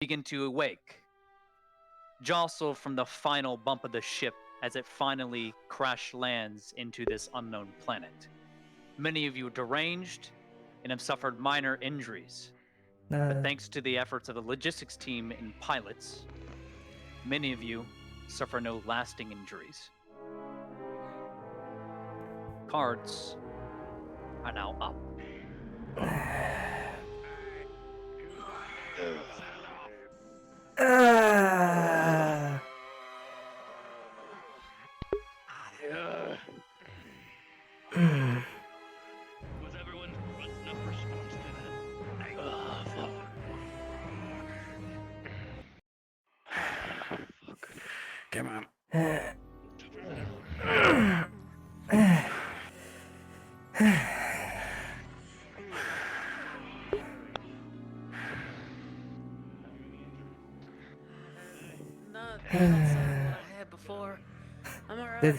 begin to awake, jostle from the final bump of the ship as it finally crash lands into this unknown planet. Many of you are deranged and have suffered minor injuries. But thanks to the efforts of the logistics team and pilots, many of you suffer no lasting injuries. Cards are now up. Was everyone enough response to that? Fuck. Come on. Not what I had before. I'm alright.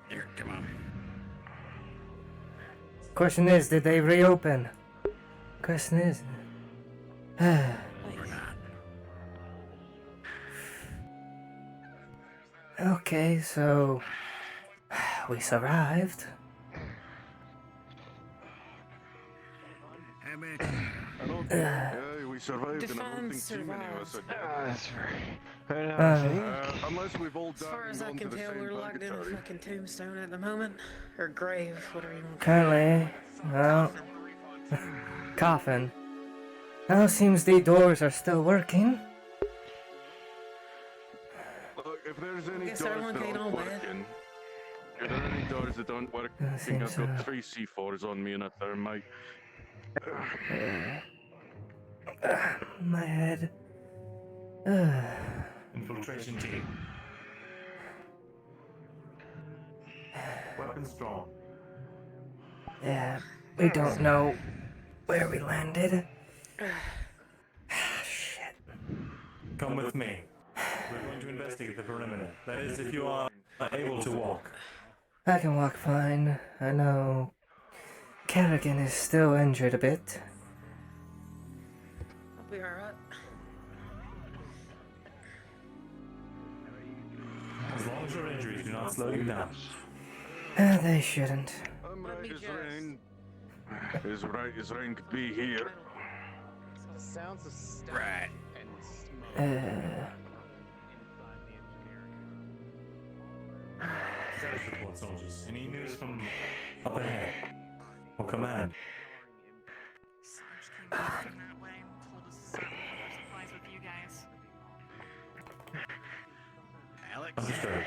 Here, come on. Question is, did they reopen? Question is... We're not. Okay, so... we survived. We survived and I don't think too many of us are dead. That's right. Unless we've all As far as I dived can onto the tell, same we're locked in a purgatory. fucking tombstone at the moment. Or grave, whatever you want to Currently, well... coffin. Now seems the doors are still working. Look, if there's any Guess doors everyone that ain't all aren't bad. working, if there are any doors that don't work, I think I've got 3 C4s on me and a thermite. My head. Infiltration team. Weapons drawn. Yeah, we don't know where we landed. Shit. Come with me. We're going to investigate the perimeter. That is, if you are able to walk. I can walk fine. I know Kerrigan is still injured a bit. I'll be alright. As long as your injuries do not slow you down. They shouldn't. I'm Let right me as guess. rain. As right as rain could be here. Sounds of stuff Right. and smoke. Status report, soldiers. Any news from up ahead? Or command? Sarge came back from that way and told us to start leaving our supplies with you guys. Alex? Understood.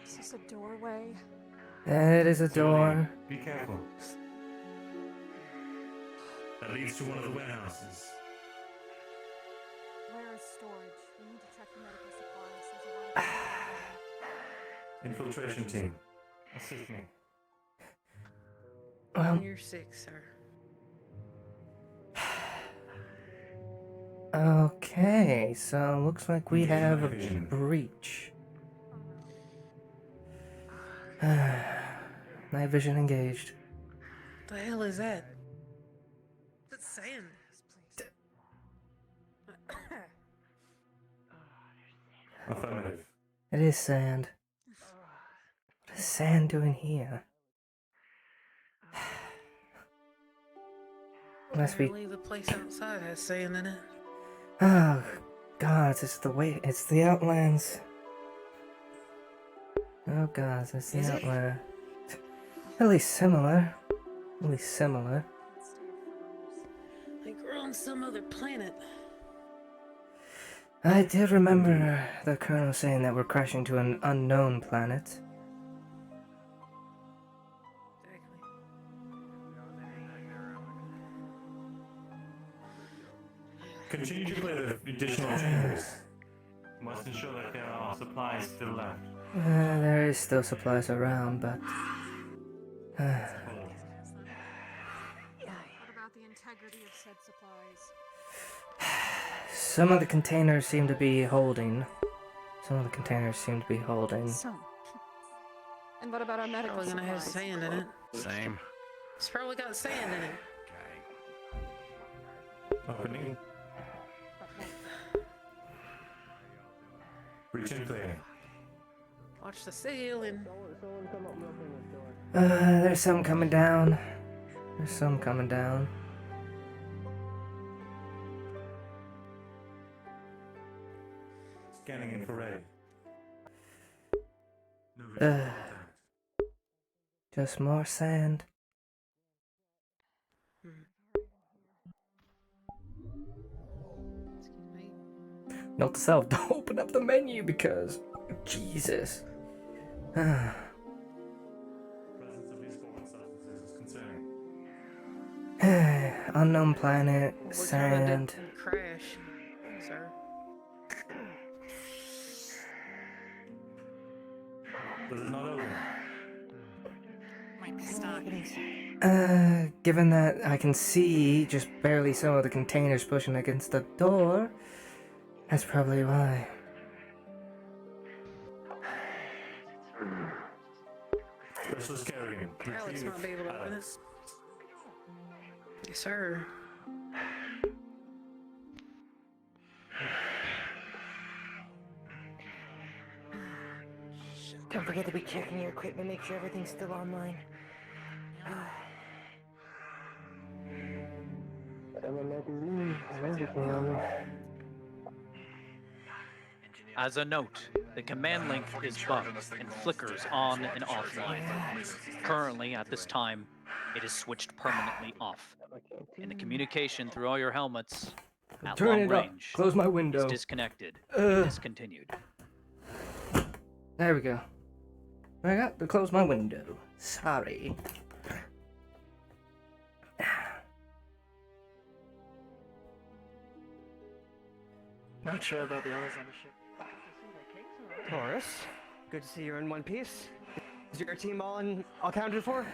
Is this a doorway? It is a door. Be careful. That leads to one of the warehouses. Where is storage? We need to check the medical supplies. There's a lot of Infiltration team. Assist me. Well, You're sick, sir. okay, so looks like we have a breach. Night vision engaged. What the hell is that? That's sand. Affirmative. It is sand. What is sand doing here? Must be. Apparently the place outside has sand in it. Oh, God, it's the way. It's the Outlands. Oh, God, it's the Is it? Outland. At least similar. At least similar. Like we're on some other planet. I did remember the Colonel saying that we're crashing to an unknown planet. Exactly. Continue to clear the additional chambers. Must ensure that there are supplies still left. There is still supplies around, but... What about the integrity of said supplies? some of the containers seem to be holding. Some of the containers seem to be holding. So, And what about our medical Probably gonna have supplies? sand in it. Same. It's probably got sand in it. Okay. Opening. Reach in clear. Watch the ceiling. There's some coming down. There's some coming down. Scanning infrared. No Uh. visual contact. Just more sand. Excuse me. Note to self, don't open up the menu because... Jesus. Presence of these foreign substances is concerning. Unknown planet, We're sand. trying to crash, sir. Does it not open? Might be stuck. Given that I can see just barely some of the containers pushing against the door, that's probably why. Specialist carrying. Alex might be able to open it. Yes, sir. Don't forget to be checking your equipment, make sure everything's still online. As a note, the command link is bugged and flickers on and offline. Currently, at this time, it is switched permanently off, and the communication through all your helmets at Turn long it up. range Close my is window. disconnected, discontinued. There we go. I got to close my window. Sorry. Not sure about the others on the ship. Taurus, good to see you're in one piece. Is your team all accounted for?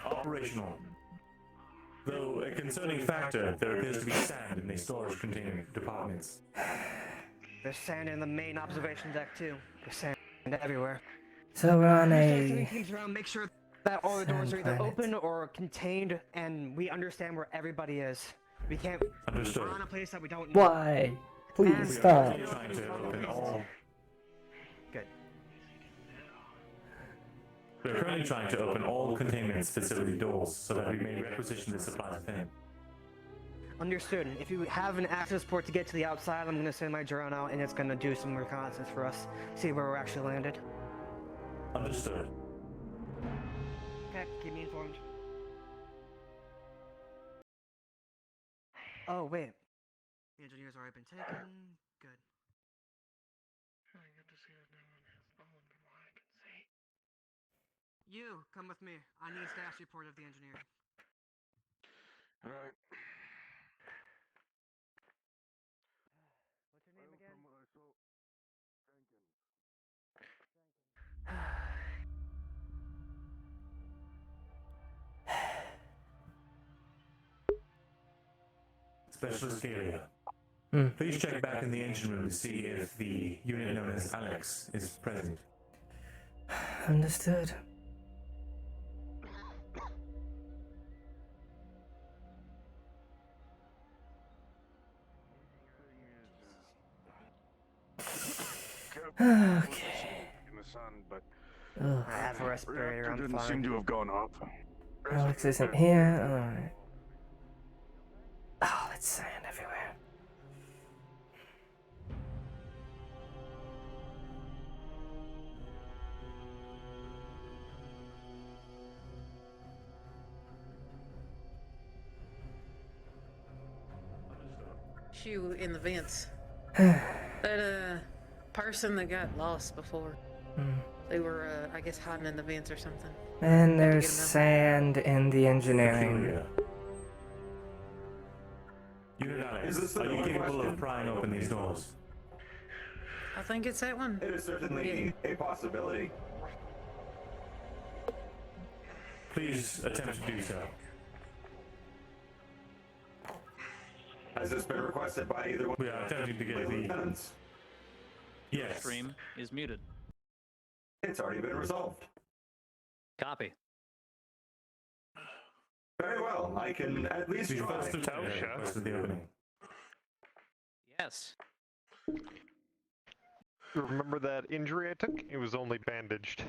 Operational. Though a concerning factor, there appears to be sand in the storage containing departments. There's sand in the main observation deck too. There's sand everywhere. So we're on Sending a... teams around, make sure that all the doors are sand either planet. open or contained, and we understand where everybody is. We can't. Understood. We're on a place that we don't know. Why? Please We are stop. currently trying to open all. Good. We are currently trying to open all containment facility doors so that we may requisition the supplies within. Understood. If you have an access port to get to the outside, I'm gonna send my drone out, and it's gonna do some reconnaissance for us, see where we're actually landed. Understood. Okay, keep me informed. Oh, wait. The engineer's already been taken. Good. You, come with me. I need a status report of the engineer. Alright. What's your name again? From what I saw, Specialist Galea. Please check back in the engine room to see if the unit known as Alex is present. Understood. Okay. in the sun, but Ugh. I have a respirator, reactor I'm didn't fine. seem to have gone up. Alex isn't here. Alright. Oh, it's sand everywhere. Shoe in the vents. That person that got lost before. They were, I guess, hiding in the vents or something. And Had to there's get 'em out. sand in the engineering. Peculiar. Unit Alex, are you capable of prying open these doors? I think it's that one. It is certainly a possibility. Please attempt to do so. Has this been requested by either one We are attempting to of get the the... lieutenants? Yes. Stream is muted. It's already been resolved. Copy. Very well. I can at least The try. first lieutenant requested the opening. Yes. Remember that injury I took? It was only bandaged.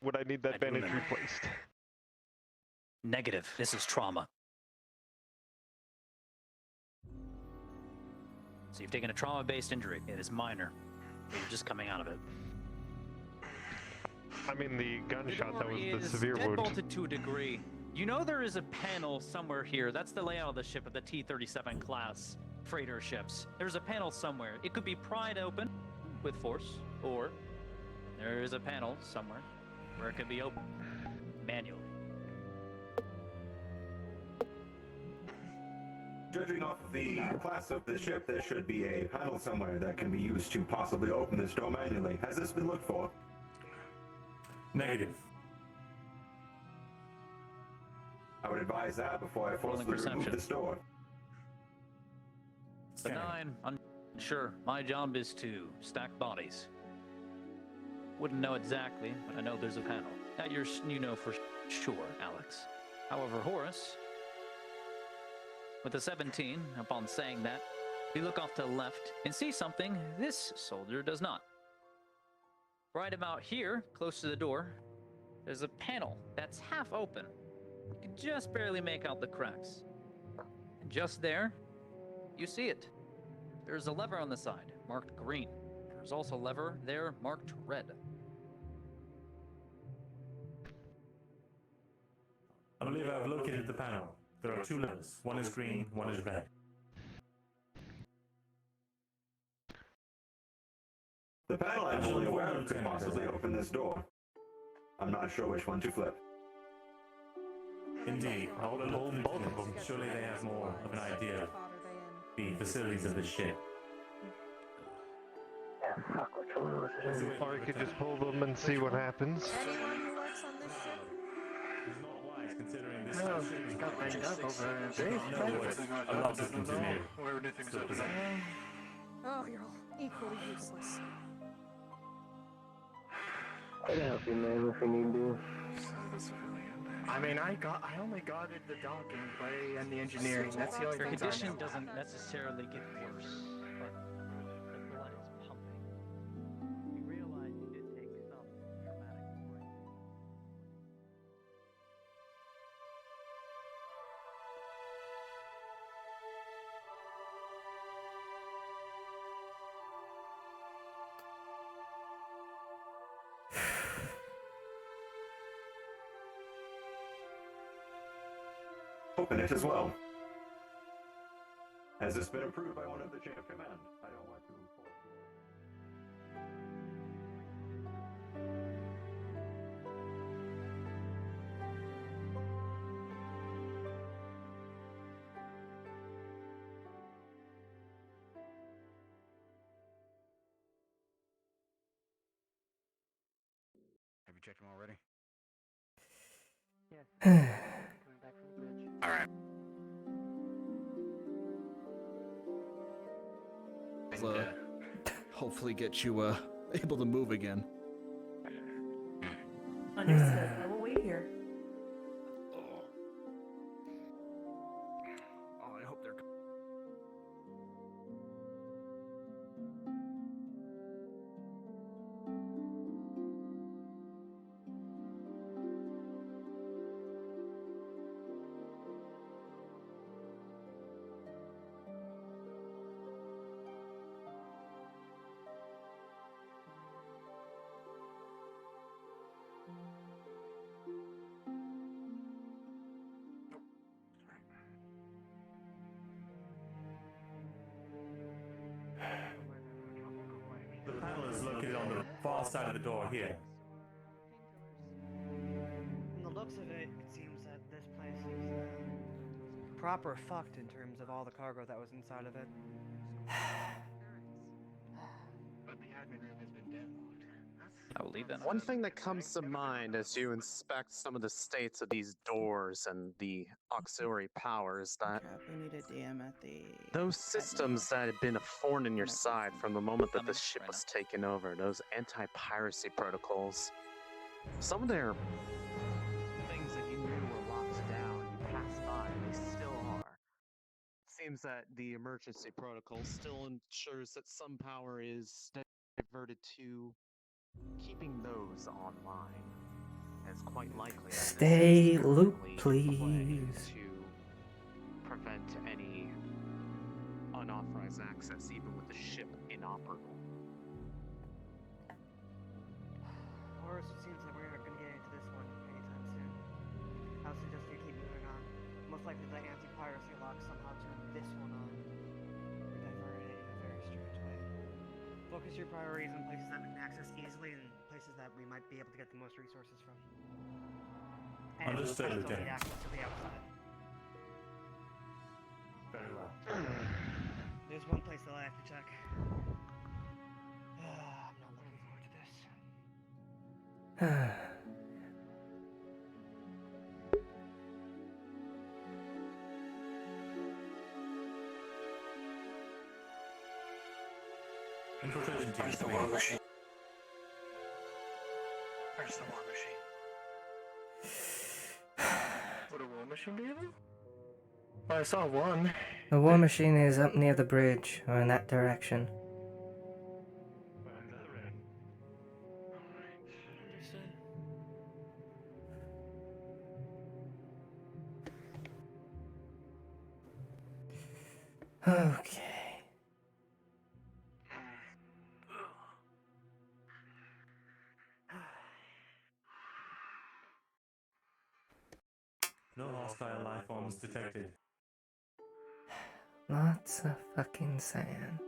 Would I need that bandage replaced? Negative. This is trauma. So you've taken a trauma-based injury. It is minor. You're just coming out of it. I mean, the gunshot, that was It the is severe wound. dead-bolted to a degree. You know there is a panel somewhere here. That's the layout of the ship of the T-37 class freighter ships. There's a panel somewhere. It could be pried open with force, or there is a panel somewhere where it could be open manually. Judging off of the class of the ship, there should be a panel somewhere that can be used to possibly open this door manually. Has this been looked for? Negative. I would advise that before I forcibly remove this door. Benign, unsure. My job is to stack bodies. Wouldn't know exactly, but I know there's a panel. That you know for sure, Alex. However, Horace, with a 17, upon saying that, we look off to the left and see something this soldier does not. Right about here, close to the door, there's a panel that's half open. You can just barely make out the cracks. And just there, you see it. There's a lever on the side, marked green. There's also a lever there, marked red. I believe I've located the panel. There are two levers. One is green, one is red. The panel actually aware could possibly open this door. I'm not sure which one to flip. Indeed. Hold both of them. Surely they have more of an idea of the facilities of the ship. Or you could just pull them and see what happens. Anyone who works on this ship? It's not wise considering this No, ship he got banged up over a does not know what a lot of systems are made. Where anything's up Oh, you're all equally useless. I can help you, man, if you need to. I mean, I only guarded the docking bay and the engineering. That's the only Your things I condition know. doesn't necessarily get worse, but the blood is pumping. You realize you did take some traumatic break. Open it as well. Has this been approved by one of the chain of command? I don't want to force you. Have you checked them already? Yeah. All right. Hopefully get you able to move again. Understood. I will wait here. Oh, I hope they're. The panel is located on the far side of the door here. From the looks of it, it seems that this place is proper fucked in terms of all the cargo that was inside of it. But the admin room has been deadlocked. I will leave that. One thing that comes to mind as you inspect some of the states of these doors and the auxiliary powers that We need a DM at the. those systems that had been a thorn in your side from the moment that the ship was taken over, those anti-piracy protocols, some of their things that you knew were locked down, you passed by, they still are. Seems that the emergency protocol still ensures that some power is diverted to keeping those online. It's quite likely that Stay this is loop, currently in play please. to prevent any unauthorized access, even with the ship inoperable. Horace, it seems like we're not going to get into this one anytime soon. I would suggest you keep moving on. Most likely the anti-piracy lock somehow turned this one on. Or diverted it in a very strange way. Focus your priorities on places that we can access easily and places that we might be able to get the most resources from. And Understood, still need Lieutenant. access to the outside. Very well. There's one place that I have to check. I'm not looking forward to this. Infiltration team Where's the war machine? Where's the war machine? Would a war machine be able? Well, I saw one. The war machine is up near the bridge, or in that direction. Okay. No hostile life forms detected. Lots of fucking sand.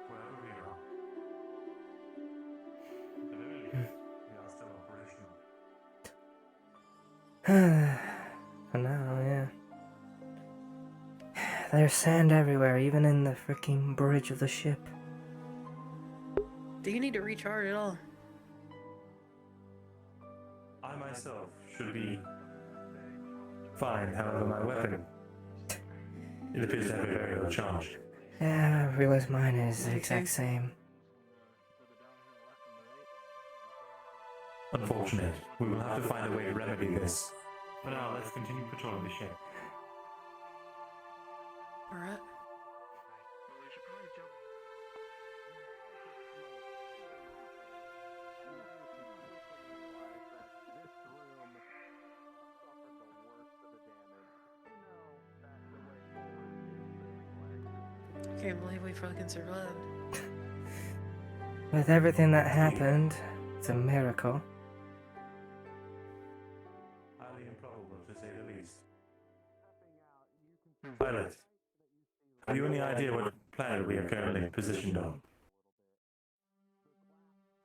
Wherever we are. At the very least, we are still operational. For now, yeah. There's sand everywhere, even in the freaking bridge of the ship. Do you need to recharge at all? I myself should be fine, however, my weapon. It appears to have a very low charge. Yeah, I realize mine is the exact same. Unfortunate. We will have to find a way to remedy this. For now, let's continue patrolling the ship. Alright. I can't believe we fucking survived. With everything that happened, it's a miracle. Highly improbable, to say the least. Pilot, have you any idea what planet we are currently positioned on?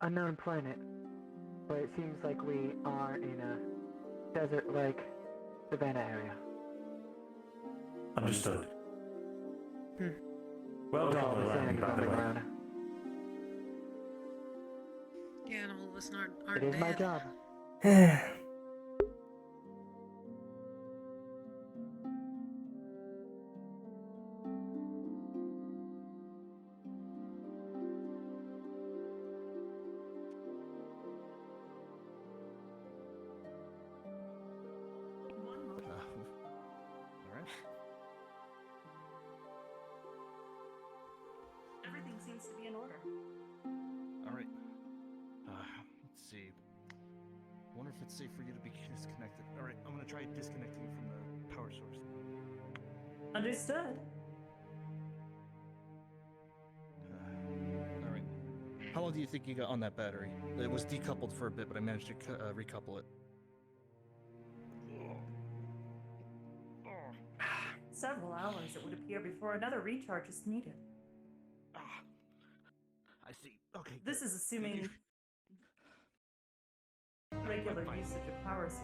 Unknown planet, but it seems like we are in a desert-like savanna area. Understood. Well done on the landing, by the way. Yeah, and all of us aren't It is my dead. job. Everything seems to be in order. Alright. Let's see. Wonder if it's safe for you to be disconnected. Alright, I'm gonna try disconnecting from the power source. Understood. Alright. How long do you think you got on that battery? It was decoupled for a bit, but I managed to recouple it. Several hours, it would appear, before another recharge is needed. I see. Okay. This is assuming regular usage of power source.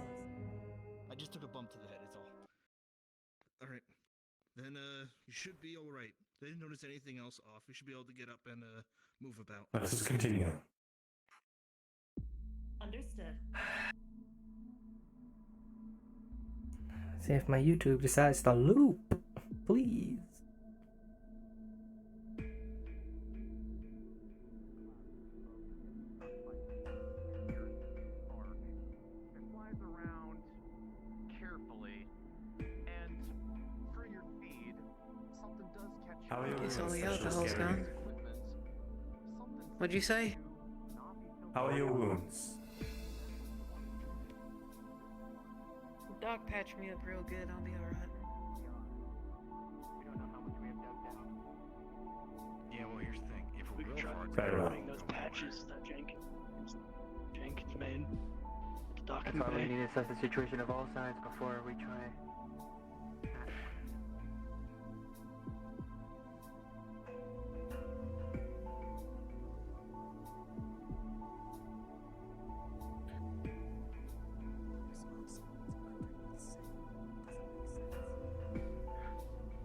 I just took a bump to the head, is all. Alright. Then, you should be alright. They didn't notice anything else off. We should be able to get up and, move about. Let us continue. Understood. See if my YouTube decides to loop. Please. How are your Guess all wounds, the Special alcohol's Scary? gone. What'd you say? How are your wounds? Doc patched me up real good. I'll be alright. Yeah, well, here's the thing. If we could try Very well. those patches that Jenkins made, the doc That's and why we Bay. need to assess the situation of all sides before we try.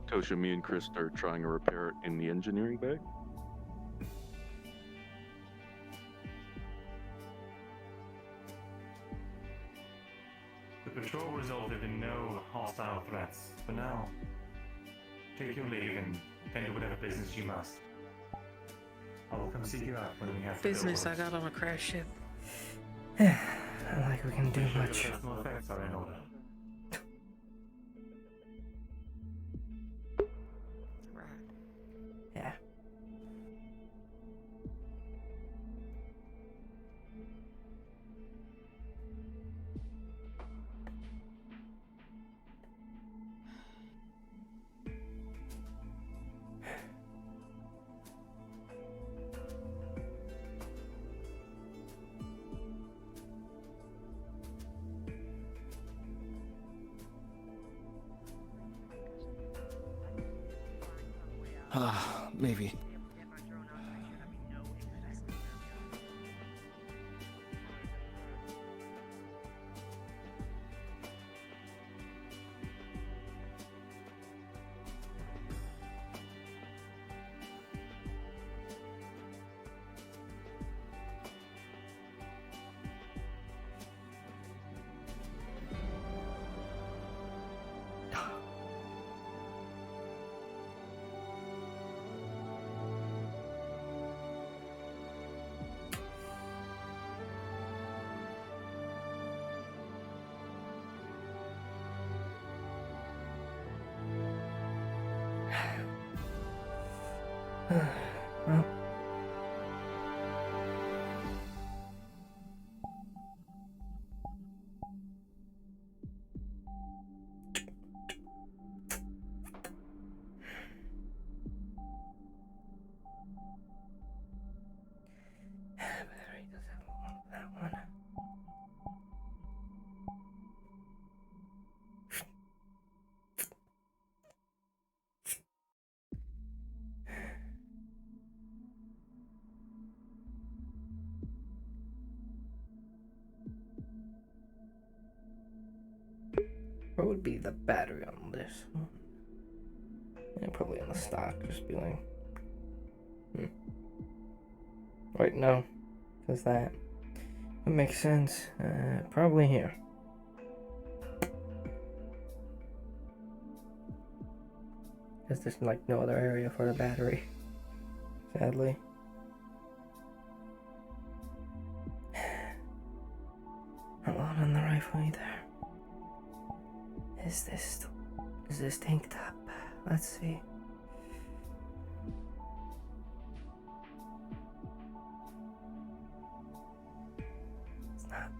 Tosha, me and Chris are trying to repair it in the engineering bay. The patrol resulted in no hostile threats. For now, take your leave and tend to whatever business you must. I will come seek you out when we have Business I got on a crash ship. Not like we can do Make sure much. your personal effects are in order. Yeah. Maybe. Well. Battery doesn't want that one. What would be the battery on this? Yeah, probably on the stock. Just be like, Wait, no, because that makes sense. Probably here. Because there's like no other area for the battery, sadly. Not loud on the rifle either. Is this tanked up? Let's see. It's not.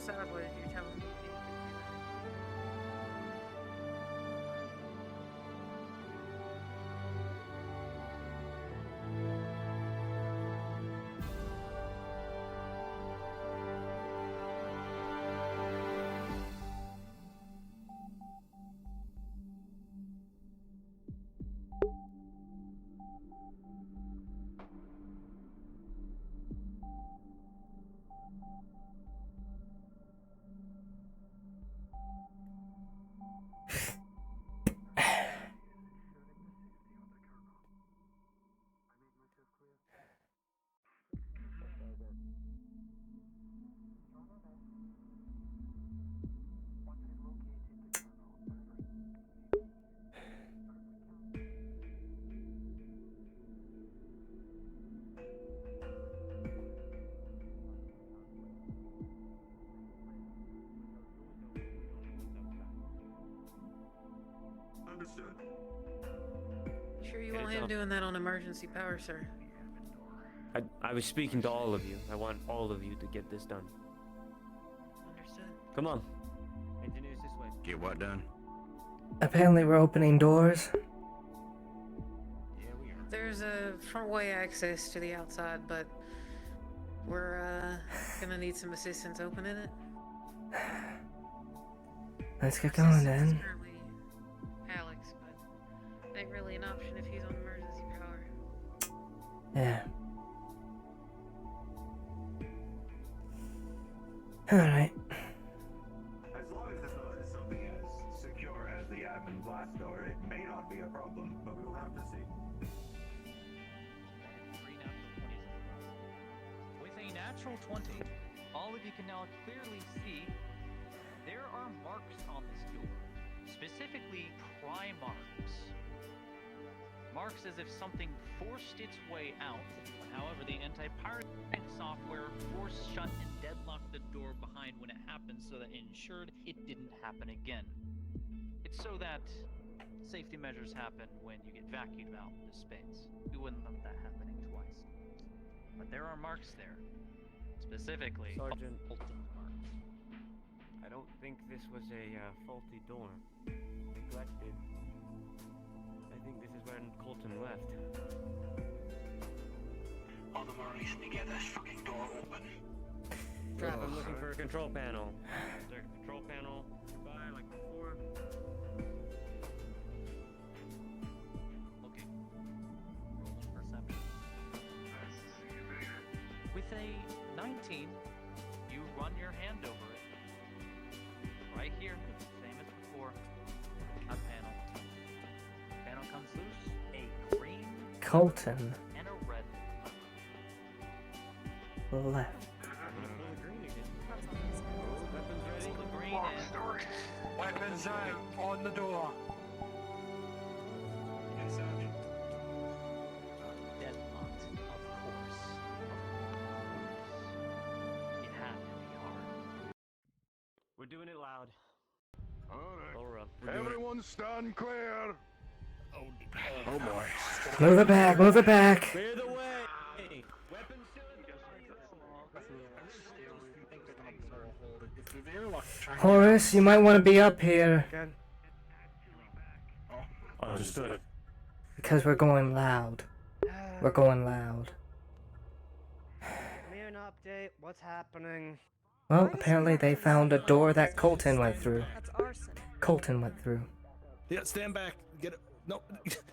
sideways. You're telling me. Understood. Sure you want him doing that on emergency power, sir? I was speaking to all of you. I want all of you to get this done. Understood. Come on. Engineers this way. Get what done? Apparently we're opening doors. There's a front way access to the outside, but we're gonna need some assistance opening it. Let's get going then. Currently Alex, but ain't really an option if he's on emergency power. Yeah. Alright. As long as it's not something as secure as the admin blast door, it may not be a problem, but we'll have to see. With a natural 20, all of you can now clearly see there are marks on this door, specifically pry marks. Marks as if something forced its way out. However, the anti-pirating software forced shut and deadlocked the door behind when it happened so that it ensured it didn't happen again. It's so that safety measures happen when you get vacuumed out into space. We wouldn't want that happening twice. But there are marks there. Specifically, Sergeant. Colton's marks. I don't think this was a faulty door. Neglected. I think this is when Colton left. All the more reason to get this fucking door open. I'm looking for a control panel. Is there a control panel nearby, like before? Looking. Rolling perception. With a 19, you run your hand over it. Right here, same as before. A panel. Panel comes loose. A green Colton and a red. left. Weapons out on the door. Yes, Sergeant. Deadlocked, of course. It had to be hard. We're doing it loud. Alright. We're doing Everyone stand clear. Oh boy. Move it back, move it back. Clear the way. Weapons Horace, you might want to be up here. Understood. Because we're going loud. We're going loud. Give me an update. What's happening? Well, apparently they found a door that Colton went through. That's arson. Colton went through. Yeah, stand back. Get it. No,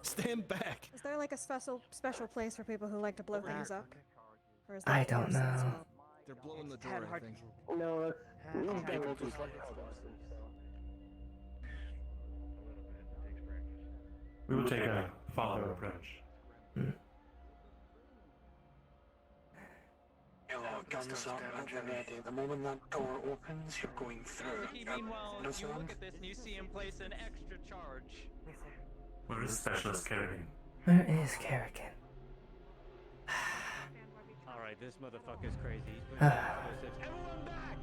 stand back. Is there like a special place for people who like to blow things up? Or is I that don't arson as know. well? They're blowing the door, I think. No, We will take a father approach. Hello, guns up and you're ready. The moment that door opens, you're going through. Meanwhile, No, you look at this and you see him place an extra charge. Where is Specialist Kerrigan? Where is Kerrigan? Alright, this motherfucker's crazy. He's putting explosives. Everyone back!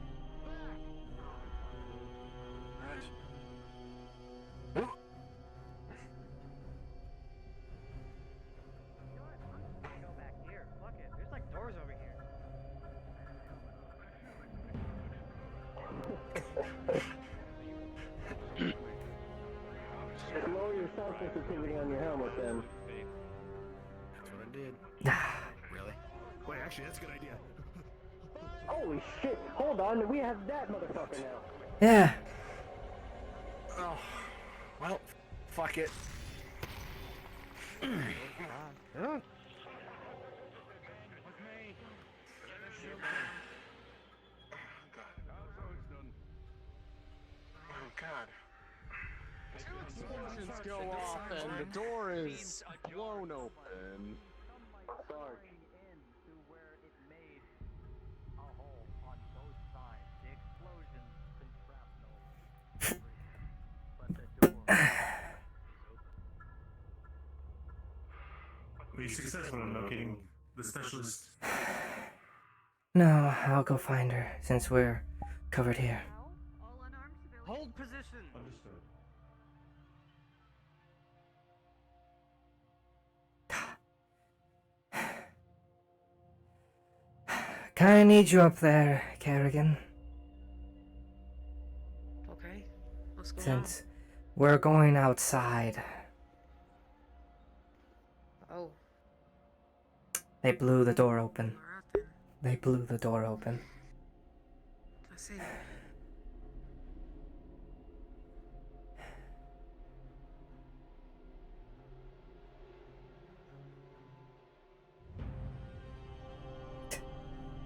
Go back here. Fuck it. There's like doors over here. sensitivity on your helmet then. That's what I did. Really? Wait, actually, that's a good idea. Holy shit! Hold on, we have that motherfucker now. Yeah. Oh, well, fuck it. Huh? Oh god. Explosions go off and the door is blown open. Sarge. Were you successful in locating the specialist? No, I'll go find her since we're covered here. Hold position. Understood. Kinda need you up there, Kerrigan. Okay. What's going Since we're going outside. on? Oh. They blew the door open. They blew the door open. I see.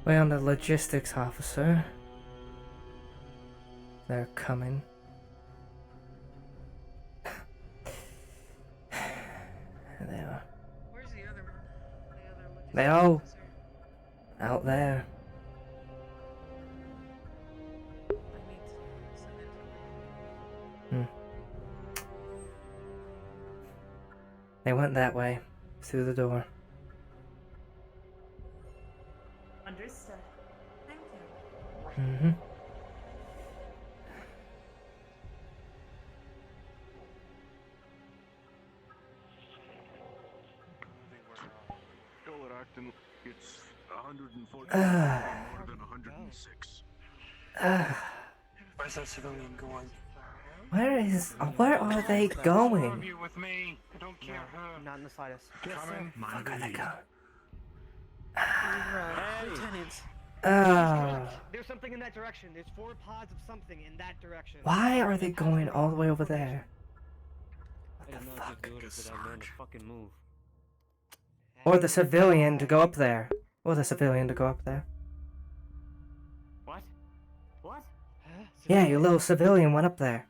Wait on the logistics officer. They're coming. There they are. Where's the other one? They all out there. They went that way, through the door. Understood. Thank you. Mm-hmm. Y'all are acting. It's 140 more than 106. Where's that civilian going? Where are they going? You with me? I don't care her. Not in the slightest. Coming. Fuck are they going? Lieutenants. There's something in that direction. There's 4 pods of something in that direction. Why are they going all the way over there? I did not just do it because I learned to fucking move. Or the civilian to go up there. Or the civilian to go up there. What? What? Yeah, your little civilian went up there.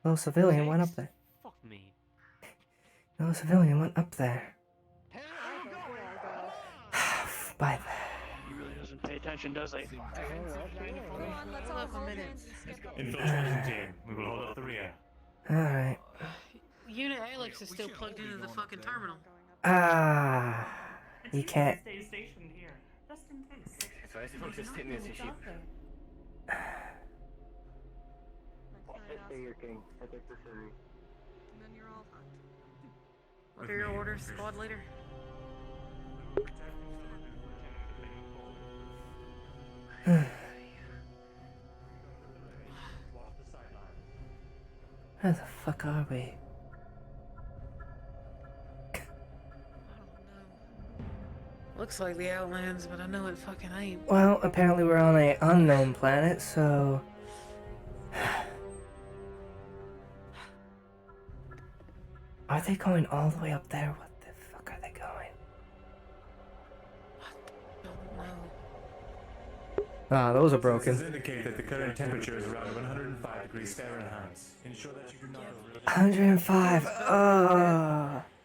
Little civilian went up there. Fuck me. Little civilian went up there. By He really doesn't pay attention, does he? Infiltration team, we will hold up the rear. Alright. Unit Alex is still plugged into the fucking terminal. You can't. Stay stationed here, just in case. So I suppose just hitting this issue. Stay here, King. I think this is. And then you're all fucked. What are your orders, squad leader? Where the fuck are we? Looks like the Outlands, but I know it fucking ain't. Well, apparently we're on an unknown planet, so... Are they going all the way up there? What the fuck are they going? Ah, those are broken. Indicate that the current temperature is around 105 degrees Fahrenheit. Ensure that you do not overlook. 105.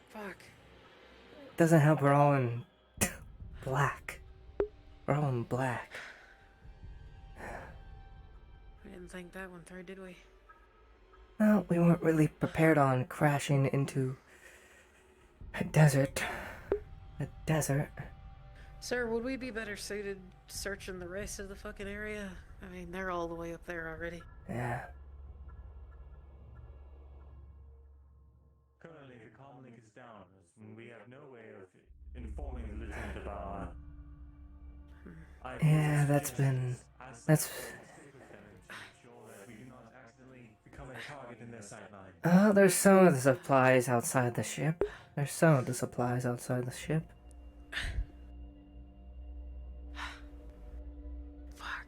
Fuck. Doesn't help. We're all in black. We're all in black. We didn't think that one through, did we? No, we weren't really prepared on crashing into a desert. A desert. Sir, would we be better suited searching the rest of the fucking area? I mean, they're all the way up there already. Yeah. Currently, the comm link is down. We have no way of informing the lieutenant of our... Yeah, that's... target in their sightline. Oh, there's some of the supplies outside the ship. There's some of the supplies outside the ship. Fuck.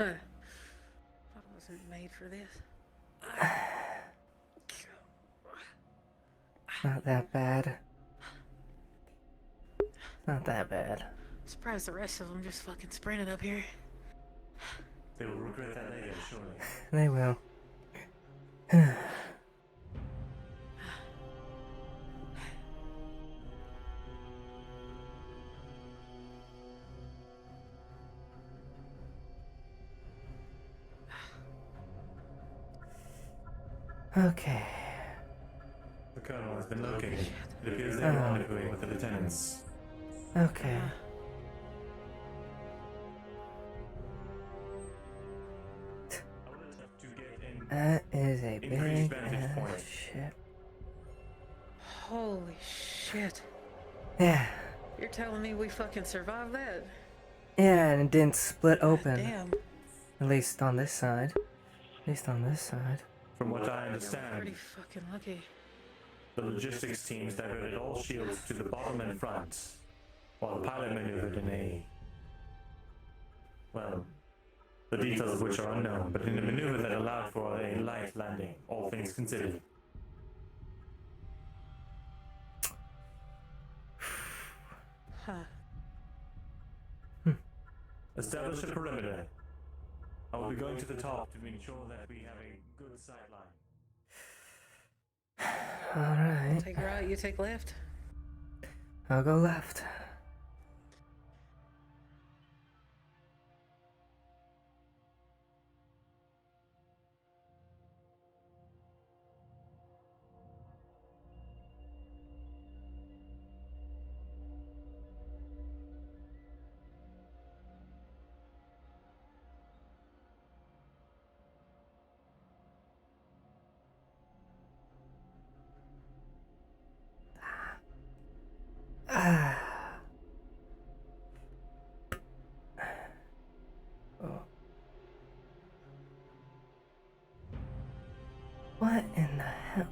I wasn't made for this. Not that bad. Not that bad. Surprised the rest of them just fucking sprinted up here. They will regret that later, surely. They will. Okay. The colonel has been located. It appears they are rendezvousing with the lieutenants. Okay. That is a big ass ship. Holy shit. Yeah. You're telling me we fucking survived that? Yeah, and it didn't split open. Damn. At least on this side. At least on this side. From what I understand, Pretty fucking lucky. the logistics teams diverted all shields to the bottom and front, while the pilot maneuvered in a... well, the details of which are unknown, but in a maneuver that allowed for a light landing, all things considered. Huh. Establish a perimeter. I will be going to the top to ensure that we have a good sight line. Alright. Take right, you take left. I'll go left. Oh. What in the hell?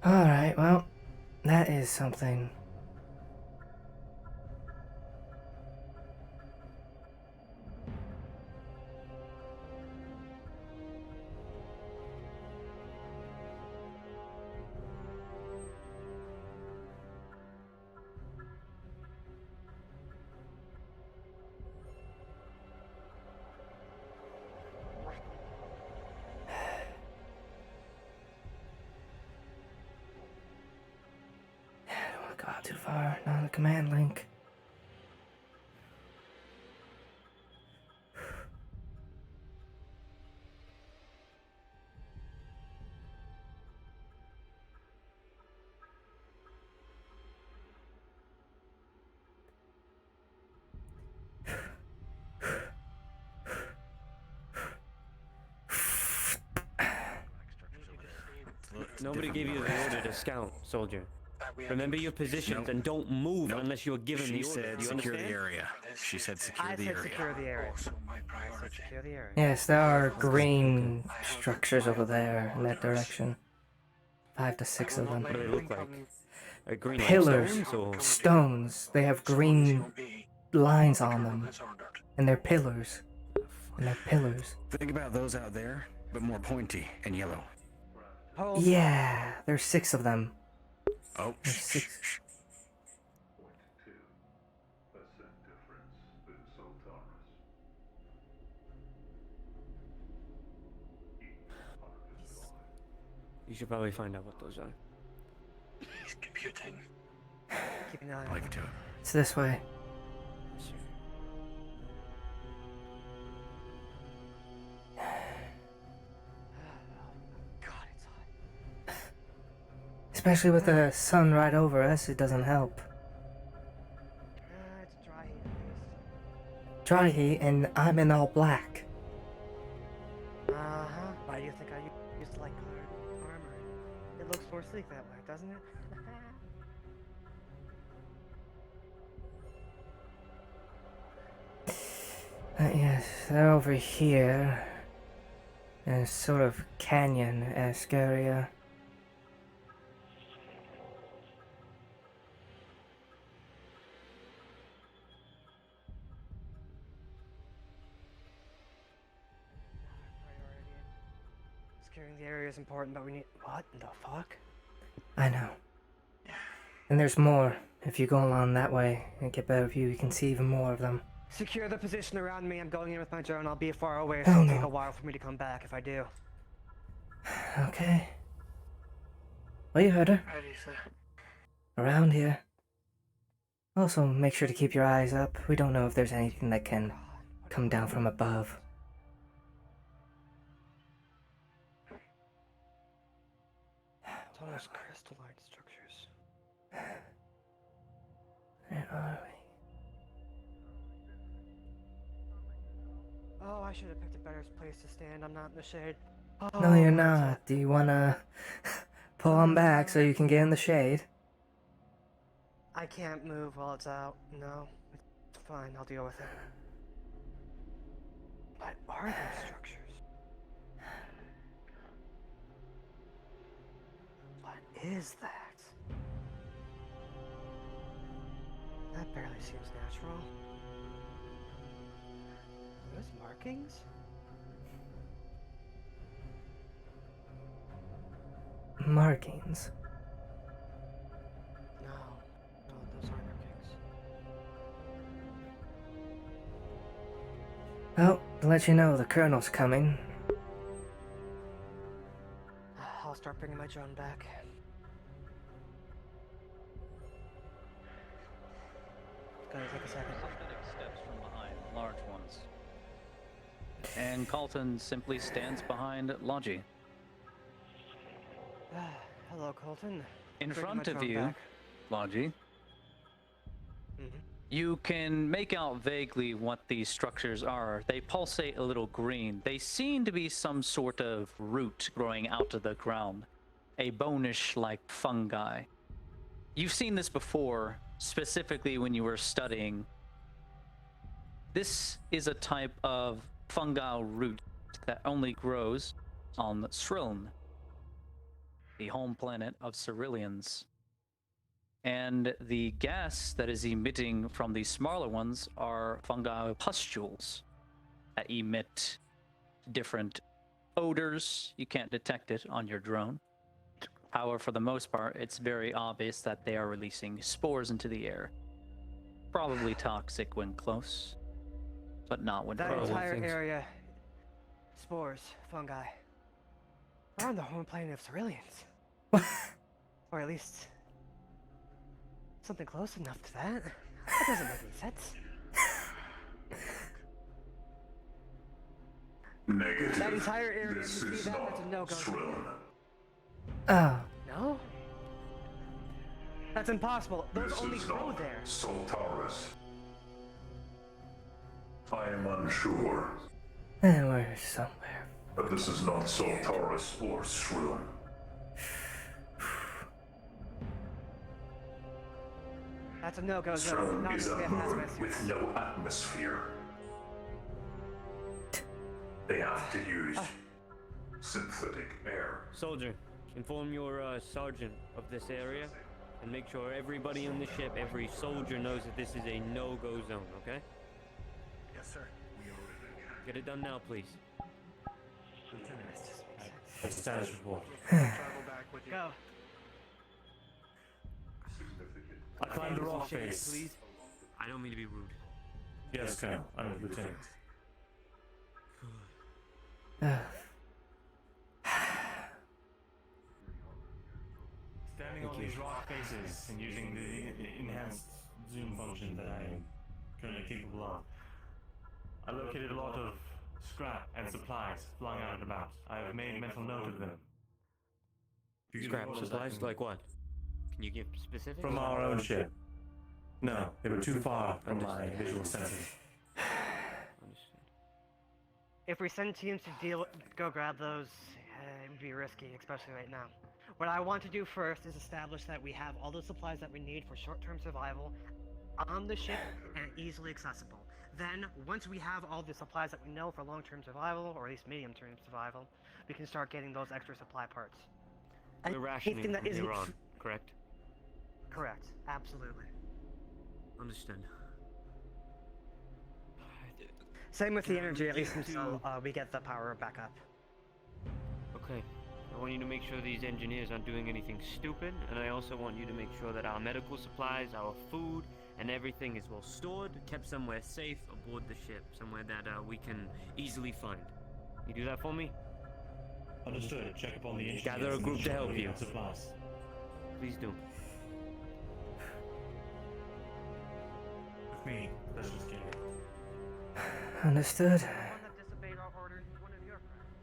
Alright, well, that is something. Too far, not the command link. Nobody gave you the order to scout, soldier. Remember your positions and don't move unless you are given the order. She said secure the area. She said secure the area. Secure the area. I said secure the area. Yes, there are green structures over there in that direction. 5 to 6 of them. What do they look like? Green Pillars, stones or stones. They have green lines on them, and they're pillars. And they're pillars. Think about those out there, but more pointy and yellow. Yeah, there's 6 of them. Oh, there's 6. you should probably find out what those are. He's computing. Keep an eye I'll leave it to it. It's this way. Especially with the sun right over us, it doesn't help. It's dry heat at least. Dry heat, and I'm in all black. Why do you think I used to like colored armor? It looks more sleek that way, doesn't it? Yes, they're over here. In a sort of canyon-esque area. Securing the area is important, but we need. What the fuck? I know. And there's more. If you go along that way and get better view, you can see even more of them. Secure the position around me. I'm going in with my drone. I'll be far away, Oh, so it'll no. take a while for me to come back if I do. Okay. Well, you heard her. Ready, sir. Around here. Also, make sure to keep your eyes up. We don't know if there's anything that can come down from above. It's almost crystalline structures. Where are we? Oh, I should have picked a better place to stand. I'm not in the shade. Oh, No, you're where's not. that? Do you wanna pull on back so you can get in the shade? I can't move while it's out. No, it's fine. I'll deal with it. What are those structures? What is that? That barely seems natural. Are those markings? Markings. No, those aren't markings. Well, to let you know, the Colonel's coming. I'll start bringing my drone back. Gonna take a second. Pathetic steps from behind, large ones. And Colton simply stands behind Logi. Hello, Colton. In Bringing front my of drone you, back. Logi, you can make out vaguely what these structures are. They pulsate a little green. They seem to be some sort of root growing out of the ground. A bonish-like fungi. You've seen this before, specifically when you were studying. This is a type of fungal root that only grows on Sriln, the home planet of Ceruleans. And the gas that is emitting from these smaller ones are fungal pustules that emit different odors. You can't detect it on your drone. However, for the most part, it's very obvious that they are releasing spores into the air. Probably toxic when close, but not when That far away. entire area, spores, fungi. We're on the home planet of Ceruleans. Or at least something close enough to that. That doesn't make any sense. Negative. That entire area, This you is see that? not That's a no-go. Srilin. Oh. No? That's impossible. Those This only is grow not there. Sal'taris. I am unsure, And we're somewhere. but this is not Sal'taris or Srilin. That's a no-go zone. Srilin Not is a if moon that's with no atmosphere. They have to use synthetic air. Soldier, inform your sergeant of this area and make sure everybody on the ship, every soldier knows that this is a no-go zone, okay? Yes, sir. Get it done now, please. Take status report. Go. I climbed the rock face. Please. I don't mean to be rude. Yes, Colonel. I'm a lieutenant. Standing on these rock faces and using the enhanced zoom function that I am currently capable of, I located a lot of scrap and supplies lying out and about. I have made mental note of them. Scrap supplies? Like what? Can you give specifics? From our own ship. No, they were too far from my visual senses. If we send teams to go grab those, it would be risky, especially right now. What I want to do first is establish that we have all the supplies that we need for short-term survival on the ship and easily accessible. Then, once we have all the supplies that we know for long-term survival, or at least medium-term survival, we can start getting those extra supply parts. We're rationing Anything that from isn't here on, correct? Correct. Absolutely. Understood. Same with the energy, at least Get until we get the power back up. Okay. I want you to make sure these engineers aren't doing anything stupid, and I also want you to make sure that our medical supplies, our food, and everything is well stored, kept somewhere safe aboard the ship, somewhere that we can easily find. You do that for me? Understood. Check upon the engineers. Gather a group to help you. Supplies. Please do. With me, that's just kidding. Understood. The one that disobeyed our orders is one of your friends.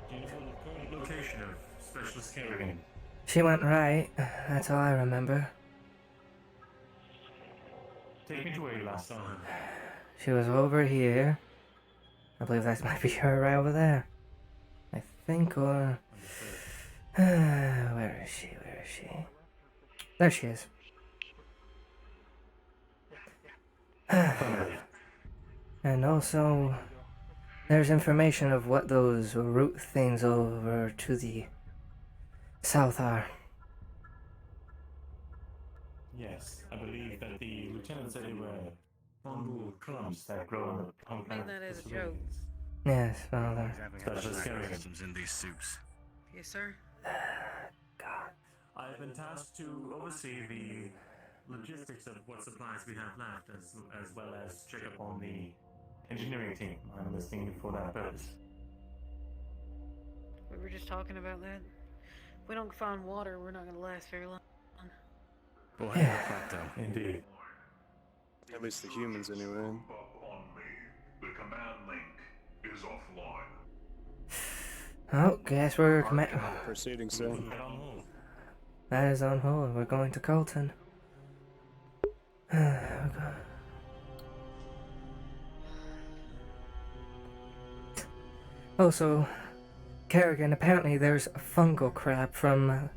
Do you know the current location of Specialist Kerrigan? She went right. That's all I remember. Take me to where you last saw her. She was over here. I believe that might be her right over there. I think, or... where is she? Where is she? There she is. And also, there's information of what those route things over to the south are. Yes, I believe that the lieutenant said they were fungal clumps that grow on the I mean that as a joke. Yes, Father. Specialist Kerrigan in these suits. Yes, sir. I have been tasked to oversee the logistics of what supplies we have left, as well as check up on the engineering team. I'm listening for that purpose. We were just talking about that. If we don't find water, we're not going to last very long. We'll have a plateau. Indeed. At least the humans, anyway. Up on me. The command link is offline. Oh, guess we're Proceeding, sir. That is on hold. We're going to Colton. Also, Kerrigan, apparently there's a fungal crab from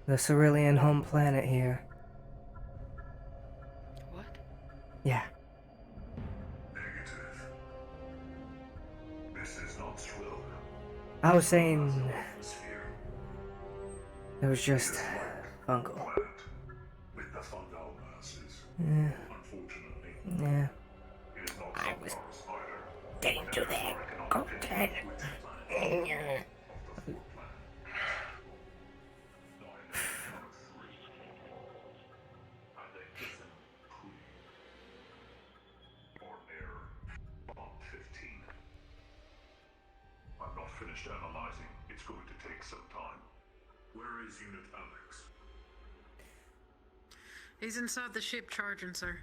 the Cerulean home planet here. What? Yeah. Negative. This is not Swill. I was saying it was just fungal. With the fungal masses. Yeah. Unfortunately. Yeah. It is not I was either. getting to that. Colton. I'm not finished analyzing. It's going to take some time. Where is Unit Alex? He's inside the ship charging, sir.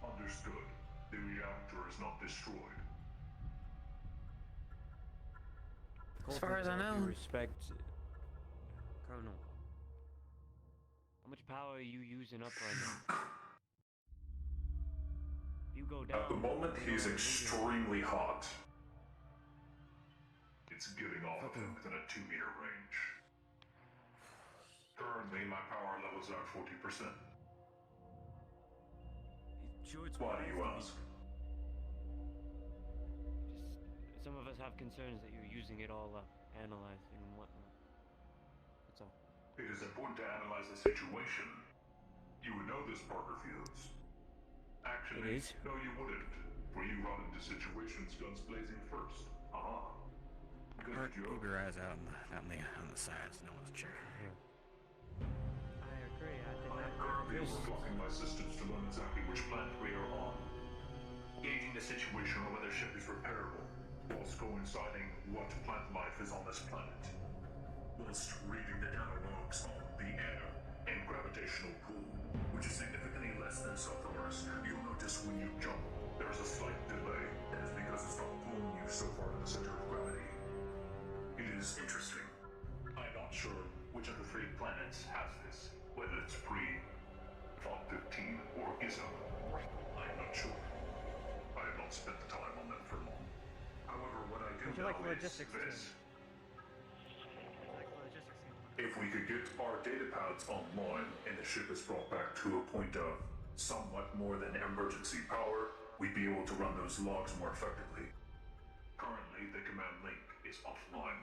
Understood. The reactor is not destroyed. As far as I know. Respect, Colonel. How much power are you using up right now? You go down. At the moment, he's extremely hot. It's getting off of him within a 2-meter range. Currently, my power levels are 40%. Why do you ask? Just some of us have concerns that you're using it all up, analyzing and whatnot. That's all. It is important to analyze the situation. You would know this, Parker Fields. Actually, It is? no, you wouldn't. For you run into situations guns blazing first. Good joke. Keep your eyes out on the sides. No one's checking here. I agree. I did not. Currently overclocking my systems to learn exactly which planet we are on. Gauging the situation on whether ship is repairable, whilst coinciding what plant life is on this planet. Whilst reading the data logs on the air and gravitational pull, which is significantly less than Sal'taris. You'll notice when you jump, there is a slight delay. That is because it's not pulling you so far in the center of gravity. It is interesting. I'm not sure which of the 3 planets has this, whether it's pre-Thought 15 or Gizmo. I'm not sure. I have not spent the time on them for long. However, what I do Would you know like the is logistics this. team? Would you like the logistics team? A If we could get our data pads online and the ship is brought back to a point of somewhat more than emergency power, we'd be able to run those logs more effectively. Currently, the command link is offline,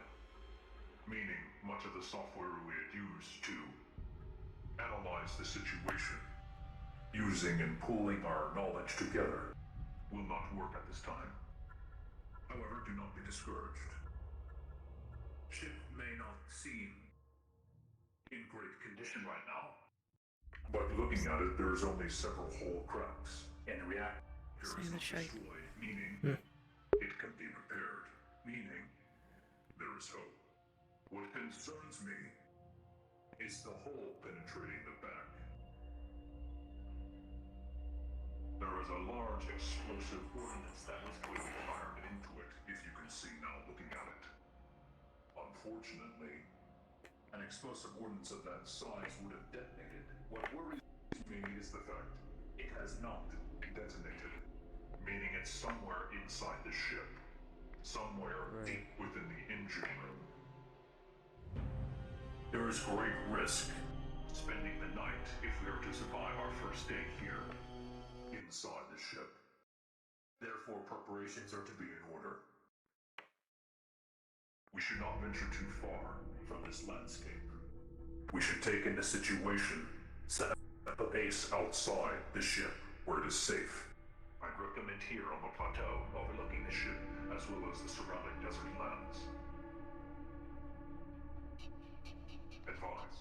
meaning much of the software we had used to analyze the situation, using and pooling our knowledge together, will not work at this time. However, do not be discouraged. Ship may not seem in great condition right now, but looking at it, there's only several whole cracks, and the reactor is not destroyed, meaning it can be repaired, meaning there is hope. What concerns me is the hole penetrating the back. There is a large explosive ordnance that was clearly fired into it, if you can see now looking at it. Unfortunately, an explosive ordnance of that size would have detonated. What worries me is the fact it has not detonated, meaning it's somewhere inside the ship, somewhere deep within the engine room. There is great risk spending the night if we are to survive our first day here, inside the ship. Therefore, preparations are to be in order. We should not venture too far from this landscape. We should take in the situation, set up a base outside the ship where it is safe. I'd recommend here on the plateau overlooking the ship, as well as the surrounding desert lands. Advise.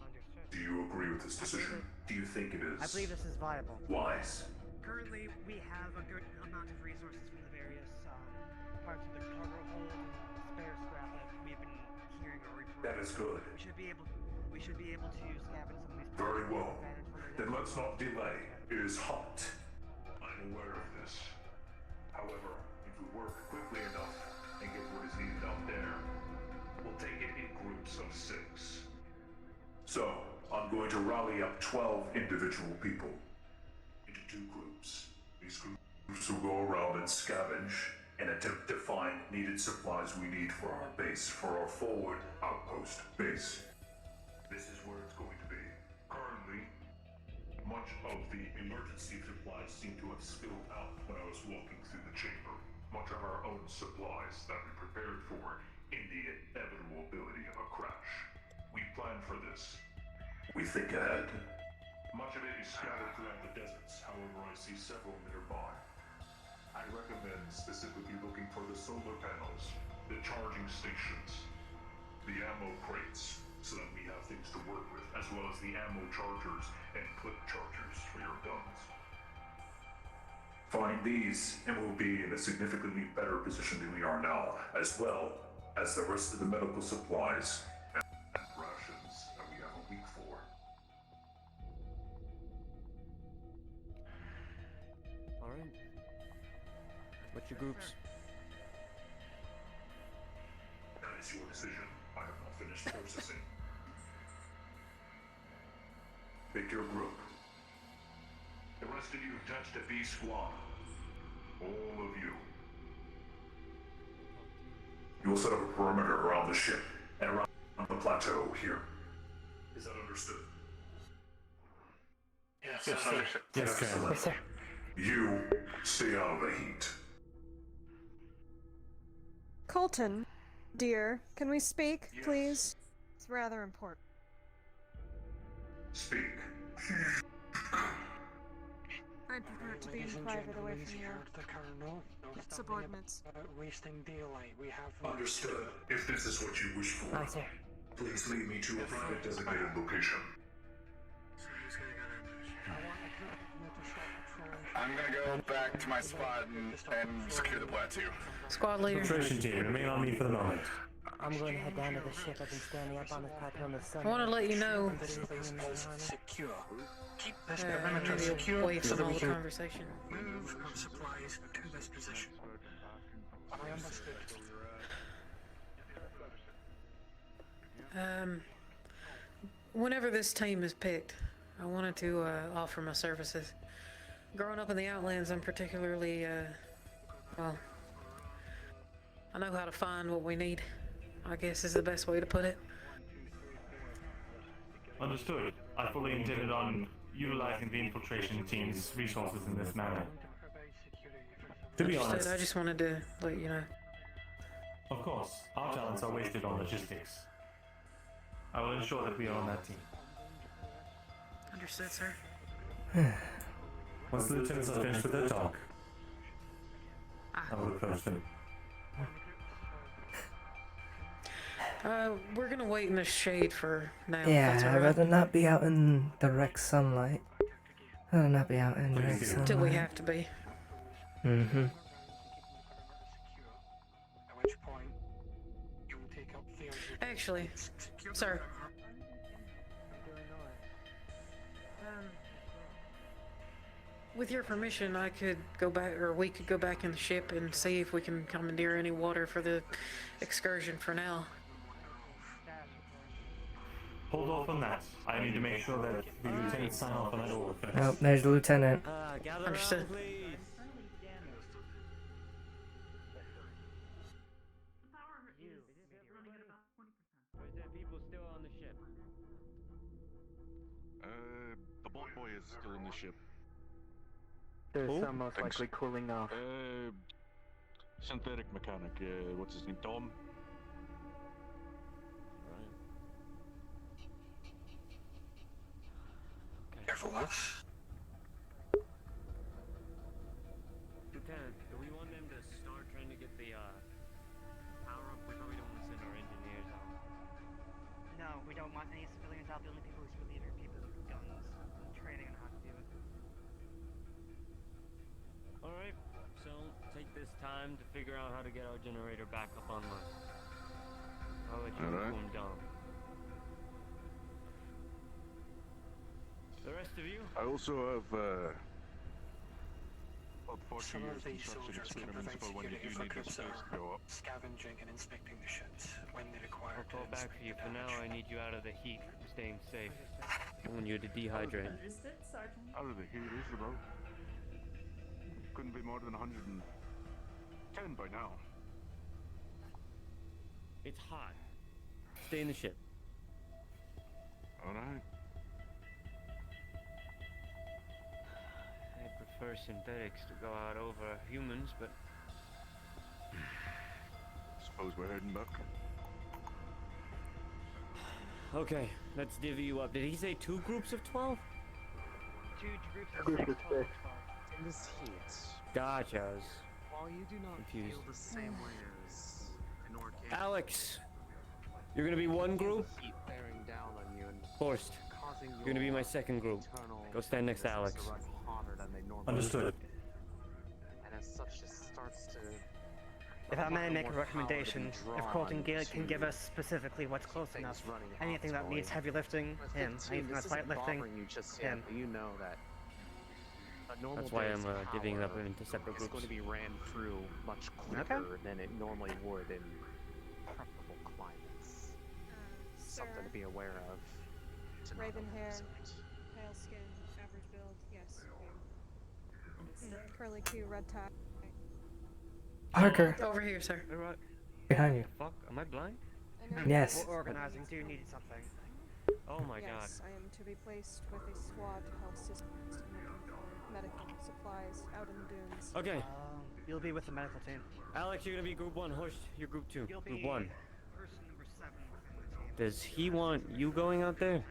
Understood. Do you agree with this decision? Do you think it is I believe this is viable. wise? Currently, we have a good amount of resources from the various parts of the cargo hold and spare scrap that we've been hearing or reporting. That is good. We should be able to scavenge some of these. Very well. Then let's not delay. It is hot. I'm aware of this. However, if we work quickly enough and get what is needed out there, we'll take it in groups of 6. So, I'm going to rally up 12 individual people into 2 groups. These groups will go around and scavenge and attempt to find needed supplies we need for our base, for our forward outpost base. This is where it's going to be. Currently, much of the emergency supplies seem to have spilled out when I was walking through the chamber. Much of our own supplies that we prepared for in the inevitable ability of a crash. We planned for this. We think ahead. Much of it is scattered throughout the deserts, however I see several nearby. I recommend specifically looking for the solar panels, the charging stations, the ammo crates, so that we have things to work with, as well as the ammo chargers and clip chargers for your guns. Find these, and we'll be in a significantly better position than we are now, as well as the rest of the medical supplies and rations that we have a week for. Alright. What's your groups? That is your decision. I have not finished processing. Pick your group. The rest of you attach to B squad. All of you. You will set up a perimeter around the ship and around the plateau here. Is that understood? Yes, Yes, sir. Yes, sir. Excellent. Yes, sir. You stay out of the heat. Colton, dear, can we speak, please? It's rather important. Speak. I prefer to be in Ladies and private away gentlemen, from you your heard the Colonel. No stopping subordinates. about wasting daylight. We have Understood. If this is what you wish for, Aye, sir. please lead me to a private designated location. I'm gonna go back to my spot and secure the plateau. Squad leader. Filtration team, remain on me for the moment. I'm going to head down to the ship. I've been standing up on this plateau in the sun. I want to let you know. secure. Keep this Maybe perimeter secure away so from that all we the can conversation. move our supplies to this position. I understood. Whenever this team is picked, I wanted to offer my services. Growing up in the Outlands, I'm particularly, well, I know how to find what we need, I guess is the best way to put it. Understood. I fully intended on utilizing the infiltration team's resources in this manner. To be honest, I just wanted to let you know. of course, our talents are wasted on logistics. I will ensure that we are on that team. Understood, sir. Once the lieutenants are finished with their talk, I will approach them. We're gonna wait in the shade for now. Yeah, That's all I'd right. rather not be out in direct sunlight. I'd rather not be out in direct sunlight. Till we have to be. Mm-hmm. Actually, sir. With your permission, I could go back, or we could go back in the ship and see if we can commandeer any water for the excursion for now. Hold off on that. I need to make sure that the lieutenants sign off on that order first. Oh, there's the lieutenant. Understood. Or is there people still on the ship? The boat boy is still in the ship. There's Who? some most likely cooling off. Synthetic mechanic, what's his name? Tom? Careful, what? Lieutenant, do we want them to start trying to get the power up? We probably don't want to send our engineers out. No, we don't want any civilians out. The only people who should leave are people with guns and training on how to do it. Alright, so take this time to figure out how to get our generator back up online. I'll let you inform Dom. The rest of you? I also have, Some of these soldiers can provide security for groups that are scavenging and inspecting the ships when they require. I'll call back for you. For now, I need you out of the heat, staying safe. I want you to dehydrate. Understood, Sergeant. out of the heat is about. Couldn't be more than 110 by now. It's hot. Stay in the ship. Alright. I prefer synthetics to go out over humans, but... Suppose we're heading back. Okay, let's divvy you up. Did he say 2 groups of 12? 2 groups of 6. In this heat, Gotcha. I was while you do not confused. feel the same way as an orc, Alex! You're gonna be one group? heat bearing down on you and Forced. causing You're gonna be my second group. Go stand next to Alex. to run hotter than they normally Understood. would. And as such, it starts to... If I may make a more power recommendation, to be if Colton drawn can give us specifically what's close things enough, running anything that needs optimally. heavy lifting, But him. too, Anything this that's light isn't lifting, bothering you just yet, him. but you know that a normal That's why day's I'm divvying it up power into separate is groups. going to be ran through much quicker than it normally would in preferable climates. Something to be aware of. to not Raven hair, overexert. pale skin, average build, yes. Curly Q, red tie. Parker, Over here, sir. Alright. behind you. Fuck, am I blind? Yes. We're organizing. Do you need something? Oh my Yes, I am to be placed with a squad to help assist looking for medical supplies out in the dunes. Okay. You'll be with the medical team. Alex, you're gonna be group 1. Horst, you're group 2. You'll Group be 1. person number 7 within the team. Does he want you going out there?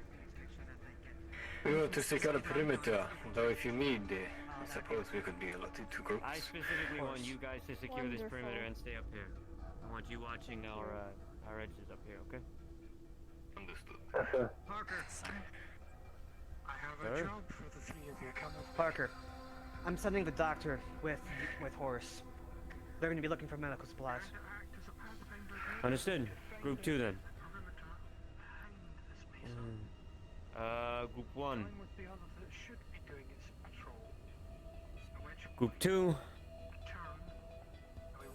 We want to secure the perimeter, though if you need, I suppose we could be allotted 2 groups. I specifically want you guys to secure this Wonderful. perimeter and stay up here. I want you watching our edges up here, okay? Understood. Parker. I have a Sir? job for the 3 of you. Come with Parker. I'm sending the doctor with Horace. They're going to be looking for medical supplies. Understood. Group 2 then. Group 1. with the others that should be doing its patrol. Group 2. We will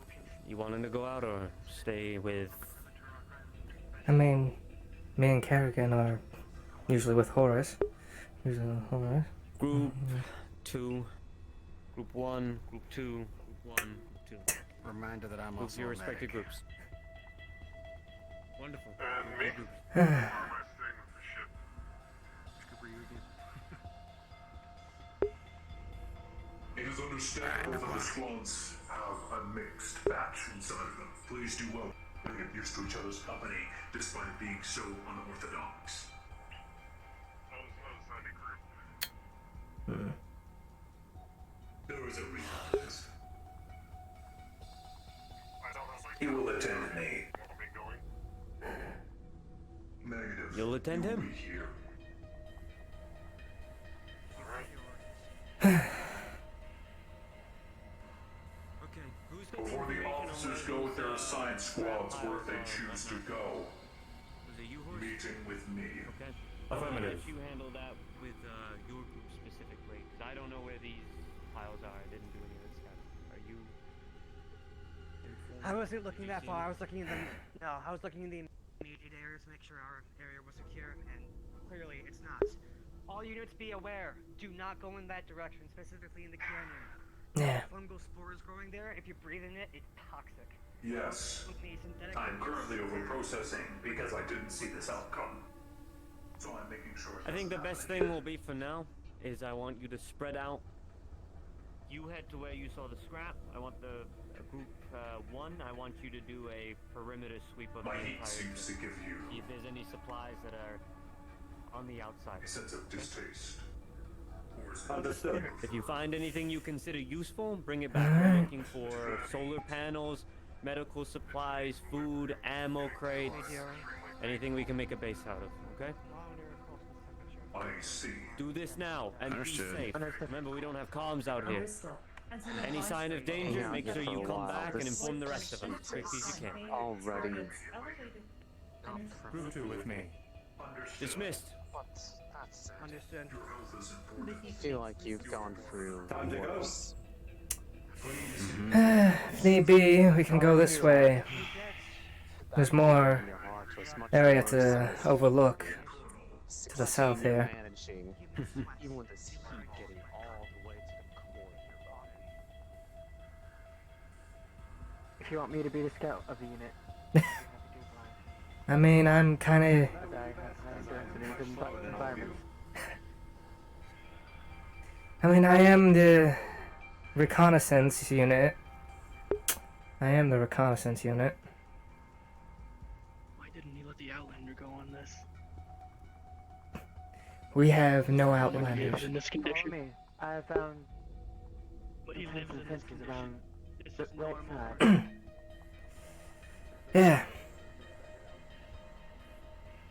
continue. You wanting to go out or stay with... I mean, me and Kerrigan are usually with Horace. Usually with Horace. Group 2. Group 1. Group 2. Group 1. Group 2. Reminder that I'm Group also your a respective medic. groups. Wonderful. Me? Groups. What am I staying with the ship? understand both of the squads have a mixed batch inside of them. Please do well to get used to each other's company, despite being so unorthodox. There is a reason for this. He will attend me. Negative. You'll attend You will him? be here. Okay, who's Before the officers go with their assigned squads where they choose to go. Meeting with me. Okay. Affirmative. You handle that with your group specifically, because I don't know where these files are. I didn't do any of this stuff. Are you? I wasn't looking that far. I was looking in the I was looking in the immediate areas to make sure our area was secure, and clearly it's not. All units be aware. Do not go in that direction, specifically in the canyon. Yeah. Fungal spores growing there. If you're breathing it, it's toxic. Yes. I'm currently over-processing because I didn't see this outcome. So I'm making sure it I think the doesn't best happen thing will be for now is I want you to spread out. You head to where you saw the scrap. I want the group 1. I want you to do a perimeter sweep of My the heat entire seems to ship. give you See if there's any supplies that are on the outside. a sense of distaste. Understood. If you find anything you consider useful, bring it back. We're looking for solar panels, medical supplies, food, ammo crates, anything we can make a base out of, okay? I see. Do this now and Understood. be safe. Remember, we don't have comms out here. Any sign of danger, make sure you come back and inform the rest of us as quickly as you can. Already. Group 2 with me. Dismissed. Understood. I feel like you've gone through worse. If need be, we can go this way. There's more area to overlook to the south here. Managing, even with this heat getting all the way to the core of your body. If you want me to be the scout of the unit, I mean, I'm kind of. I mean, I am the reconnaissance unit. I am the reconnaissance unit. Why didn't he let the Outlander go on this? We have no Even outlanders. in this condition. Me, I have found But even if it's in this condition, around it's the just right normal. side. Yeah.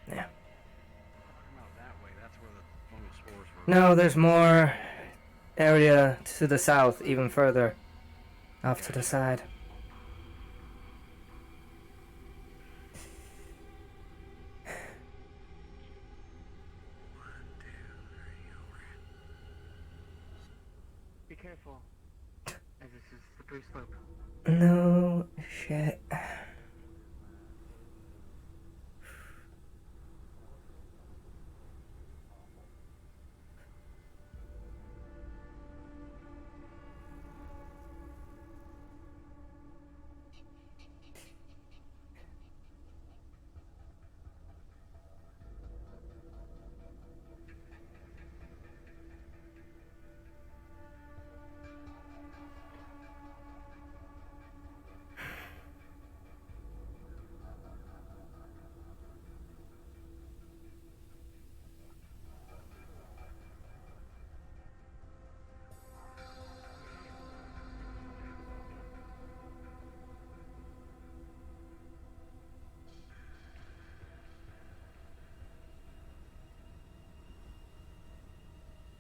Yeah. That way, that's where the fungal spores were. No, there's more area to the south, even further off to the side. Be careful, as this is a slippery slope. No shit.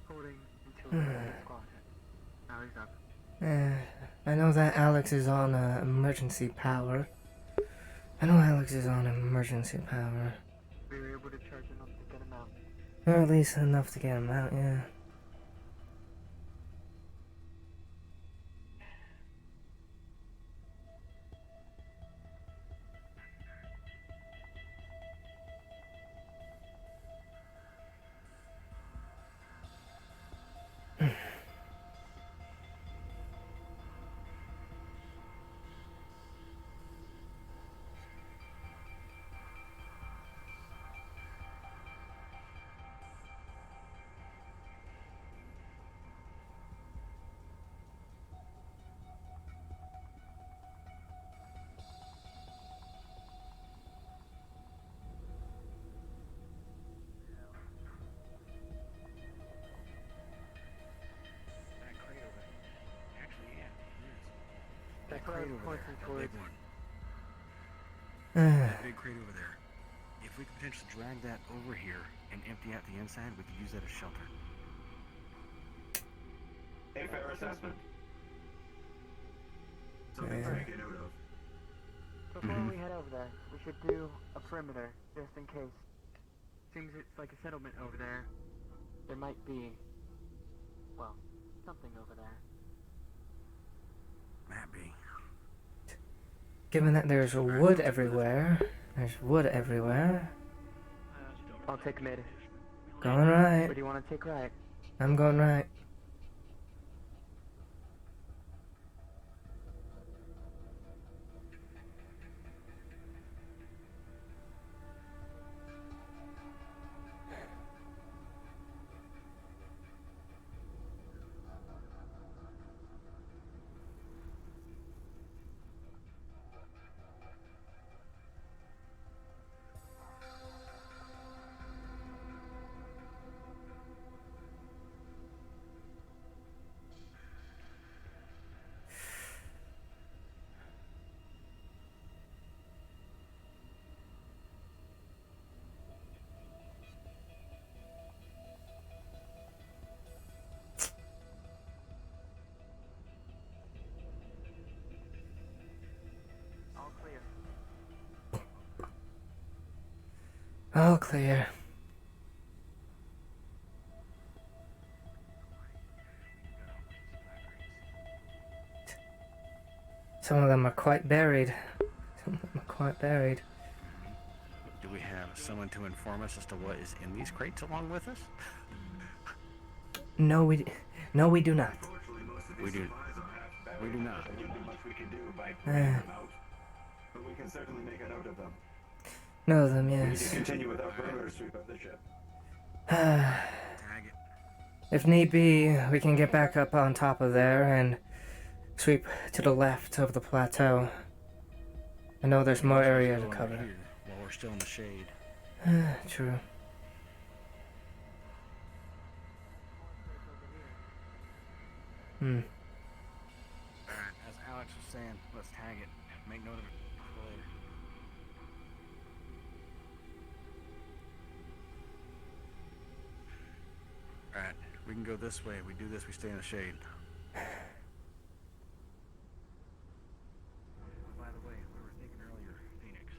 Holding until the squad. Now he's up. I know that Alex is on emergency power. I know Alex is on emergency power. We were able to charge enough to get him out. Or at least enough to get him out, yeah. over points there. him That towards. big one. That big crate over there. If we could potentially drag that over here and empty out the inside, we could use that as shelter. A fair assessment. Something to to make a note of. Before we head over there, we should do a perimeter, just in case. Seems it's like a settlement over there. There might be, well, something over there. Might be. Given that there's wood everywhere, I'll take mid. Going right. Or do you want to take right? I'm going right. All clear. All clear. Some of them are quite buried. Do we have someone to inform us as to what is in these crates along with us? No, we do not. We do not. But we can certainly make a note of them. Know of them, We need yes. to continue with our perimeter sweep of the ship. If need be, we can get back up on top of there and sweep to the left of the plateau. I know there's more area to cover. While we're still in the shade. True. Alright, as Alex was saying, let's tag it. Make note of it for later. Alright, we can go this way. We do this, we stay in the shade. By the way, we were thinking earlier, Phoenix.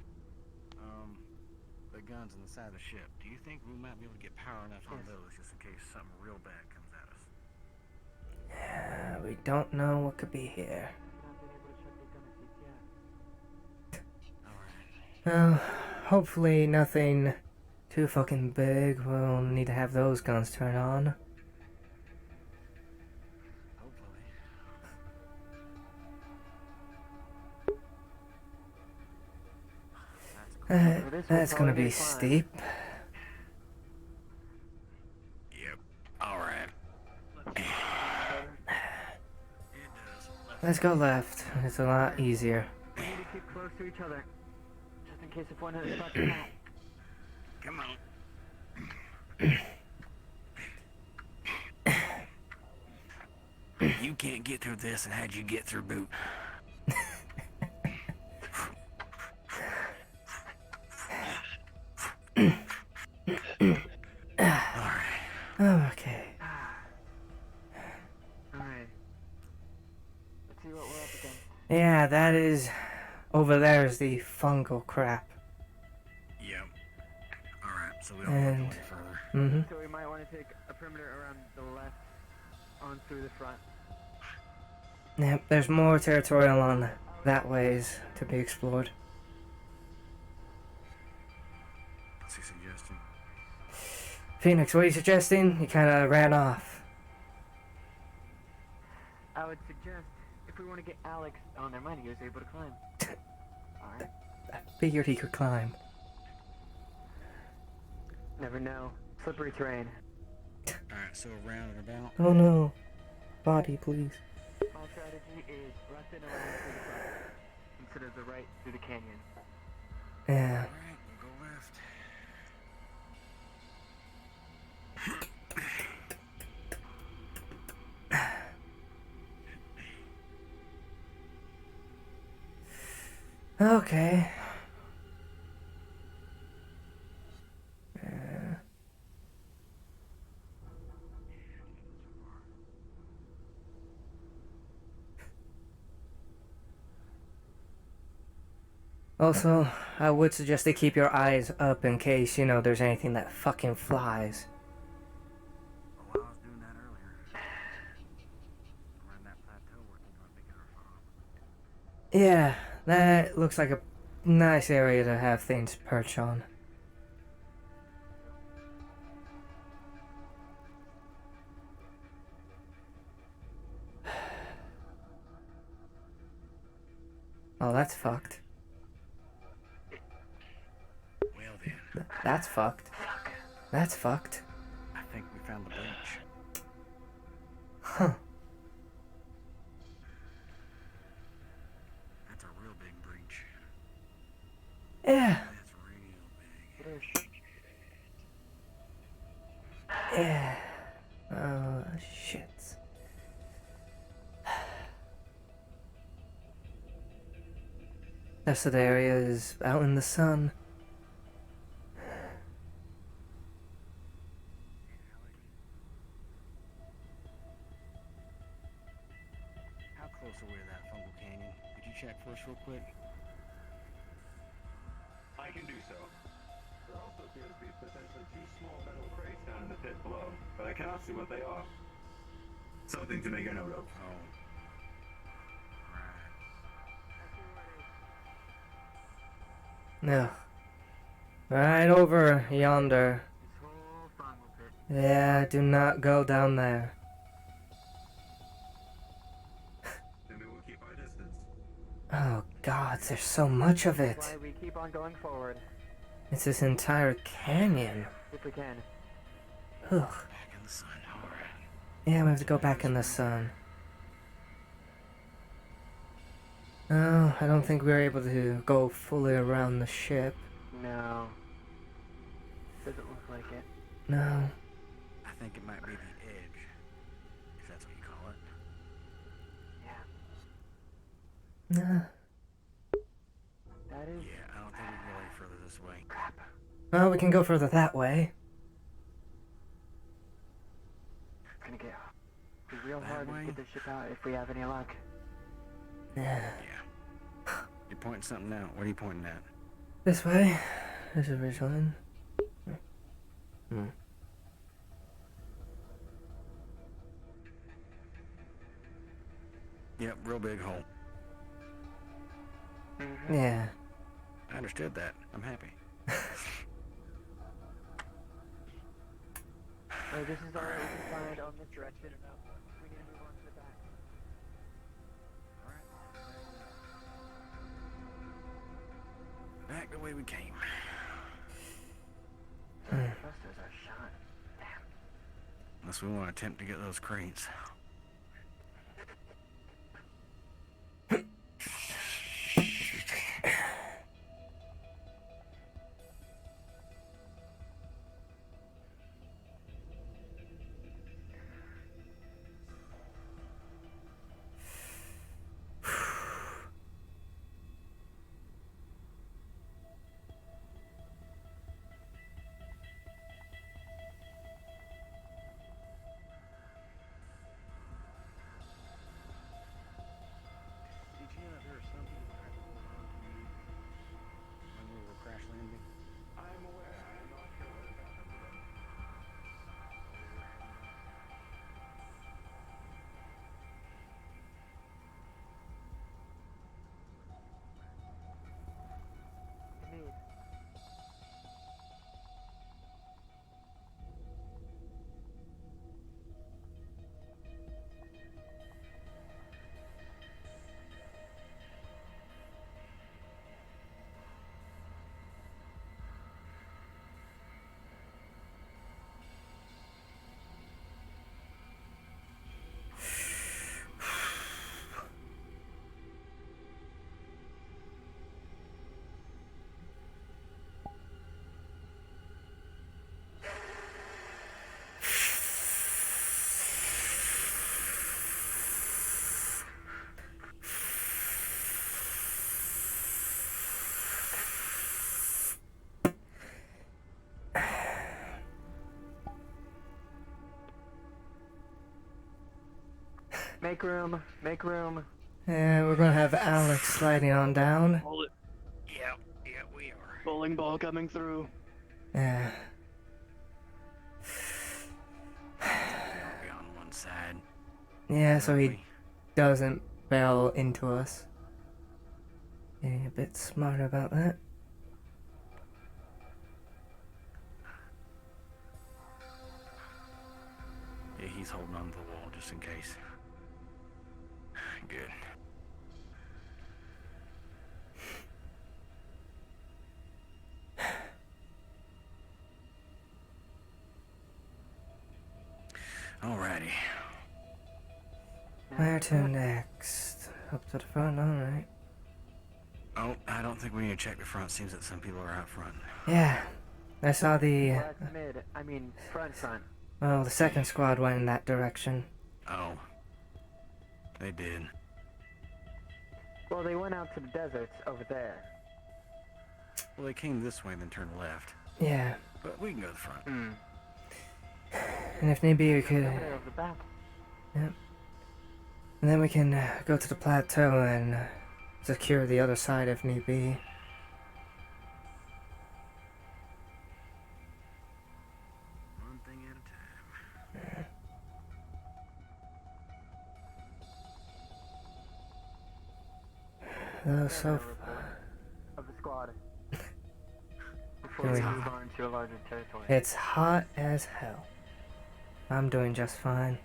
The guns on the side of the ship. Do you think we might be able to get power enough on those just in case something real bad comes at us? We don't know what could be here. Well, hopefully nothing too fucking big. We'll need to have those guns turn on. That's gonna be steep. Yep. Alright. Let's go left. It's a lot easier. We need to keep close to each other, just in case if one of us spots them out. Come on. You can't get through this, and how'd you get through boot? Okay. Alright. Let's see what we're up against. Yeah, that is... Over there is the fungal crap. Yep. Alright, so we don't want to go any further. Mm-hmm. So we might want to take a perimeter around the left, on through the front. Yep, there's more territory along that ways to be explored. What's he suggesting? Phoenix, what are you suggesting? You kinda ran off. I would suggest, if we want to get Alex on their mind, he was able to climb. Alright. I figured he could climb. Never know. Slippery terrain. Alright, so around and about. Oh no. Body, please. My strategy is left and around through the front, instead of the right through the canyon. Yeah. Alright, we'll go left. Okay. Also, I would suggest to keep your eyes up in case, you know, there's anything that fucking flies. Well, I was doing that earlier. Around that plateau working on a bigger farm. Yeah, that looks like a nice area to have things perch on. Oh, that's fucked. Well then. That's fucked. That's fucked. I think we found the breach. Huh. That's a real big breach. Yeah. That's real big. Yeah. Oh, shit. Rest of the area is out in the sun. How close are we to that fungal canyon? Could you check for us real quick? I can do so. There also appears to be potentially 2 small metal crates down in the pit below, but I cannot see what they are. Something to make a note of. Oh. No. Right over yonder. Yeah, do not go down there. Maybe we'll keep our distance. Oh god, there's so much of it. That's why we keep on going forward. It's this entire canyon. If we can. Ugh. Back in the sun, alright. Yeah, we have to go back in the sun. Oh, I don't think we're able to go fully around the ship. No. Doesn't look like it. No. I think it might be the edge, if that's what you call it. Yeah. Nah. That is. Yeah, I don't think we can go any further this way. Crap. Well, we can go further that way. It's gonna get real That hard way? to get this ship out if we have any luck. Yeah. You're pointing something out. What are you pointing at? This way. There's a ridge line. Yep, real big hole. Yeah. I understood that. I'm happy. Oh, this is all we can find on this direction. We need to move on to the back. Back the way we came. Thrusters are shot. Damn. Unless we want to attempt to get those crates. Make room. Make room. Yeah, we're gonna have Alex sliding on down. Bullet. Yeah, we are. Bowling ball coming through. Yeah. Be on one side. Yeah, so he doesn't bail into us. Getting a bit smarter about that. Yeah, he's holding on to the wall just in case. Good. Alrighty. Where to next? Up to the front, alright. Oh, I don't think we need to check the front. Seems that some people are out front. Yeah. I saw the... Well, that's mid. I mean, front. well, the second squad went in that direction. Oh. They did. Well, they went out to the deserts over there. Well, they came this way and then turned left. Yeah. But we can go to the front. And if need be, we could... Over there, over the back. Yep. And then we can go to the plateau and secure the other side if need be. One thing at a time. So Of the squad. Before Can we we- move on to a larger territory. it's hot as hell. I'm doing just fine.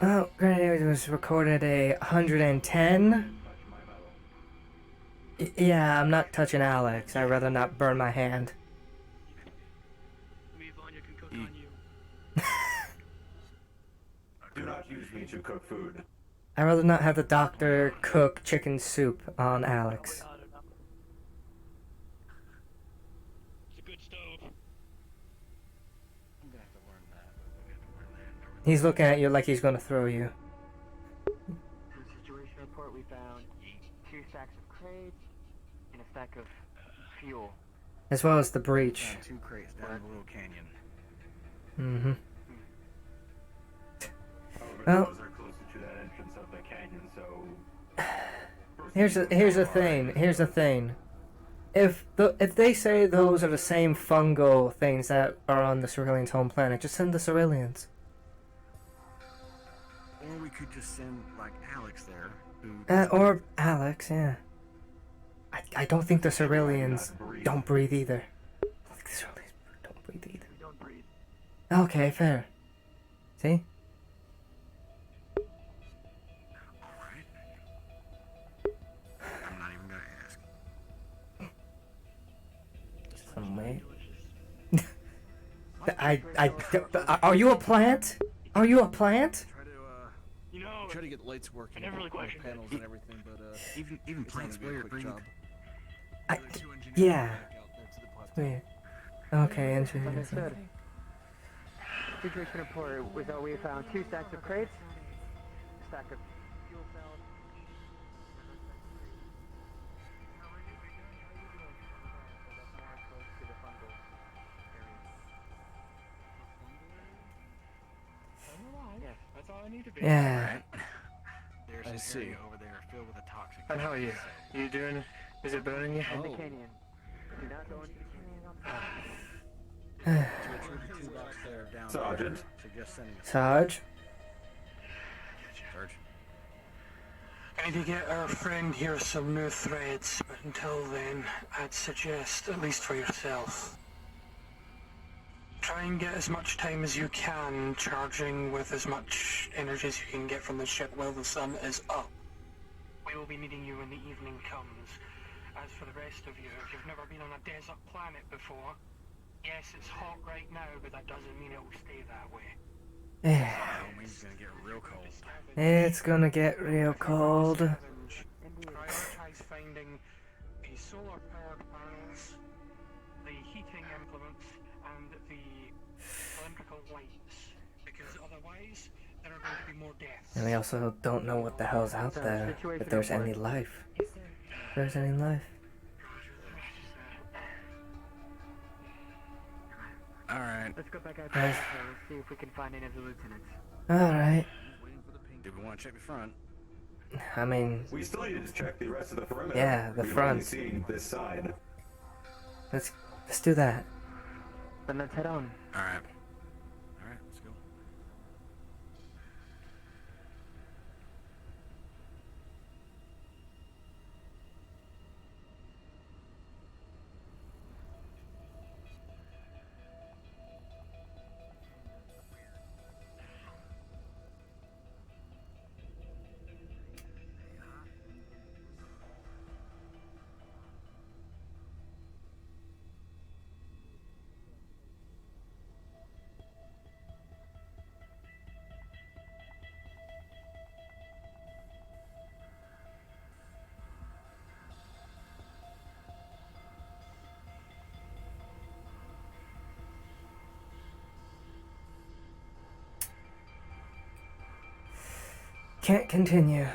Oh, Grenade was recorded a 110. Yeah, I'm not touching Alex. I'd rather not burn my hand. Do not use me to cook food. I'd rather not have the doctor cook chicken soup on Alex. It's a good stove. I'm gonna have to learn that. He's looking at you like he's gonna throw you. In the situation report, we found 2 stacks of crates and a stack of fuel. As well as the breach. Found 2 crates down the little canyon. Mm-hmm. Well, Well, those are closer to that entrance of the canyon, so here's the thing. If they say those are the same fungal things that are on the Cerulean's home planet, just send the Ceruleans. Or we could just send, like, Alex there. Who Or Alex, yeah. I don't think the Ceruleans don't breathe either. I don't think the Ceruleans don't breathe either. Don't breathe. Okay, fair. See? Alright. I'm not even gonna ask. Some way. Are you a plant? Are you a plant? You know, Try to get lights working. I never really on questioned panels it. and everything, but Even it's plants not gonna be a wear quick breathe. job. Yeah. Back out there to the plateau. Weird. Okay, interesting. Understood. Situation report was that we found 2 stacks of crates, a stack of fuel cells. Yes, that's all I need to be. Yeah. There's I an see. area over there filled with a toxic. And how are you? You doing? Is it burning you? In the Oh. canyon. Do not go into the canyon. Two blocks there down Sergeant. there. Suggest sending a Sarge? Sarge. I need to get our friend here some new threads, but until then, I'd suggest, at least for yourself, try and get as much time as you can charging with as much energy as you can get from the ship while the sun is up. We will be needing you when the evening comes. As for the rest of you, if you've never been on a desert planet before, yes, it's hot right now, but that doesn't mean it will stay that way. Yeah. That means it's gonna get real cold. It's gonna get real cold. Prioritize finding the solar powered panels, the heating implements, and the cylindrical lights, because otherwise there are going to be more deaths. And we also don't know what the hell's out there. If there's any life. If there's any life. Alright. Let's go back out to Nice. the let's see if we can find any of the lieutenants. Alright. Did we want to check the front? I mean, We still need to check the rest of the perimeter. yeah, the We've front. only seen this side. Let's do that. Then let's head on. Alright. Alright, let's go. Can't continue.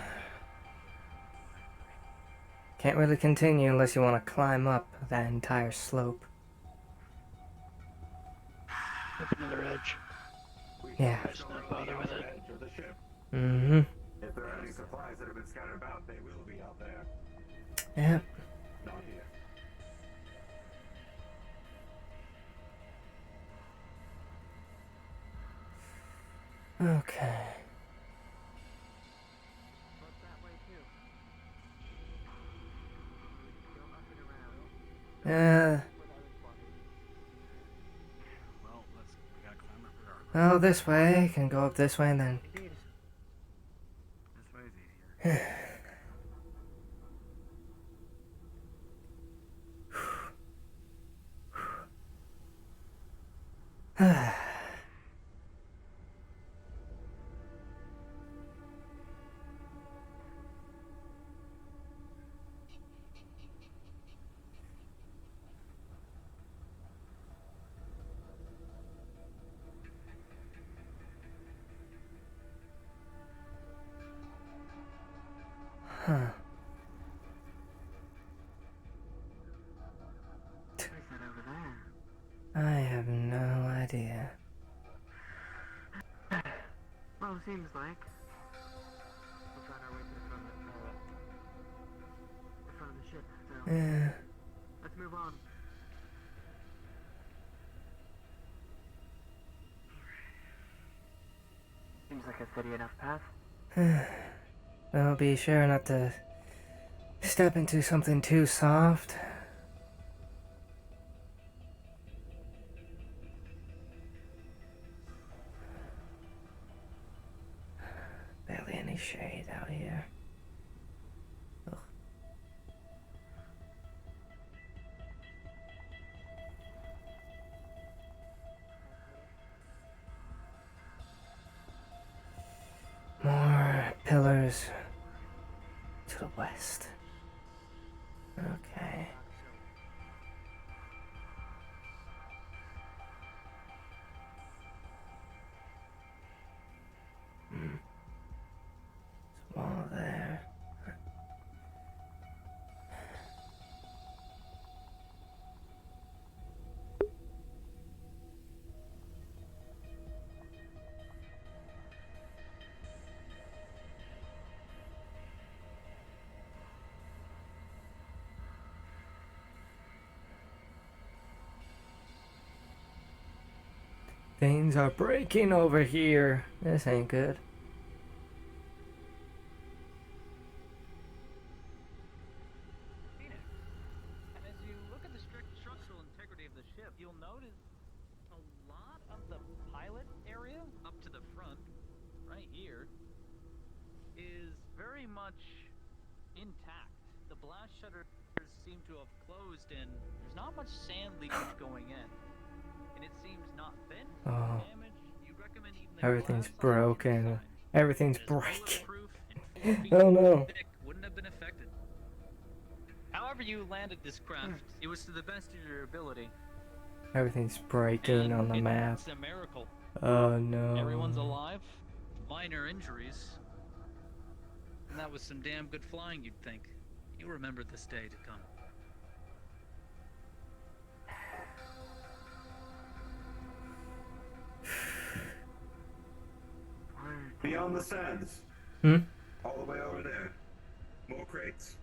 Can't really continue unless you want to climb up that entire slope. Up another edge. Yeah. Let's not bother with it. Mm-hmm. If there are any supplies that have been scattered about, they will be out there. Yep. Not here. Okay. We gotta climb up regardless. Oh, this way. Can go up this way and then. This way is easier. Huh. What is that over there? I have no idea. Well, it seems like we're trying our way to the front of the ship. So Yeah. let's move on. Seems like a steady enough path. Well, be sure not to step into something too soft. Barely any shade out here. Ugh. More pillars to the west. Okay. Wall there. Things are breaking over here. This ain't good. And as you look at the strict structural integrity of the ship, you'll notice a lot of the pilot area up to the front, right here, is very much intact. The blast shutters seem to have closed and there's not much sand leakage going in. And it seems not bent, Oh. damaged. You'd recommend even the Everything's glass broken. Everything's breaking. bulletproof and 4 feet Oh no. thick wouldn't have been affected. However you landed this craft, it was to the best of your ability. Everything's breaking on the map. It's a miracle. Oh no. Everyone's alive, minor injuries. And that was some damn good flying, you'd think. You'll remember this day to come. beyond the sands. Hmm? All the way over there. More crates.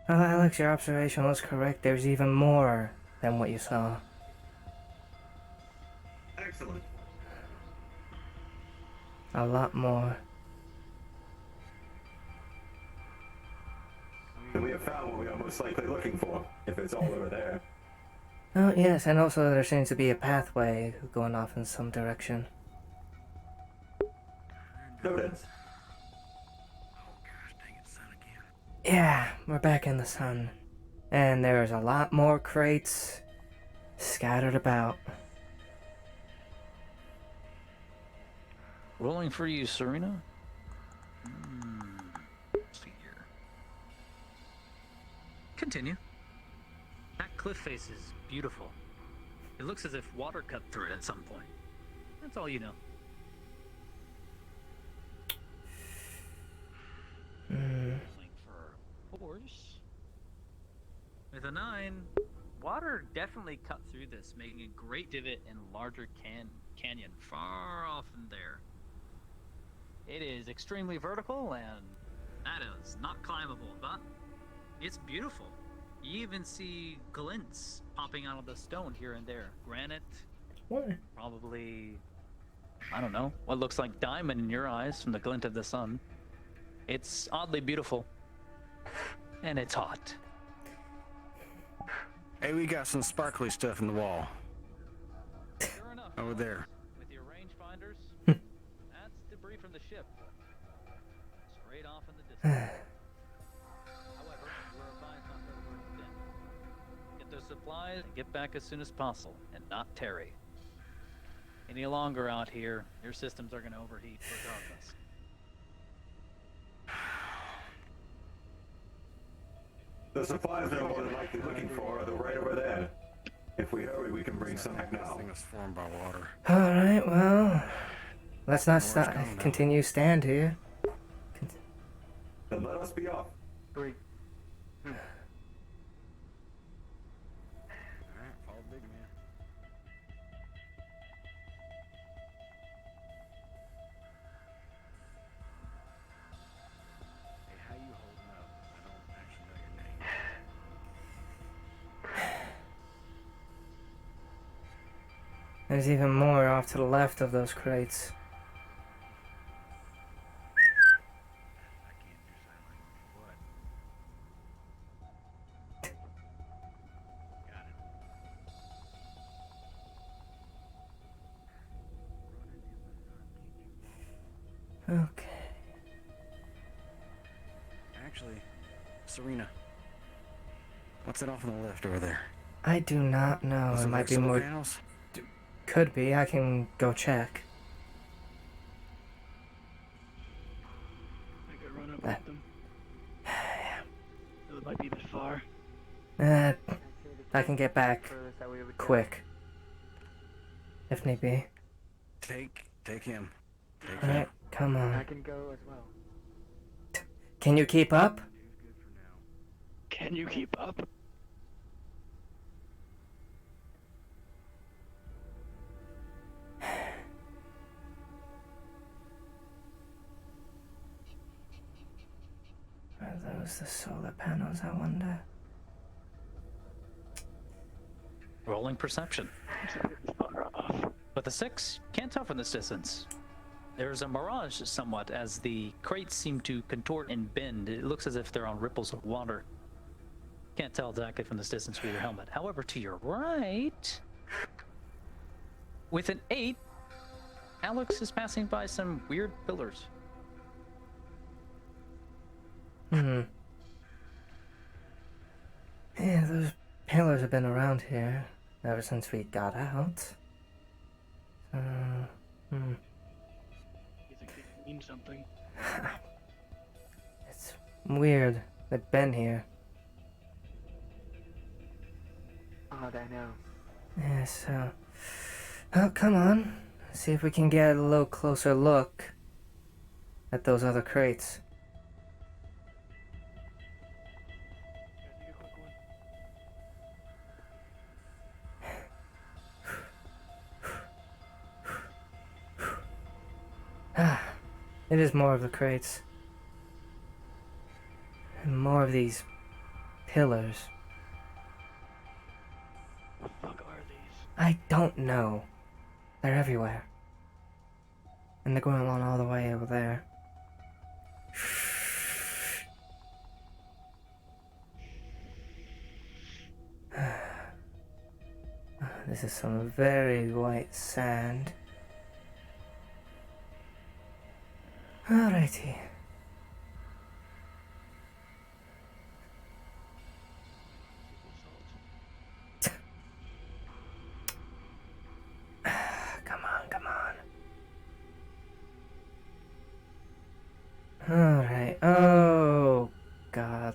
Well, Alex, your observation was correct. There's even more than what you saw. Excellent. A lot more. Then we have found what we are most likely looking for, if it's all over there. Oh, yes, and also there seems to be a pathway going off in some direction. Noted. Yeah, we're back in the sun. And there's a lot more crates scattered about. Rolling for you, Sarina. Let's see here. Continue. That cliff face is beautiful. It looks as if water cut through it at some point. That's all you know. For horse. With a 9, water definitely cut through this, making a great divot and larger canyon far off in there. It is extremely vertical, and that is not climbable, but it's beautiful. You even see glints popping out of the stone here and there. Granite. What? Probably, I don't know, what looks like diamond in your eyes from the glint of the sun. It's oddly beautiful. And it's hot. Hey, we got some sparkly stuff in the wall. Sure enough. Over there. With your rangefinders, that's debris from the ship. Straight off in the distance. However, we're advised not to overextend. Get those supplies and get back as soon as possible, and not tarry. Any longer out here, your systems are going to overheat regardless. The supplies we're more than likely looking for are right over there. If we hurry, we can bring some back now. This thing is formed by water. Alright, well, let's not continue stand here. Then let us be off. 3. Alright, follow big man. Hey, how you holding up? I don't actually know your name. There's even more off to the left of those crates. Okay. Actually, Sarina, what's it off on the left over there? I do not know. It might be more. Panels? Could be. I can go check. I could run up with them. It might be a bit far. I can get back quick. If need be. Take him. Alright, come on. I can go as well. Can you keep up? Can you keep up? Are those the solar panels, I wonder? Rolling perception. With a 6, can't tell from this distance. There's a mirage somewhat as the crates seem to contort and bend. It looks as if they're on ripples of water. Can't tell exactly from this distance with your helmet. However, to your right, with an 8, Alex is passing by some weird pillars. Yeah, those pillars have been around here ever since we got out. You think they mean something? weird. They've been here. Odd, I know. Yeah, so... Oh, come on. See if we can get a little closer look at those other crates. It is more of the crates. And more of these pillars. What the fuck are these? I don't know. They're everywhere. And they're going along all the way over there. This is some very white sand. Alrighty. Come on. Alright. Oh, God.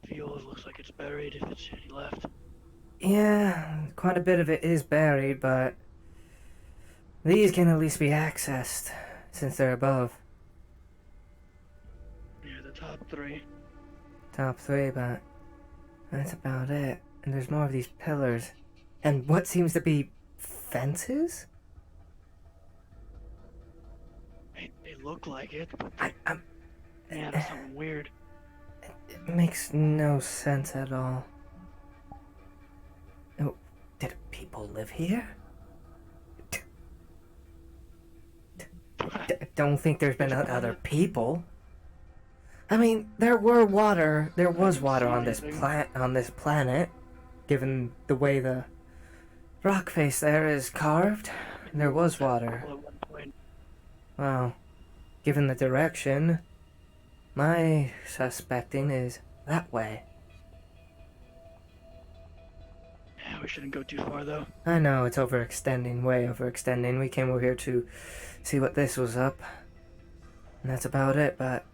Fuel looks like it's buried if it's any left. Yeah, quite a bit of it is buried, but these can at least be accessed since they're above. Yeah, the top three. Top three, but that's about it. And there's more of these pillars. And what seems to be fences? They look like it, but yeah, there's something weird. It makes no sense at all. Oh, did people live here? Don't think there's been other people. I mean, there was water on this planet, given the way the rock face there is carved. There was water. Well, given the direction, my suspecting is that way. Yeah, we shouldn't go too far though. I know, it's overextending, way overextending. We came over here to see what this was up. And that's about it, but...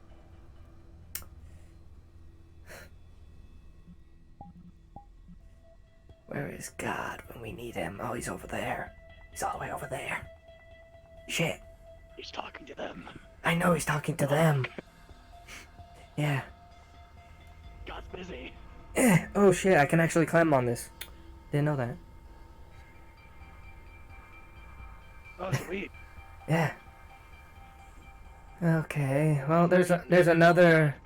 Where is God when we need him? Oh, he's over there. He's all the way over there. Shit. He's talking to them. I know he's talking to them. Yeah. God's busy. Oh shit, I can actually climb on this. Didn't know that. Oh, sweet. Yeah. Okay. Well, there's another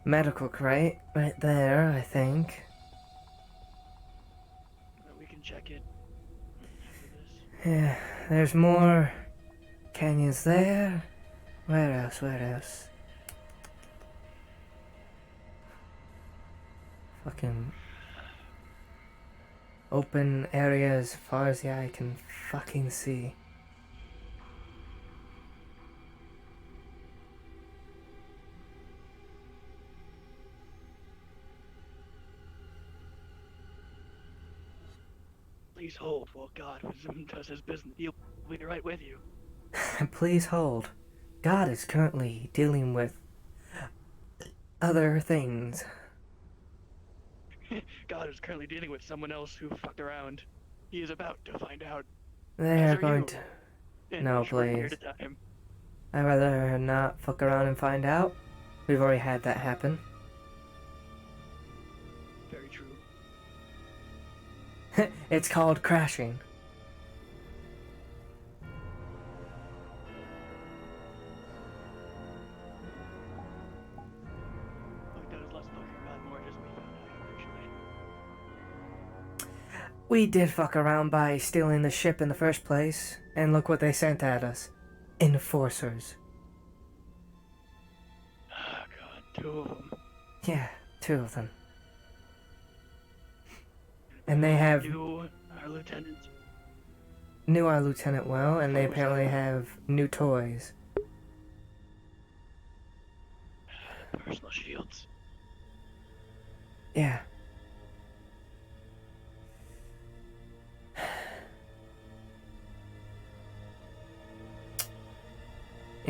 medical crate right there, I think. We can check it. Yeah, there's more canyons there. Where else? Fucking open area as far as the eye can fucking see. Please hold while God does his business. He'll be right with you. Please hold. God is currently dealing with other things. God is currently dealing with someone else who fucked around. He is about to find out. They're going to... In No, a short please. period of time. I'd rather not fuck around and find out. We've already had that happen. Very true. It's called crashing. We did fuck around by stealing the ship in the first place, and look what they sent at us. Enforcers. Oh God, 2 of them. Yeah, 2 of them. And they have... Knew our lieutenant. Knew our lieutenant well, and they apparently have new toys. Personal shields. Yeah.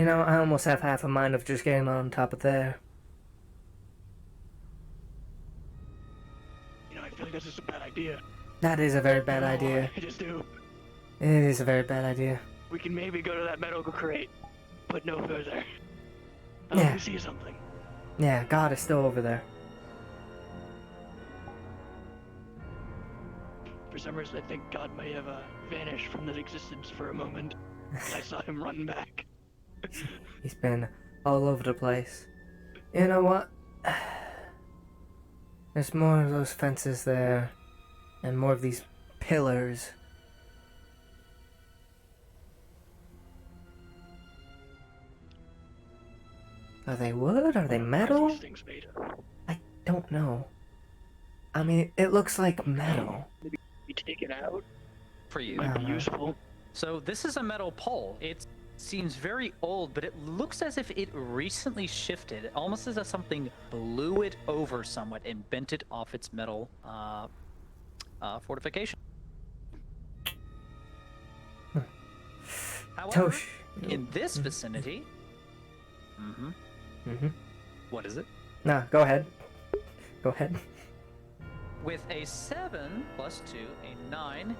You know, I almost have half a mind of just getting on top of there. You know, I feel like that's just a bad idea. That is a very bad I don't know why, idea. I just do. It is a very bad idea. We can maybe go to that medical crate, but no further. Yeah. We see something. Yeah, God is still over there. For some reason, I think God may have vanished from this existence for a moment. I saw him running back. He's been all over the place. You know what? There's more of those fences there, and more of these pillars. Are they wood? Are they metal? I don't know. I mean, it looks like metal. Maybe we take it out. For you. Might be useful. So this is a metal pole. It seems very old, but it looks as if it recently shifted, almost as if something blew it over somewhat and bent it off its metal fortification. However, in this vicinity, what is it? Nah, go ahead. Go ahead. With a 7 plus 2, a 9,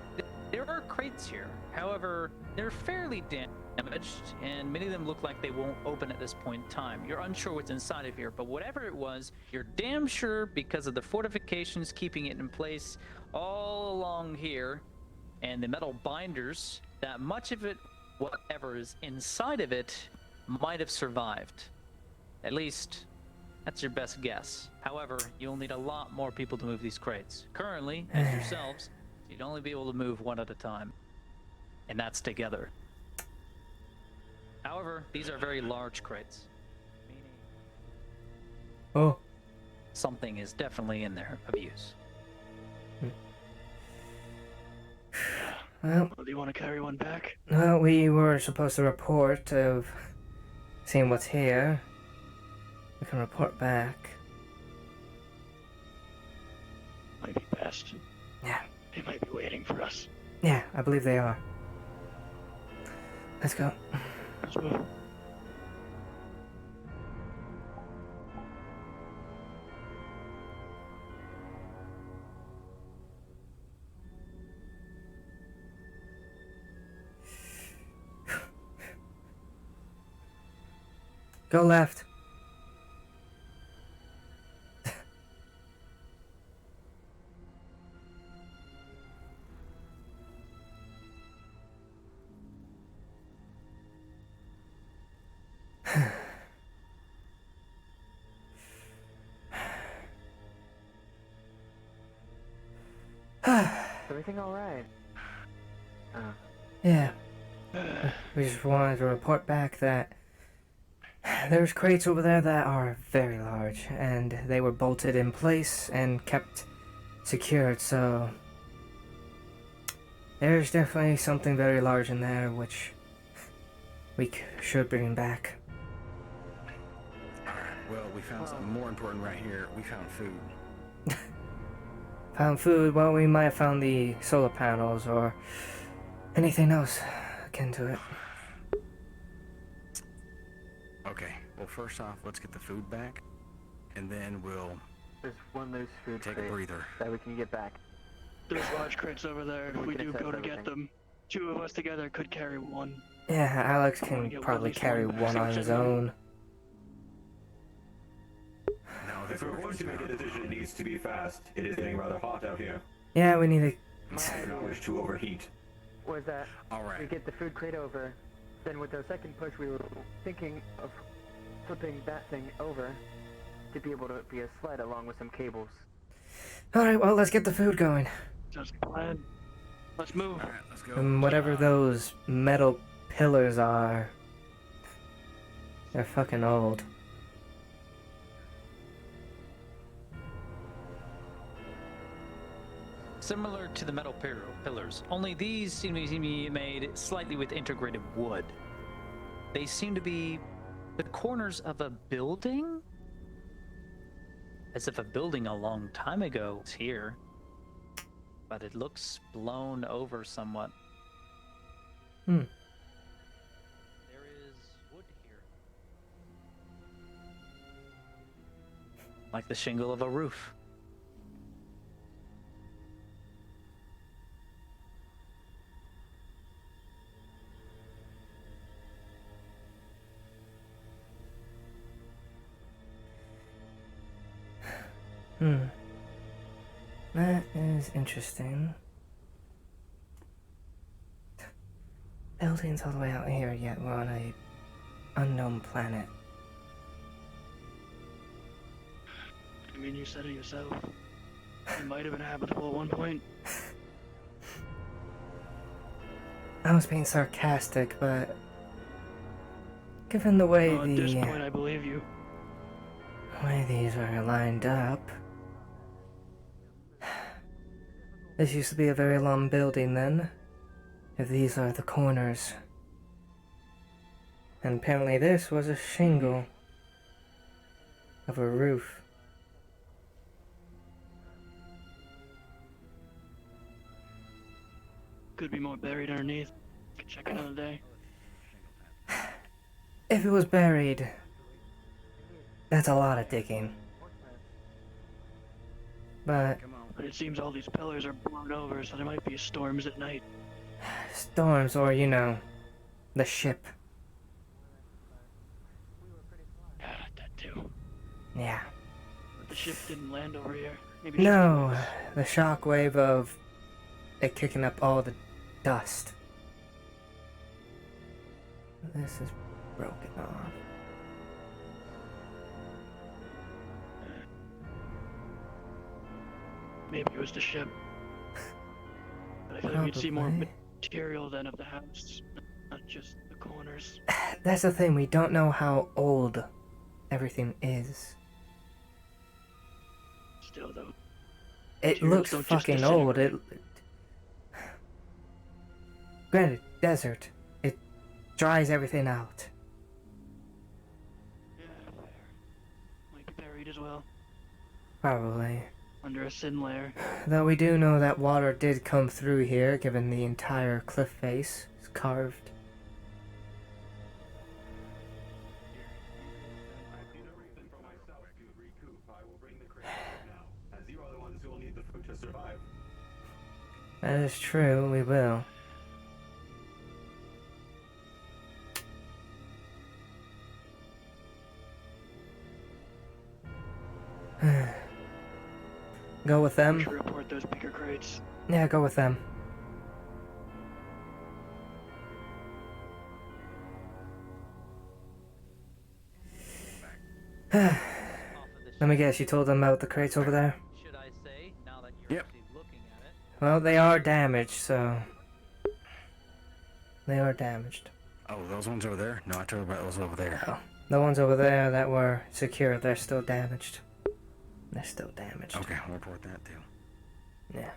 there are crates here. However, they're fairly damaged, and many of them look like they won't open at this point in time. You're unsure what's inside of here, but whatever it was, you're damn sure, because of the fortifications keeping it in place all along here, and the metal binders, that much of it, whatever is inside of it, might have survived. At least, that's your best guess. However, you'll need a lot more people to move these crates. Currently, as yourselves, you'd only be able to move one at a time. And that's together. However, these are very large crates. Oh. Something is definitely in there of use. Well, Do you want to carry one back? well, we were supposed to report of seeing what's here. We can report back. Might be best. Yeah. They might be waiting for us. Yeah, I believe they are. Let's go. Let's move. Go left. Everything alright? Yeah. We just wanted to report back that there's crates over there that are very large, and they were bolted in place and kept secured, so there's definitely something very large in there which we should bring back. Alright, well, we found something more important right here. We found food. Found food? Well, we might have found the solar panels or anything else akin to it. Okay, well, first off, let's get the food back, and then we'll There's one loose food take a crate breather. that we can get back. There's large crates over there. If we do go to get them, 2 of us together could carry one. Yeah, Alex can probably carry one on his own. If we're going to make a decision, it needs to be fast. It is getting rather hot out here. Yeah, we need to... I do not wish to overheat. Was that Alright. we get the food crate over, then with our second push we were thinking of flipping that thing over to be able to be a sled along with some cables. Alright, well, let's get the food going. Just plan. Let's move. Alright, let's go. And whatever those metal pillars are, they're fucking old. Similar to the metal pillars, only these seem to be made slightly with integrated wood. They seem to be the corners of a building? As if a building a long time ago was here. But it looks blown over somewhat. Hmm. There is wood here, like the shingle of a roof. That is interesting. Buildings all the way out here, yet we're on a unknown planet. I mean, you said it yourself. It might have been habitable at one point. I was being sarcastic, but given the way At this point, I believe you. way these are lined up, this used to be a very long building then, if these are the corners. And apparently this was a shingle of a roof. Could be more buried underneath. Could check another day. If it was buried, that's a lot of digging. But it seems all these pillars are blown over, so there might be storms at night. storms, or you know, the ship. That too. Yeah. But the ship didn't land over here. Maybe No, the shockwave of it kicking up all the dust. This is broken off. Maybe it was the ship. But I feel like we'd see more material than of the house, not just the corners. That's the thing, we don't know how old everything is. Still though. It looks fucking old. Granted, desert. It dries everything out. Yeah, fair. Might be buried as well. Probably. Under a thin layer. Though we do know that water did come through here, given the entire cliff face is carved. That is true, we will. Go with them? We should report those bigger crates. Yeah, go with them. Let me guess, you told them about the crates over there? Should I say, now that you're actually looking at it? Well, they are damaged, so... They are damaged. Oh, those ones over there? No, I told about those over there. Oh, the ones over there that were secure, they're still damaged. They're still damaged. Okay, I'll report that too. Yeah.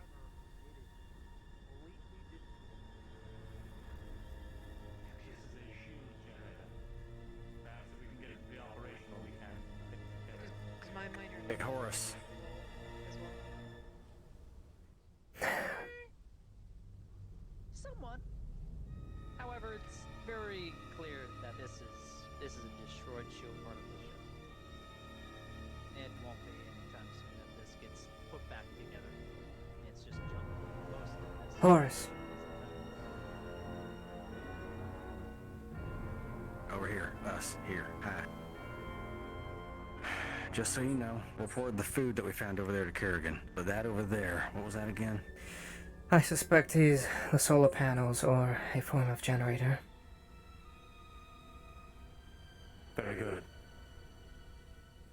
Hey, Horace. Somewhat. However, it's very clear that this is a destroyed shield part of the ship. It won't be anytime soon that this gets put back together. It's just junk. Most of this. Horace. Over here. Us. Here. Hi. Just so you know, report the food that we found over there to Kerrigan. But that over there, what was that again? I suspect he's the solar panels or a form of generator. Very good.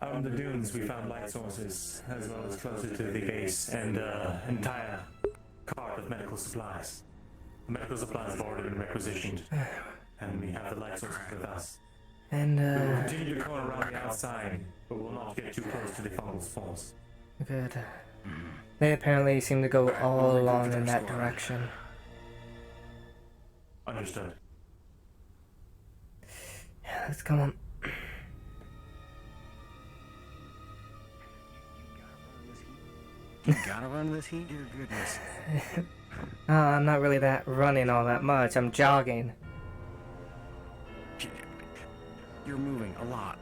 Out on the dunes, we found light sources, as well as closer to the base, and entire cart of medical supplies. The medical supplies have already been requisitioned, and we have the light sources with us. And, we will continue to come around the outside, but will not get too close to the funnel's force. Good. They apparently seem to go all along in that direction. Understood. Yeah, let's come on. You gotta run this heat? Dear goodness. I'm not really running all that much. I'm jogging. You're moving a lot.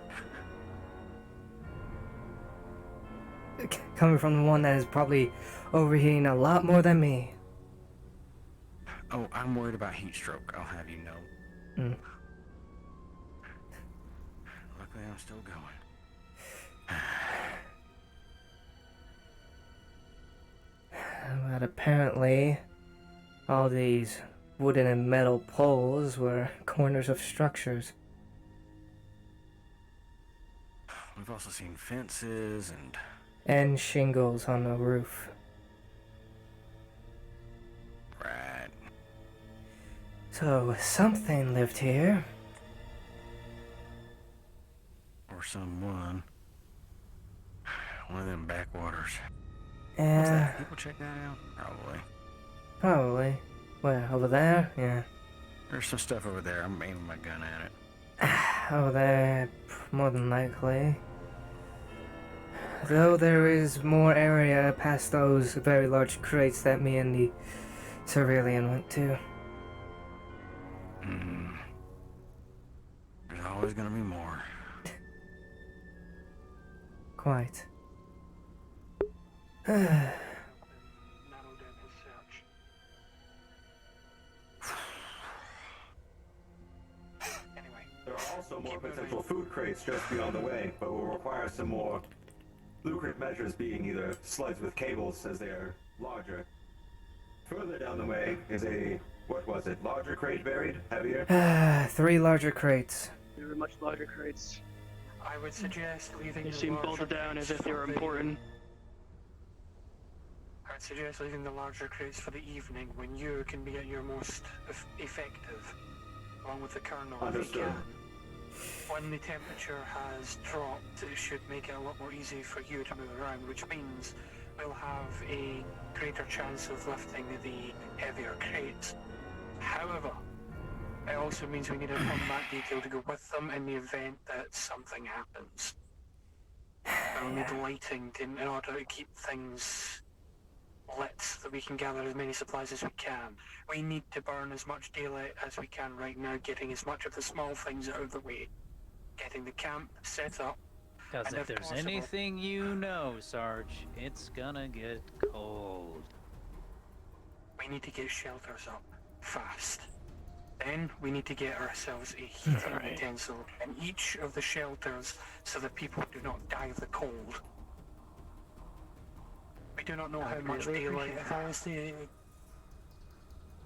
coming from the one that is probably overheating a lot more than me. Oh, I'm worried about heat stroke, I'll have you know. Luckily, I'm still going. But apparently, all these wooden and metal poles were corners of structures. We've also seen fences and... And shingles on the roof. Right. So, something lived here. Or someone. One of them backwaters. Yeah. What's that? People check that out? Probably. Probably. Where? Over there? Yeah. There's some stuff over there. I'm aiming my gun at it. Over there, more than likely. Though there is more area past those very large crates that me and the civilian went to. There's always gonna be more. Quite. There are also more potential food crates just beyond the way, but will require some more lucrative measures, being either slugs with cables as they are larger. Further down the way is a, what was it, larger crate buried? Heavier? 3 larger crates. They were much larger crates. I would suggest leaving They the seem larger bolted down as if crates they were for the- important. I would suggest leaving the larger crates for the evening when you can be at your most effective, along with the Colonel if you Understood. can. When the temperature has dropped, it should make it a lot more easy for you to move around, which means we'll have a greater chance of lifting the heavier crates. However, it also means we need a combat detail to go with them in the event that something happens. We'll need lighting in order to keep things lit so that we can gather as many supplies as we can. We need to burn as much daylight as we can right now, getting as much of the small things out of the way. Getting the camp set up. Because and if there's possible, anything you know, Sarge, it's gonna get cold. we need to get shelters up fast. Then we need to get ourselves a heating utensil in each of the shelters so that people do not die of the cold. We do not know how much daylight. If I was to,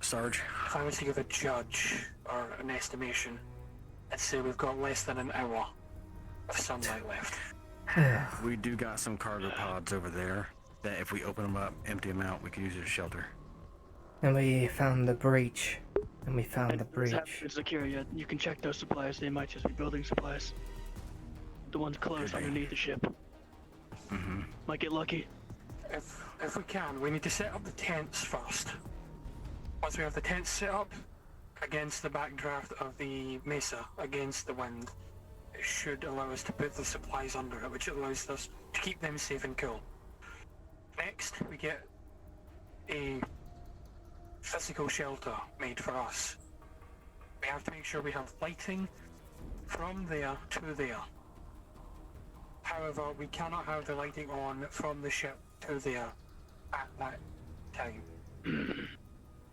Sarge? if I was to give a judge or an estimation, I'd say we've got less than an hour of sunlight left. We do got some cargo pods over there that if we open them up, empty them out, we can use it as shelter. And we found the breach. And we found the breach. It's secure yet. You can check those supplies. They might just be building supplies. The ones closed underneath the ship. Might get lucky. If we can, we need to set up the tents first. Once we have the tents set up against the backdraft of the mesa, against the wind, it should allow us to put the supplies under it, which allows us to keep them safe and cool. Next, we get a physical shelter made for us. We have to make sure we have lighting from there to there. However, we cannot have the lighting on from the ship to there at that time.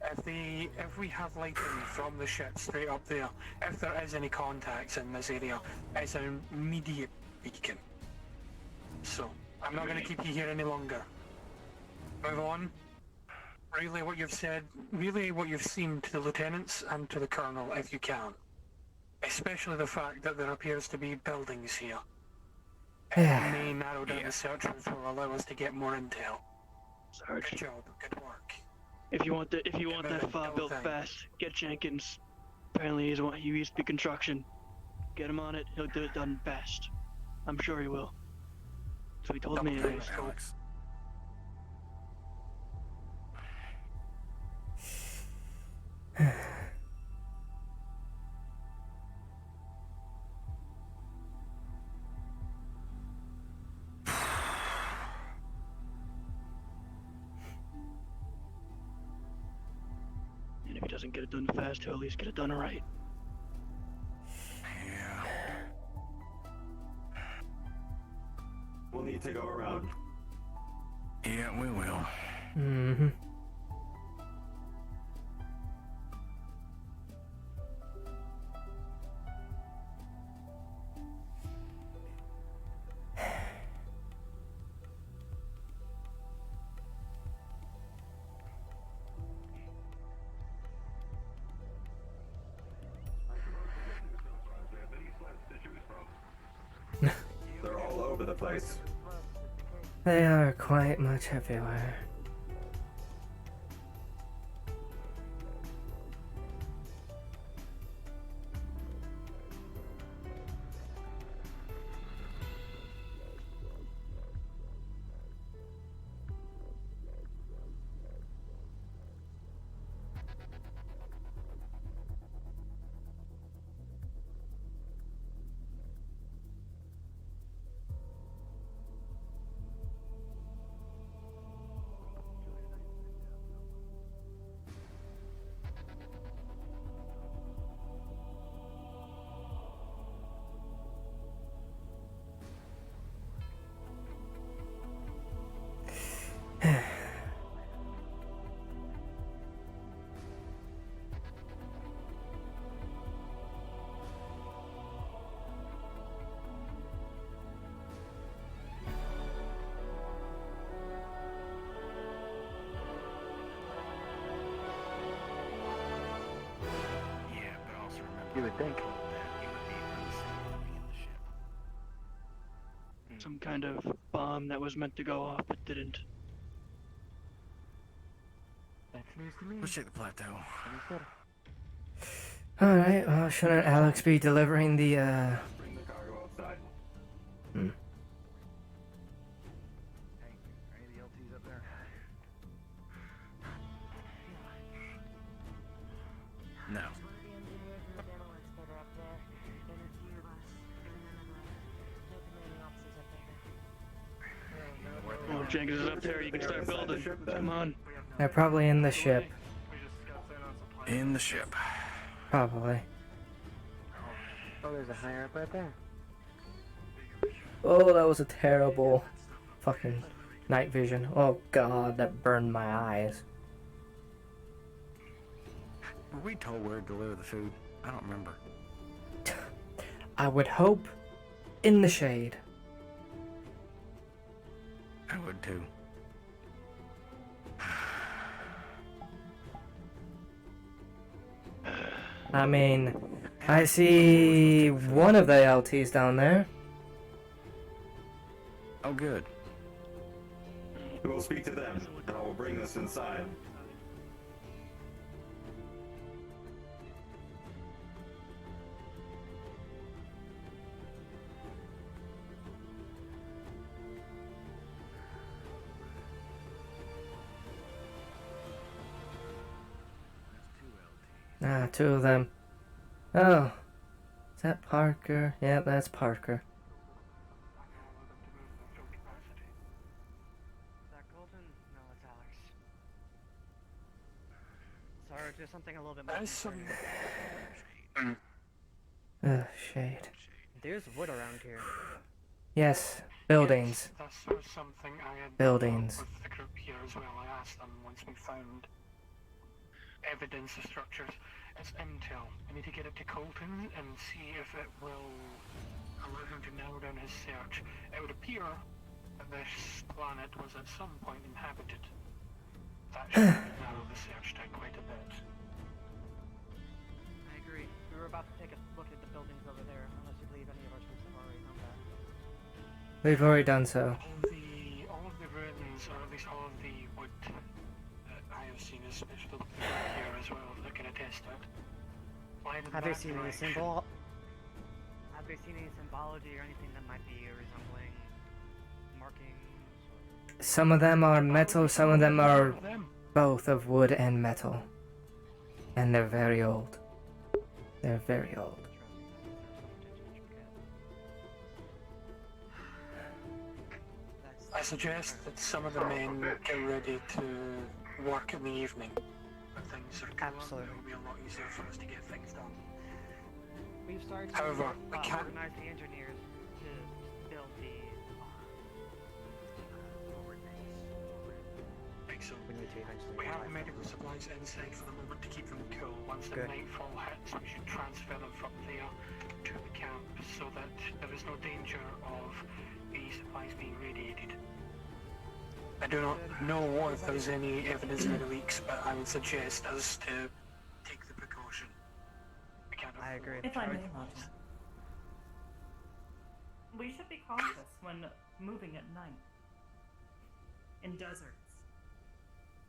If we have lighting from the ship straight up there, if there is any contacts in this area, it's an immediate beacon. So, I'm not going to keep you here any longer. Move on. Relay what you've said, relay what you've seen to the lieutenants and to the colonel if you can. Especially the fact that there appears to be buildings here. It may narrow down the search, which will allow us to get more intel. Sarge. Good job, good work. If you want that file built fast, get Jenkins. Apparently he used to be construction. Get him on it, he'll get it done fast. I'm sure he will. So he told me anyways. Alex. And if he doesn't get it done fast, he'll at least get it done right. Yeah. We'll need to go around. Yeah, we will. Mm-hmm. They're all over the place. They are quite much everywhere. Yeah, but also remember You would think. that it would be unsafe living in the ship. Some kind of bomb that was meant to go off but didn't. That's news to me. Let's check the plateau. Alright, well, shouldn't Alex be delivering the, Bring the cargo outside. Hmm. Hey, are any of the LTs up there? No. Well, Jenkins is up there. You can start building. Come on. They're probably in the ship. In the ship. Probably. Oh, there's a higher up right there. Oh, that was a terrible fucking night vision. Oh god, that burned my eyes. Were we told where to deliver the food? I don't remember. I would hope in the shade. I would too. I mean, I see one of the LTs down there. Oh, good. We'll speak to them, and I will bring this inside. Ah, two of them. Oh, is that Parker? Yep, that's Parker. Is that Colton? No, it's Alex. Sorry, there's something a little bit more. There's some. Ugh, shade. There's wood around here. Yes, buildings. Yes, that was something I had Buildings. with the group here as well. I asked them once we found evidence of structures. It's intel. I need to get it to Colton and see if it will allow him to narrow down his search. It would appear that this planet was at some point inhabited. That should narrow the search down quite a bit. I agree. We were about to take a look at the buildings over there, unless you believe any of our troops have already done that. We've already done so. All of the ruins, or at least all of the wood that I have seen, is still here as well, that can attest to it. Have they seen any symbol? Have they seen any symbology or anything that might be resembling markings? Some of them are metal, some of them are both of wood and metal. And they're very old. They're very old. I suggest that some of the men get ready to work in the evening. When things are calm, Absolutely. it will be a lot easier for us to get things done. We've started to However, we can't. organize the engineers to build the to eventually. We have the medical supplies inside for the moment to keep them cool. Once the Good. nightfall hits, we should transfer them from there to the camp so that there is no danger of the supplies being radiated. I do not know if there's any evidence of any leaks, but I would suggest us to take the precaution. We can't I agree. If I may, Martin. We should be cautious when moving at night. In deserts.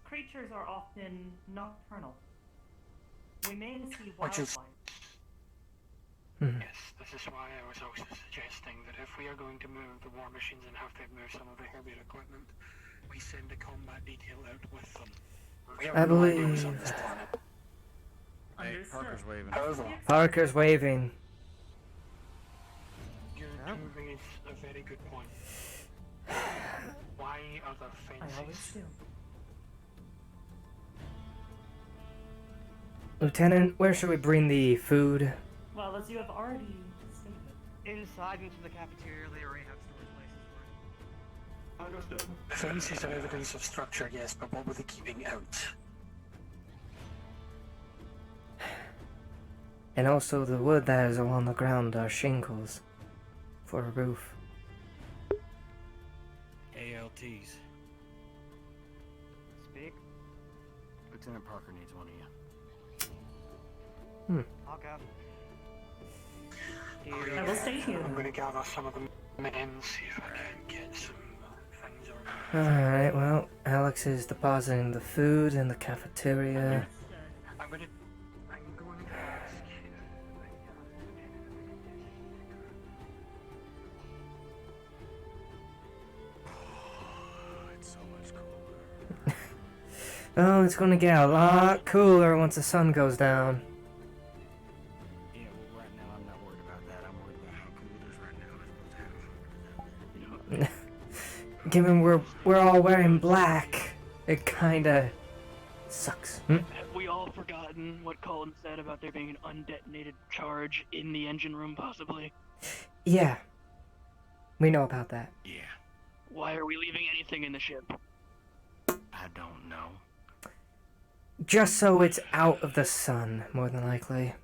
Creatures are often nocturnal. We may see Which is- wildlife. Yes, this is why I was also suggesting that if we are going to move the war machines and have to move some of the heavier equipment, we send a combat detail out with them. We have I no idea what's believe. on this planet. Hey, Parker's waving. However, Parker's waving. your moving is a very good point. Why are there I always fences? do. Lieutenant, where should we bring the food? Well, as you have already stated. Inside into the cafeteria, they already have storage places for it. The fences are evidence of structure, yes, but what were they keeping out? And also the wood that is along the ground are shingles for a roof. ALTs. Speak. Lieutenant Parker needs one of you. I'll go. I will stay here. I'm going to gather some of the men, see if I can get some things or... Alright, well, Alex is depositing the food in the cafeteria. I'm going to ask... It's so much cooler. Oh, it's gonna get a lot cooler once the sun goes down. Yeah, well, right now I'm not worried about that. I'm worried about how cool it is right now as opposed to how Given we're all wearing black, it kinda sucks. Have we all forgotten what Colin said about there being an undetonated charge in the engine room, possibly? Yeah. We know about that. Yeah, Why are we leaving anything in the ship? I don't know. Just so it's out of the sun, more than likely.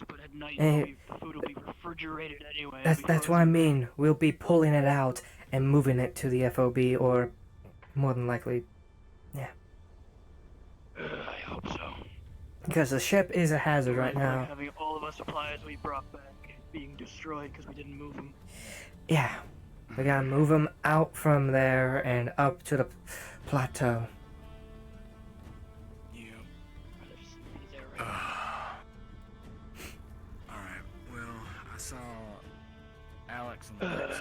But at night, Eh, the food will be refrigerated anyway. That's what I mean. We'll be pulling it out and moving it to the FOB, or more than likely, yeah. I hope so. Because the ship is a hazard right Like now. having all of our supplies we brought back being destroyed because we didn't move them. Yeah. We gotta move them out from there and up to the plateau. Alright, well, I saw Alex and Lex.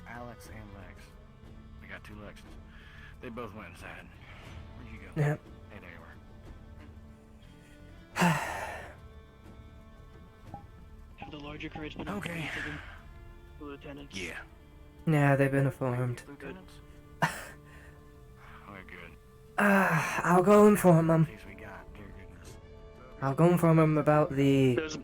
Alex and Lex. We got two Lexes. They both went inside. Where'd you go? Yep. Hey, there you were. Have the larger crates been Okay. opened to the lieutenants? Yeah. Yeah, they've been informed. Lieutenants? We're good. I'll go inform them. These we got, dear goodness. I'll go inform them about the Those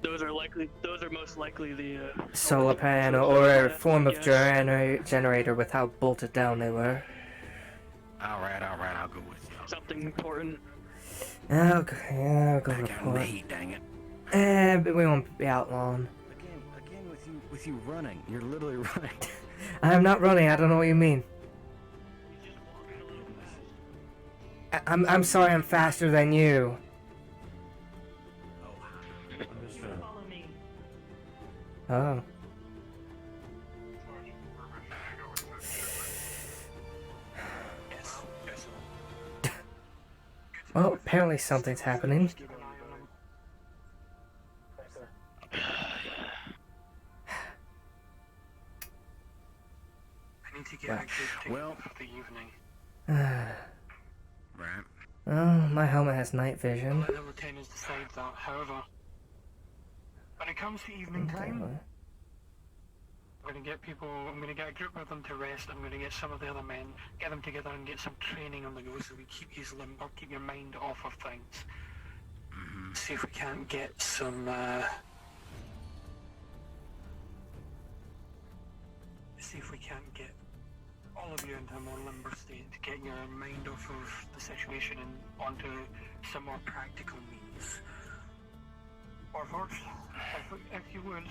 are most likely the solar panel or a form of generator with how bolted down they were. Alright, I'll go with you. something important. Okay, I'll go I got report. me, dang it. But we won't be out long. Again with you running. You're literally running. I'm not running, I don't know what you mean. I'm sorry I'm faster than you. Follow me. Oh. Well, apparently something's happening. I need to get a good take of the evening. Right. Oh, my helmet has night vision. Let the lieutenants decide that. However, when it comes to evening time, I'm gonna get people. I'm gonna get a group of them to rest. I'm gonna get some of the other men, get them together, and get some training on the go, so we keep you limber, keep your mind off of things. See if we can't get some. See if we can't get all of you into a more limber state to get your mind off of the situation and onto some more practical means. Warforged, if you would.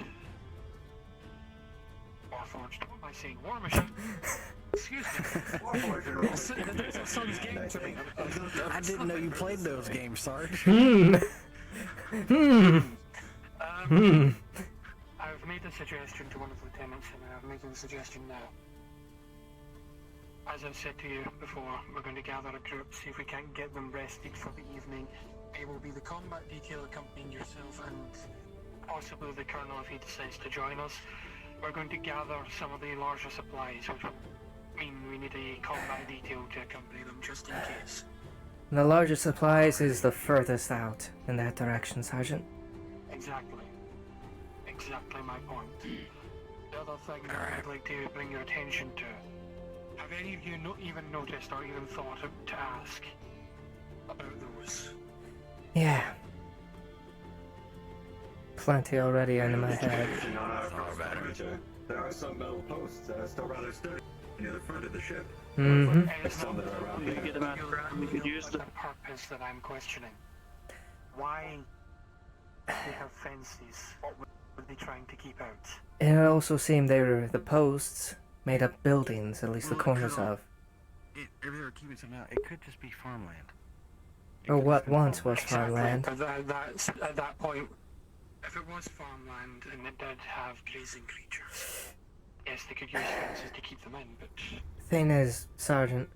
Warforged, what am I saying? War Machine. Excuse me. Warforged. There's a son's game to me. I didn't know you played those games, Sarge. I've made a suggestion to one of the lieutenants, and I'm making the suggestion now. As I've said to you before, we're going to gather a group, see if we can't get them rested for the evening. It will be the combat detail accompanying yourself and possibly the colonel if he decides to join us. We're going to gather some of the larger supplies, which will mean we need a combat detail to accompany them just in case. The larger supplies is the furthest out in that direction, Sergeant. Exactly. Exactly my point. The other thing that I'd like to bring your attention to. Have any of you not even noticed or even thought to ask about those? Yeah. Plenty already in my head. There are some metal posts that are still rather sturdy near the front of the ship. Mm-hmm. Some that are around We could get them out of the ground, we could use the them. purpose that I'm questioning. Why they have fences? What were they trying to keep out? It also seemed they were the posts made up buildings, at least the corners of. If they were keeping something out, it could just be farmland. Or what once was farmland. At that point, if it was farmland and it did have grazing creatures, yes, they could use fences to keep them in, but... Thing is, Sergeant,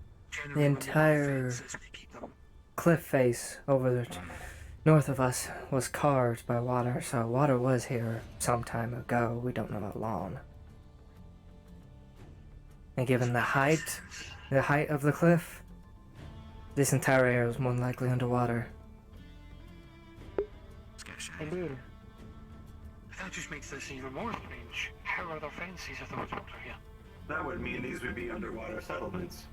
the entire cliff face over the north of us was carved by water, so water was here some time ago. We don't know how long. And given the height of the cliff, this entire area was more than likely underwater. Indeed. That just makes this even more strange. How are there fences if there was water here? That would mean these would be underwater settlements.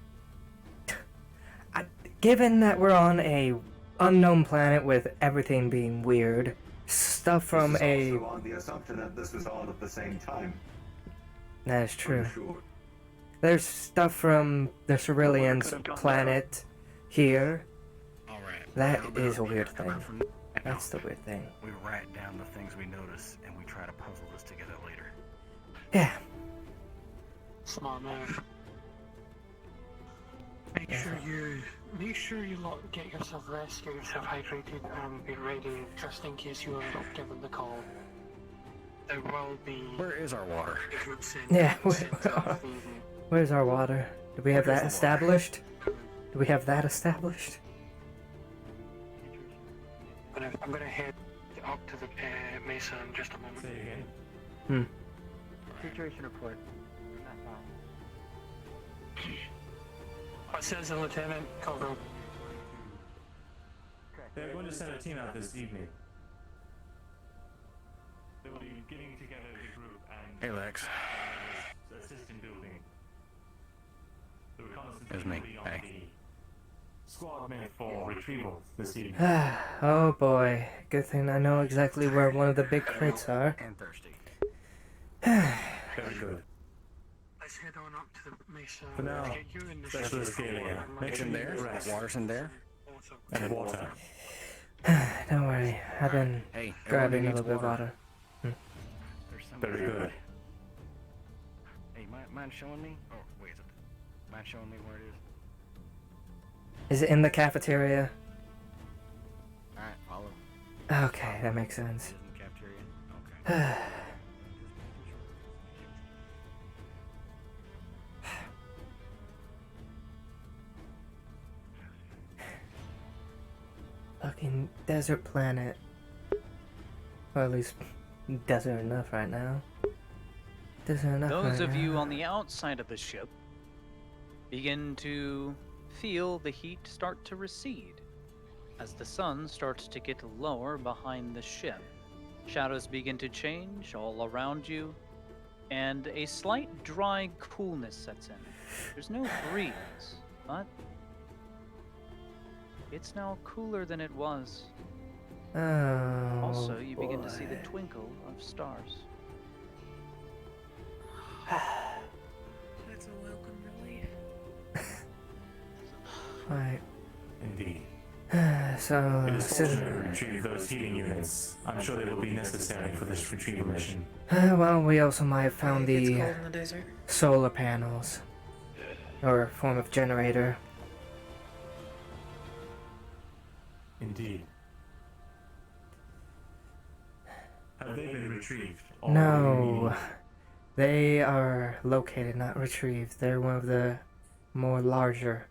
Given that we're on a unknown planet with everything being weird, stuff from a... Also on the assumption that this was all at the same time. That is true. There's stuff from the Cerulean's planet here. Alright. That is a weird thing. That's the weird thing. We write down the things we notice and we try to puzzle this together later. Yeah. Smart move. Make sure you lot get yourself rest, get yourself hydrated, and be ready just in case you are given the call. There will be... Where is our water? Yeah, where's our water? Do we have that established? Do we have that established? I'm gonna head up to the mesa in just a moment. Say again. Situation report. What says the lieutenant? Colonel. They're going to send a team out this evening. They will be getting together as a group and... Hey, Lex. Assist in building. The reconnaissance It's me. will be on Hey. the squad made for retrieval this evening. Oh boy. Good thing I know exactly where one of the big crates are. And thirsty. Very good. Let's head on up to the mesa. For now, Get you in the Specialist Galea. Make sure in there. you rest. Water's in there. And water. Don't worry. I've been Hey, grabbing a everybody little bit of needs water. There's somebody Very good. Hey, mind showing me? Oh, wait, is it? Mind showing me where it is? Is it in the cafeteria? Alright, follow. Okay, that makes sense. It is in the cafeteria? Okay. Fucking desert planet. Or at least desert enough right now. Desert enough Those right of you now. on the outside of the ship begin to feel the heat start to recede as the sun starts to get lower behind the ship. Shadows begin to change all around you, and a slight dry coolness sets in. There's no breeze, but it's now cooler than it was. Oh, Also, you begin to see the boy. twinkle of stars. That's a welcome relief. Right. Indeed. So, It is fortunate we retrieve those heating units. I'm sure they will be necessary for this retrieval mission. well, we also might have found It's the cold in the desert. solar panels. Or a form of generator. Indeed. Have they been retrieved? No. They are located, not retrieved. They're one of the more larger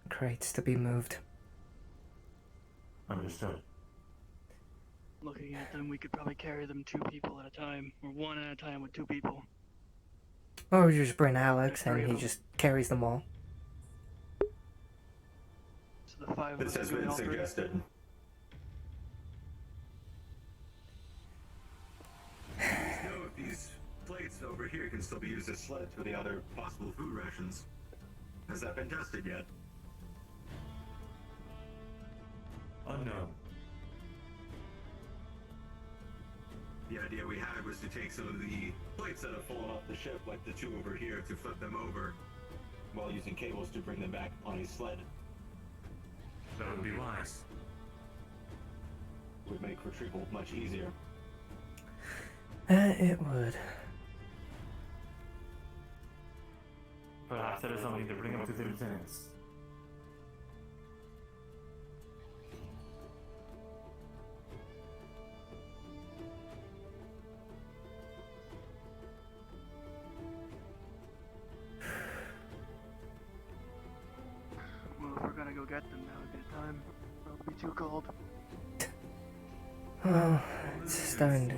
crates to be moved. Understood. Looking at them, we could probably carry them 2 people at a time, or 1 at a time with 2 people. Or we just bring Alex and he just carries them all. So the 5 of This us has are going been all 3. suggested. No, if these plates over here can still be used as sleds for the other possible food rations. Has that been tested yet? Unknown. The idea we had was to take some of the plates that have fallen off the ship, like the 2 over here, to flip them over while using cables to bring them back on a sled. That would be wise. Would make retrieval much easier. It would. Perhaps that is something to bring up to the lieutenants. Well, if we're gonna go get them, that would be the time. It'll be too cold. Well, it's starting to...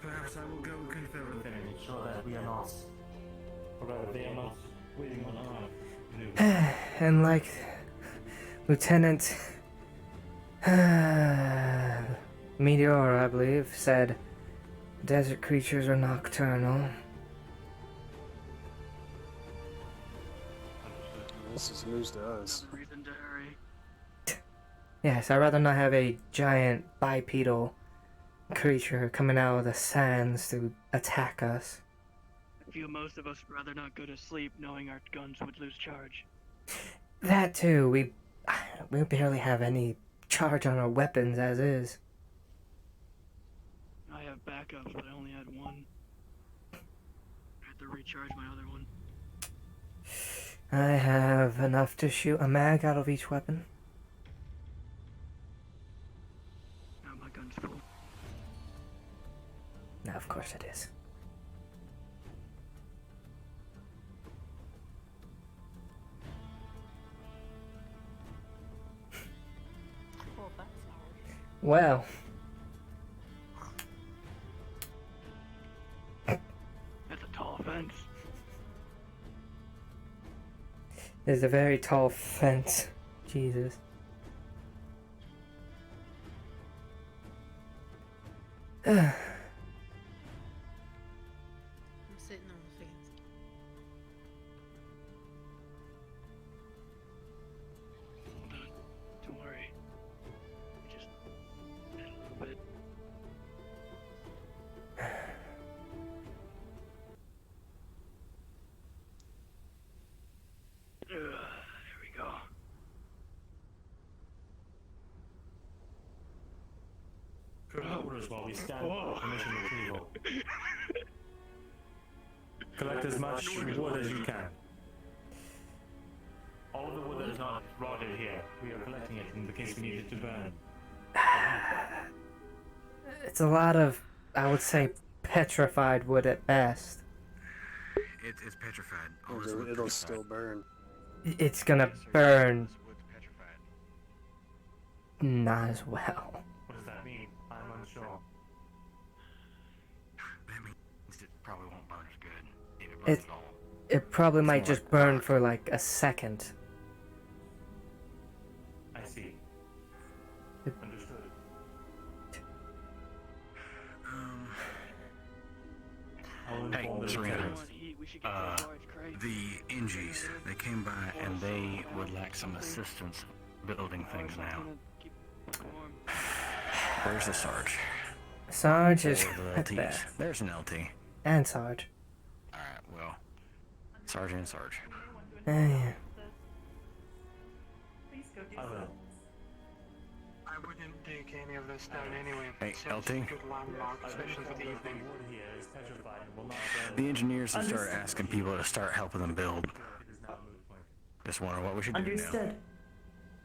Perhaps I will go confer with them and ensure that we are not, or rather they are not, waiting on our And like Lieutenant Meteor, I believe, said, desert creatures are nocturnal. This is news to us. Reason to hurry. Yes, I'd rather not have a giant bipedal creature coming out of the sands to attack us. I feel most of us would rather not go to sleep knowing our guns would lose charge. That too, we barely have any charge on our weapons as is. I have backups, but I only had 1. I had to recharge my other one. I have enough to shoot a mag out of each weapon. Now my gun's full. No, of course it is. Well, that's hard. Well. That's a tall fence. It's a very tall fence. Jesus. I'm sitting on the fence. Don't worry. Just a little bit. There we go. Current orders while we stand by for mission retrieval. Collect as much wood as you can. All of the wood that is not rotted here, we are collecting it in the case we need it to burn. It's a lot of, I would say, petrified wood at best. It's petrified. It'll still burn. It's gonna burn not as well. What does that mean? I'm unsure. That means it probably won't burn as good. If it burns It, at all. it probably might just burn for like a second. I see. Understood. Hey, Sarina. The NGs, they came by and they would like some assistance building things now. Where's the Sarge? Sarge is Or the at LTs. best. There's an LT. And Sarge. Alright, well, Sarge and Sarge. Yeah. Please go do I so. will. I wouldn't take any of this down anyway. Hey, It's such LT? a good landmark, especially for the evening. The engineers have started asking people to start helping them build. Just wondering what we should do now. Understood.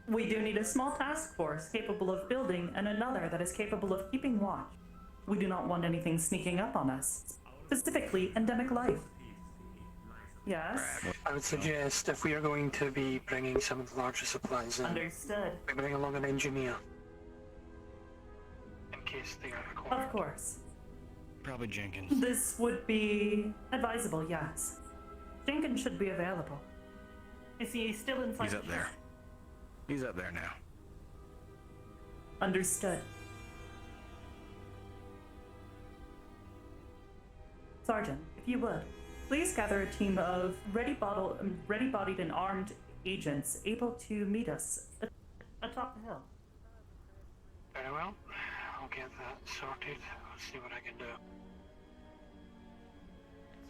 We do need a small task force capable of building and another that is capable of keeping watch. We do not want anything sneaking up on us, specifically endemic life. Yes? I would suggest if we are going to be bringing some of the larger supplies in, Understood. we bring along an engineer. In case they are required. Of course. Probably Jenkins. This would be advisable, yes. Jenkins should be available. Is he still inside? He's up there. He's up there now. Understood. Sergeant, if you would, please gather a team of ready-bodied and armed agents able to meet us atop the hill. Very well. I'll get that sorted. I'll see what I can do.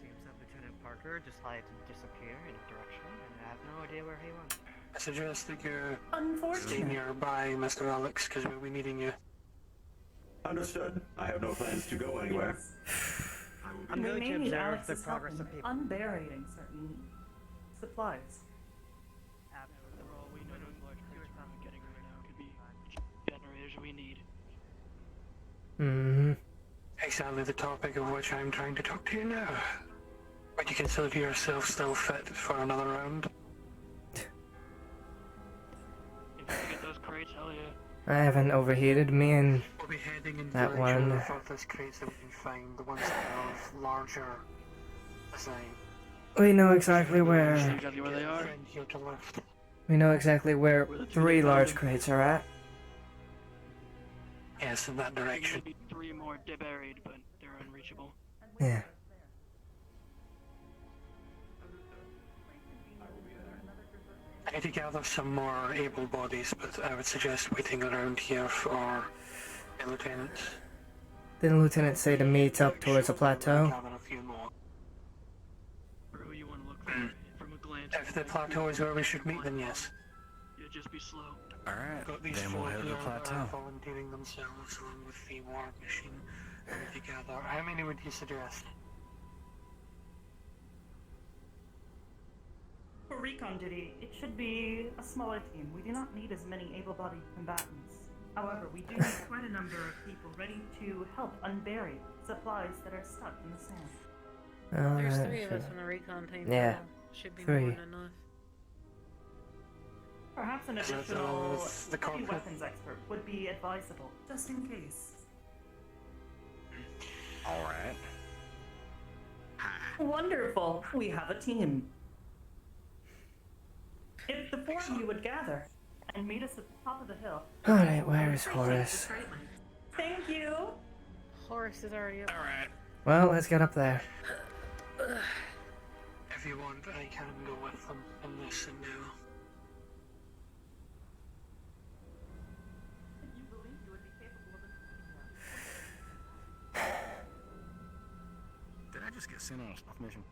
Seems that Lieutenant Parker decided to disappear in a direction, and I have no idea where he went. I suggest that you stay Unfortunate. nearby, Mr. Alex, because we'll be needing you. Understood. I have no plans to go anywhere. I'm We going may to need observe the Alex's help progress in of people. unburying certain supplies. For all we know, those large crates we're not getting right now could be generators we need. Mm-hmm. Exactly the topic of which I'm trying to talk to you now. Would you consider yourself still fit for another round? If we get those crates, hell yeah. I haven't overheated. Me and We'll be heading in that direction one. of the furthest crates that we can find, the ones that are of larger design. We know exactly where. Exactly where they are. Friend here to lift. We know exactly where 3 large crates are at. Yes, in that direction. Maybe 3 more buried, but they're unreachable. Yeah. I need to gather some more able bodies, but I would suggest waiting around here for the lieutenant. Didn't the lieutenant say to meet up towards the plateau? Gather a few more. For who you want to look for from a glance. If the plateau is where we should meet, then yes. You'll just be slow. Alright, Got these then we'll four head to the here that plateau. are volunteering themselves along with the war machine. We need to gather. How many would you suggest? For recon duty, it should be a smaller team. We do not need as many able-bodied combatants. However, we do need quite a number of people ready to help unbury supplies that are stuck in the sand. There's Alright, 3 of us so- in the recon team. Yeah, now. Should be 3. more than enough. Perhaps an Is that additional the heavy corporate? weapons expert would be advisable, just in case. Alright. Wonderful! We have a team. If the 4 of you would gather and meet us at the top of the hill. Alright, where is Horace? Thank you! Horace is already up. Alright. Well, let's get up there. If you want, I can go with them in this and now. You believe you would be capable of Did I just get sent on a stealth mission?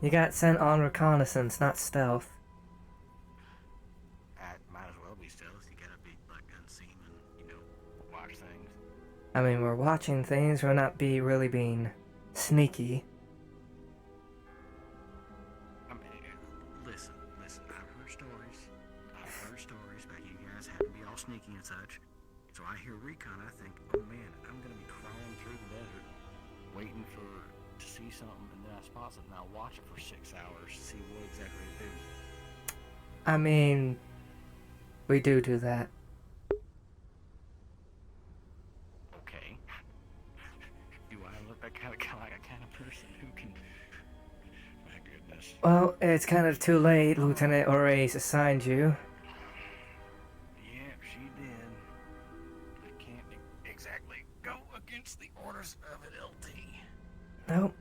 You got sent on reconnaissance, not stealth. Might as well be stealth. You gotta be like unseen and, watch things. I mean, we're watching things, we're not really being sneaky. I mean, listen. I've heard stories about you guys having to be all sneaky and such. So I hear recon, I think, oh man, I'm gonna be crawling through the desert, waiting to see something, and then I spot something, and I'll watch it for 6 hours to see what exactly to do. I mean, we do that. Okay. Do I look like a kind of person who can? My goodness. Well, it's kind of too late. Lieutenant Horace assigned you. Yep, she did. I can't exactly go against the orders of an LT. Nope.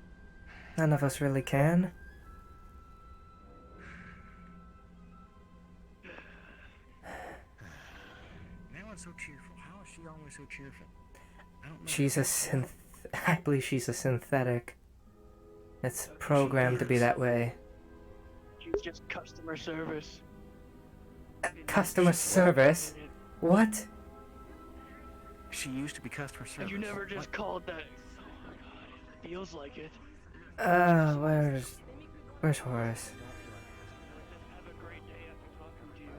None of us really can. Now it's so cheerful. How is she always so cheerful? I don't know. She's a I believe she's a synthetic. It's programmed to be that way. just customer service. Customer service? What? She used to be customer service. Have you never just called that? Oh my god, it feels like it. Where's Horace? Have a great day after talking to you.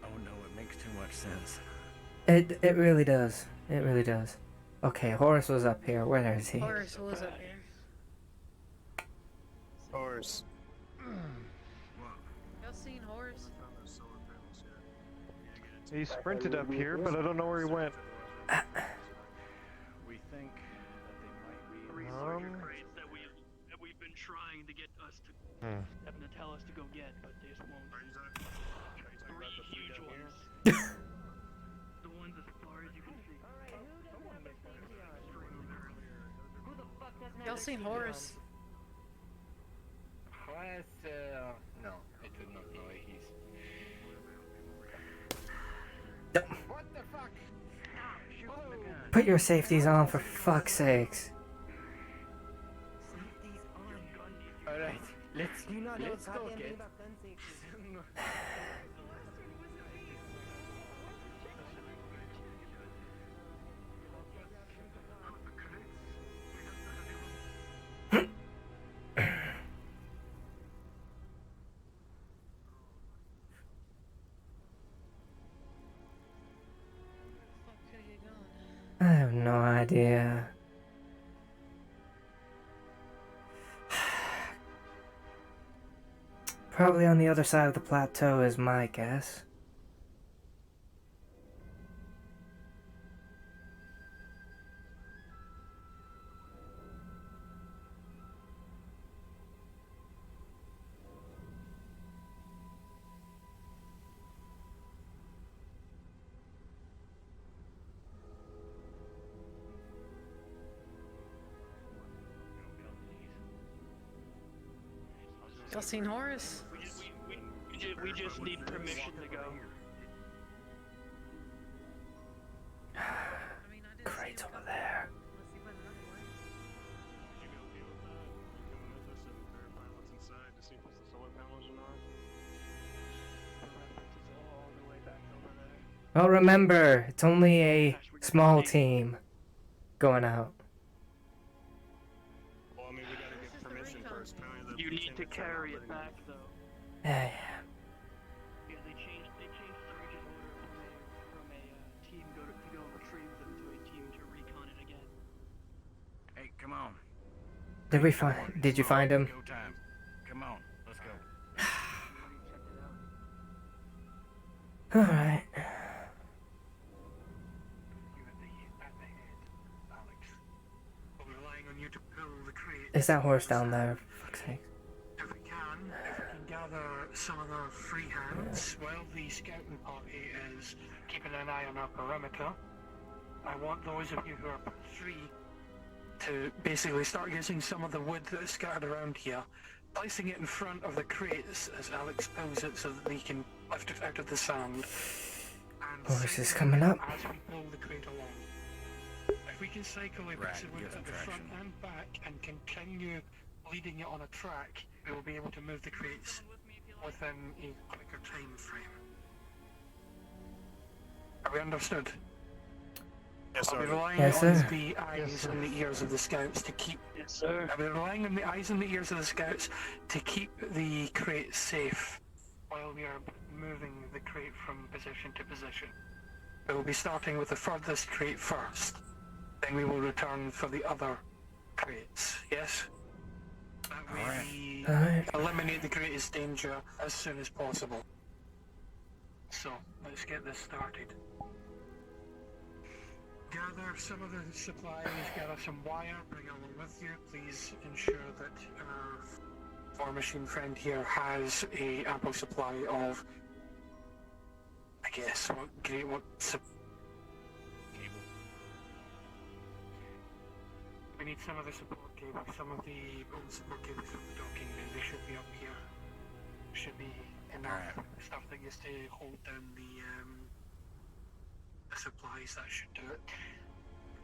Oh no, it makes too much sense. It really does. It really does. Okay, Horace was up here. Where is he? Horace was up here. Horace. Y'all seen Horace? He sprinted up here, but I don't know where he went. We think that they might be Researcher crates that we've been trying to get us to having to tell us to go get, but they just won't. 3 huge ones. The ones as far as you can see. Y'all seen Horace? No, I do not know he's... What the fuck? Stop shooting the gun. Put your safeties on, for fuck's sakes. Alright, let's go get... I have no idea. Probably on the other side of the plateau is my guess. Y'all seen Horace? We just need permission to go. Crates over there. Well, remember, it's only a small team going out. Well, I mean, we gotta get permission first. You need to carry it back, though. Yeah. Yeah, they changed Sarina's order from a team to go retrieve them to a team to recon it again. Hey, come on. Did you find him? Go time. Come on, let's go. Alright. Is that horse down there? For fuck's sake. If we can gather some of the free hands while the scouting party is keeping an eye on our perimeter. I want those of you who are free to basically start using some of the wood that is scattered around here, placing it in front of the crates as Alex pulls it so that they can lift it out of the sand. Horse is coming up. As we pull the crate along. If we can cycle a piece of wood at the front and back and continue leading it on a track, we will be able to move the crates within a quicker time frame. Are we understood? Yes, sir. Are we relying Yes, on sir. the eyes and the ears of the scouts to keep... Yes, sir. Are we relying on the eyes and the ears of the scouts to keep the crates safe while we are moving the crate from position to position? We will be starting with the furthest crate first. Then we will return for the other crates, yes? That way we eliminate the greatest danger as soon as possible. So, let's get this started. Gather some of the supplies, gather some wire, bring along with you. Please ensure that our war machine friend here has a ample supply of, I guess, we need some of the support cables, some of the old support cables from the docking bay. They should be up here. Should be enough stuff that used to hold down the supplies. That should do it.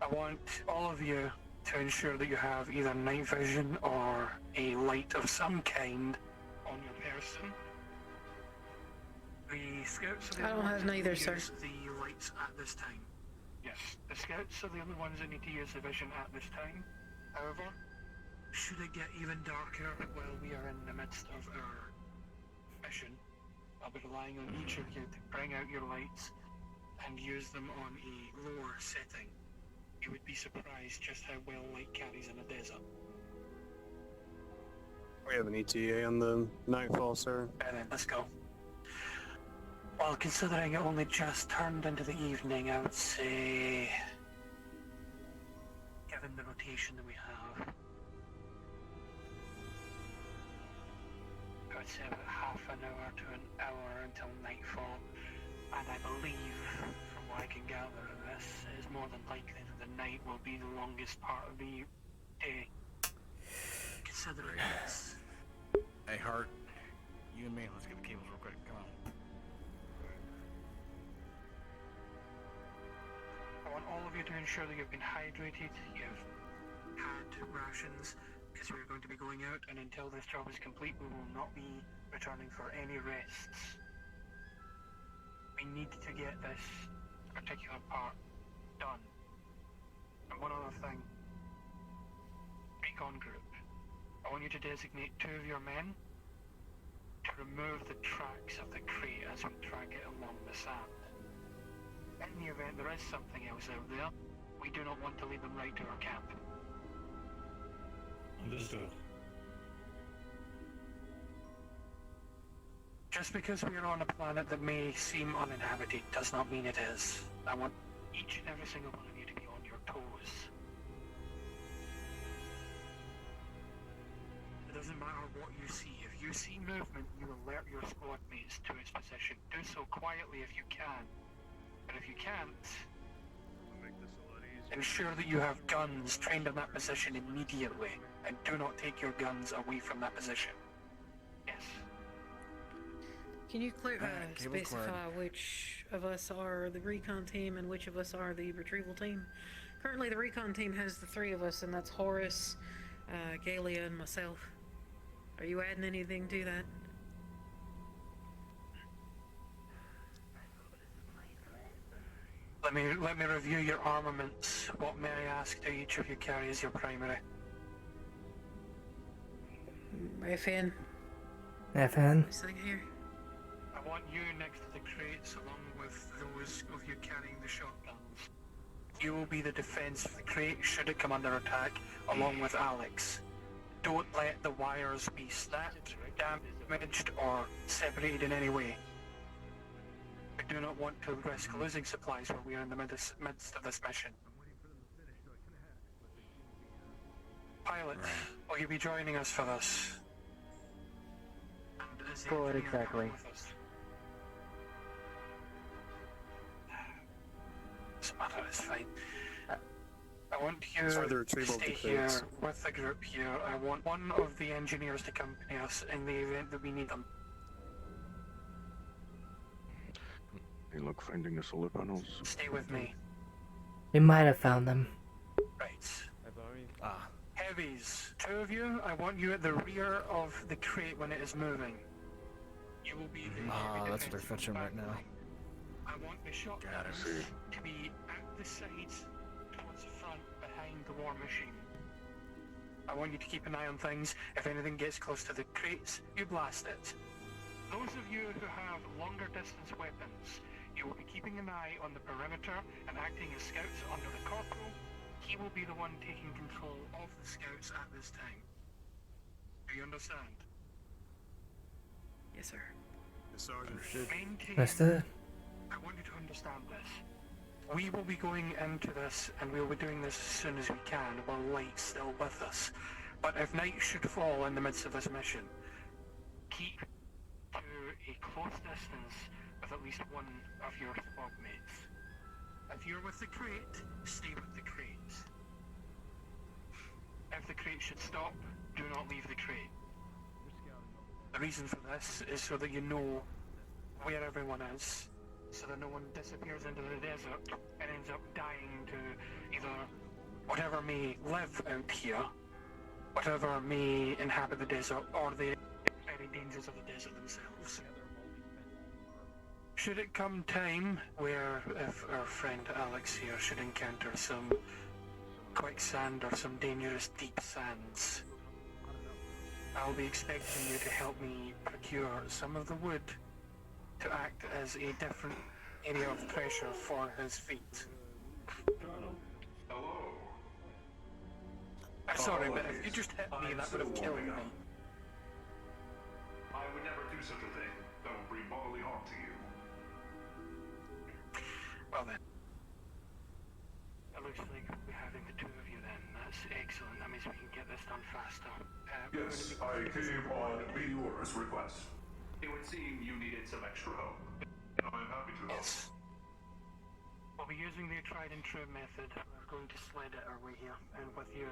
I want all of you to ensure that you have either night vision or a light of some kind on your person. The scouts are the I don't only have ones that neither, need to sir. use the lights at this time. Yes, the scouts are the only ones that need to use the vision at this time. However, should it get even darker while we are in the midst of our mission, I'll be relying on each of you to bring out your lights and use them on a lower setting. You would be surprised just how well light carries in a desert. We have an ETA on the nightfall, sir. Then let's go. Well, considering it only just turned into the evening, I would say, given the rotation that we have, I would say about half an hour to an hour until nightfall. And I believe, from what I can gather of this, it is more than likely that the night will be the longest part of the day. Considering this. Hey, Hart. You and me, let's get the cables real quick. Come on. I want all of you to ensure that you've been hydrated, you've had rations, because we're going to be going out, and until this job is complete, we will not be returning for any rests. We need to get this particular part done. And one other thing. Recon group. I want you to designate 2 of your men to remove the tracks of the crate as we drag it along the sand. In the event there is something else out there, we do not want to lead them right to our camp. Understood. Just because we are on a planet that may seem uninhabited does not mean it is. I want each and every single one of you to be on your toes. It doesn't matter what you see. If you see movement, you alert your squad mates to its position. Do so quietly if you can. But if you can't, ensure that you have guns trained in that position immediately, and do not take your guns away from that position. Yes. Can you cable specify cord. which of us are the recon team and which of us are the retrieval team? Currently, the recon team has the 3 of us, and that's Horace, Galea, and myself. Are you adding anything to that? Let me review your armaments. What may I ask do each of you carry as your primary? FN. FN. Sitting here. I want you next to the crates along with those of you carrying the shotguns. You will be the defense of the crate should it come under attack, along with Alex. Don't let the wires be snapped, damaged, or separated in any way. We do not want to risk losing supplies while we are in the midst of this mission. Pilot, will you be joining us for this? For what exactly? Doesn't matter, it's fine. I want you Sorry, the to retrieval stay of the here crates. with the group here. I want one of the engineers to accompany us in the event that we need them. Hey, look, finding the solar panels. Stay with me. We might have found them. Right. Ah. Heavies, 2 of you, I want you at the rear of the crate when it is moving. You will be the heavy That's what they're defense fetching right now. I want the shotguns to be at the sides, towards the front, behind the war machine. I want you to keep an eye on things. If anything gets close to the crates, you blast it. Those of you who have longer distance weapons, you will be keeping an eye on the perimeter and acting as scouts under the corporal. He will be the one taking control of the scouts at this time. Do you understand? Yes, sir. Yes, Sergeant. Understood. I want you to understand this. We will be going into this, and we will be doing this as soon as we can, while light's still with us. But if night should fall in the midst of this mission, keep to a close distance with at least one of your squad mates. If you're with the crate, stay with the crate. If the crate should stop, do not leave the crate. The reason for this is so that you know where everyone is, so that no one disappears into the desert and ends up dying to either whatever may live out here, whatever may inhabit the desert, or the very dangers of the desert themselves. Should it come time where if our friend Alex here should encounter some quicksand or some dangerous deep sands, I'll be expecting you to help me procure some of the wood to act as a different area of pressure for his feet. Hello. I'm sorry, but if you just hit me, that would have killed me. I would never do such a thing. That would bring bodily harm to you. Well then. It looks like we're having the two of you then. That's excellent. That means we can get this done faster. Yes, I came on Meteor's request. It would seem you needed some extra help. I'm happy to help. Yes. We'll be using the tried and true method. We're going to sled it our way here, and with you,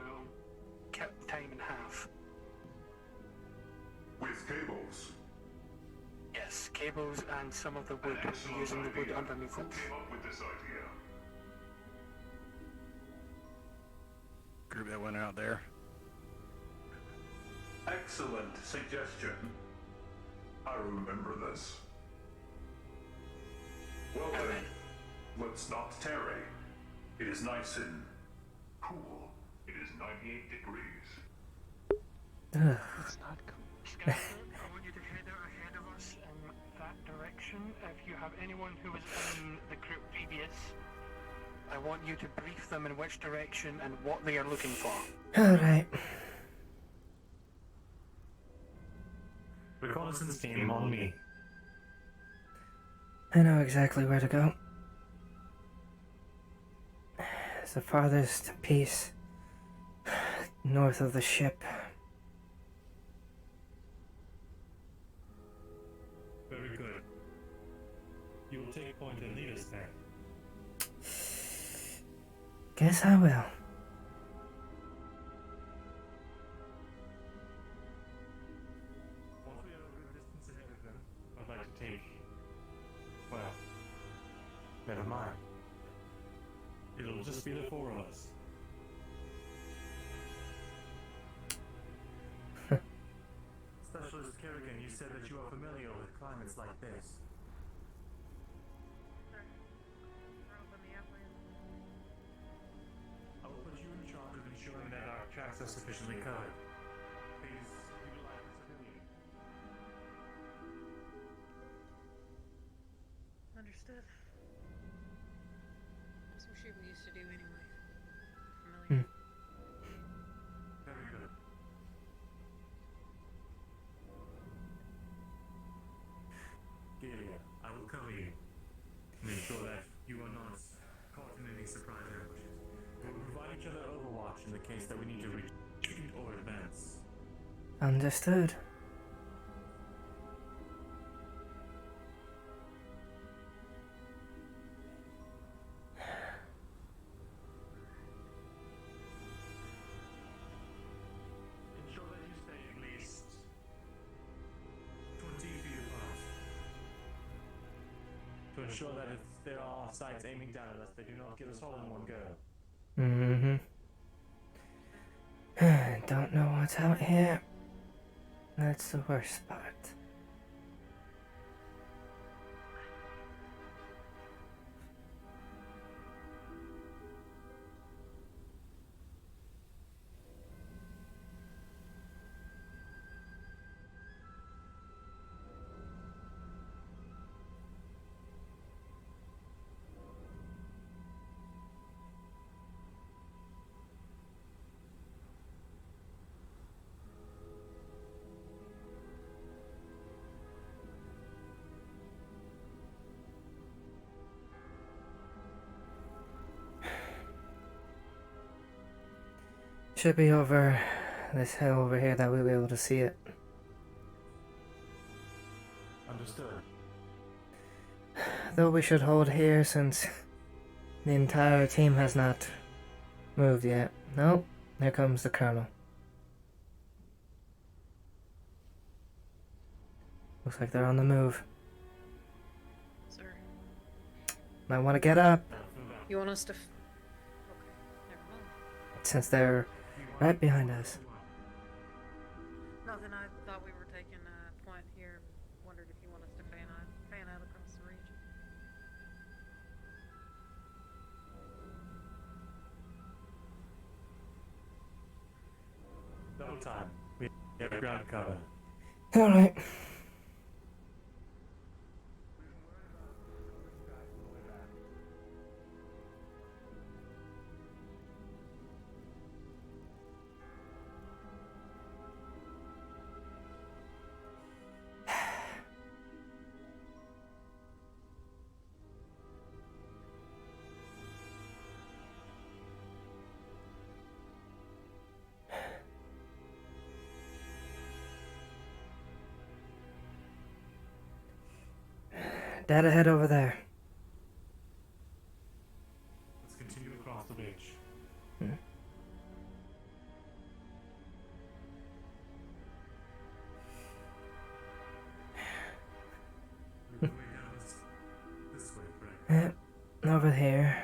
cut time in half. With cables? Yes, cables and some of the wood. We'll be using the wood underneath it. Who came up with this idea? Group that went out there. Excellent suggestion. I remember this. Well then, let's not tarry. It is nice and cool. It is 98 degrees. It's not cool. Scatter, I want you to head out ahead of us in that direction. If you have anyone who was in the group previous, I want you to brief them in which direction and what they are looking for. Alright. Reconnaissance team on me. I know exactly where to go. It's the farthest piece north of the ship. Very good. You will take point and lead us there. Guess I will. Once we are over the distance ahead of them, I'd like to take... well... never mind. It'll just be the four of us. Specialist Kerrigan, you said that you are familiar with climates like this. I will put you in charge of ensuring that our tracks are sufficiently covered. Please utilize the civilian. Understood. That's what shit we used to do anyway. Hmm. Very good. Galea, I will cover you. Make sure that you are not caught in any surprise ambushes. We will provide each other overwatch in the case that we need to retreat or advance. Understood. Ensure that you stay at least 20 feet apart. To ensure that if there are sights aiming down at us, they do not get us all in one go. Mm-hmm. Don't know what's out here. That's the worst part. Should be over this hill over here that we'll be able to see it. Understood. Though we should hold here since the entire team has not moved yet. Nope, there comes the Colonel. Looks like they're on the move. Sir. Might want to get up. You want us to... Okay, never mind. since they're right behind us. Nothing. I thought we were taking a point here. Wondered if you want us to fan out across the region. Double time. We get ground cover. Alright. Dead ahead over there. Let's continue across the ridge. The way down is this way, correct? Yep, over here.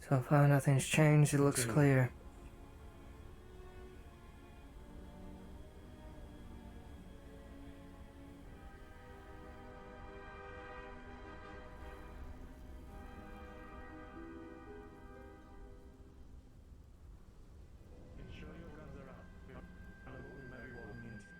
So far nothing's changed, it looks clear. Ensure your guns are up. We don't know what we might be walking into.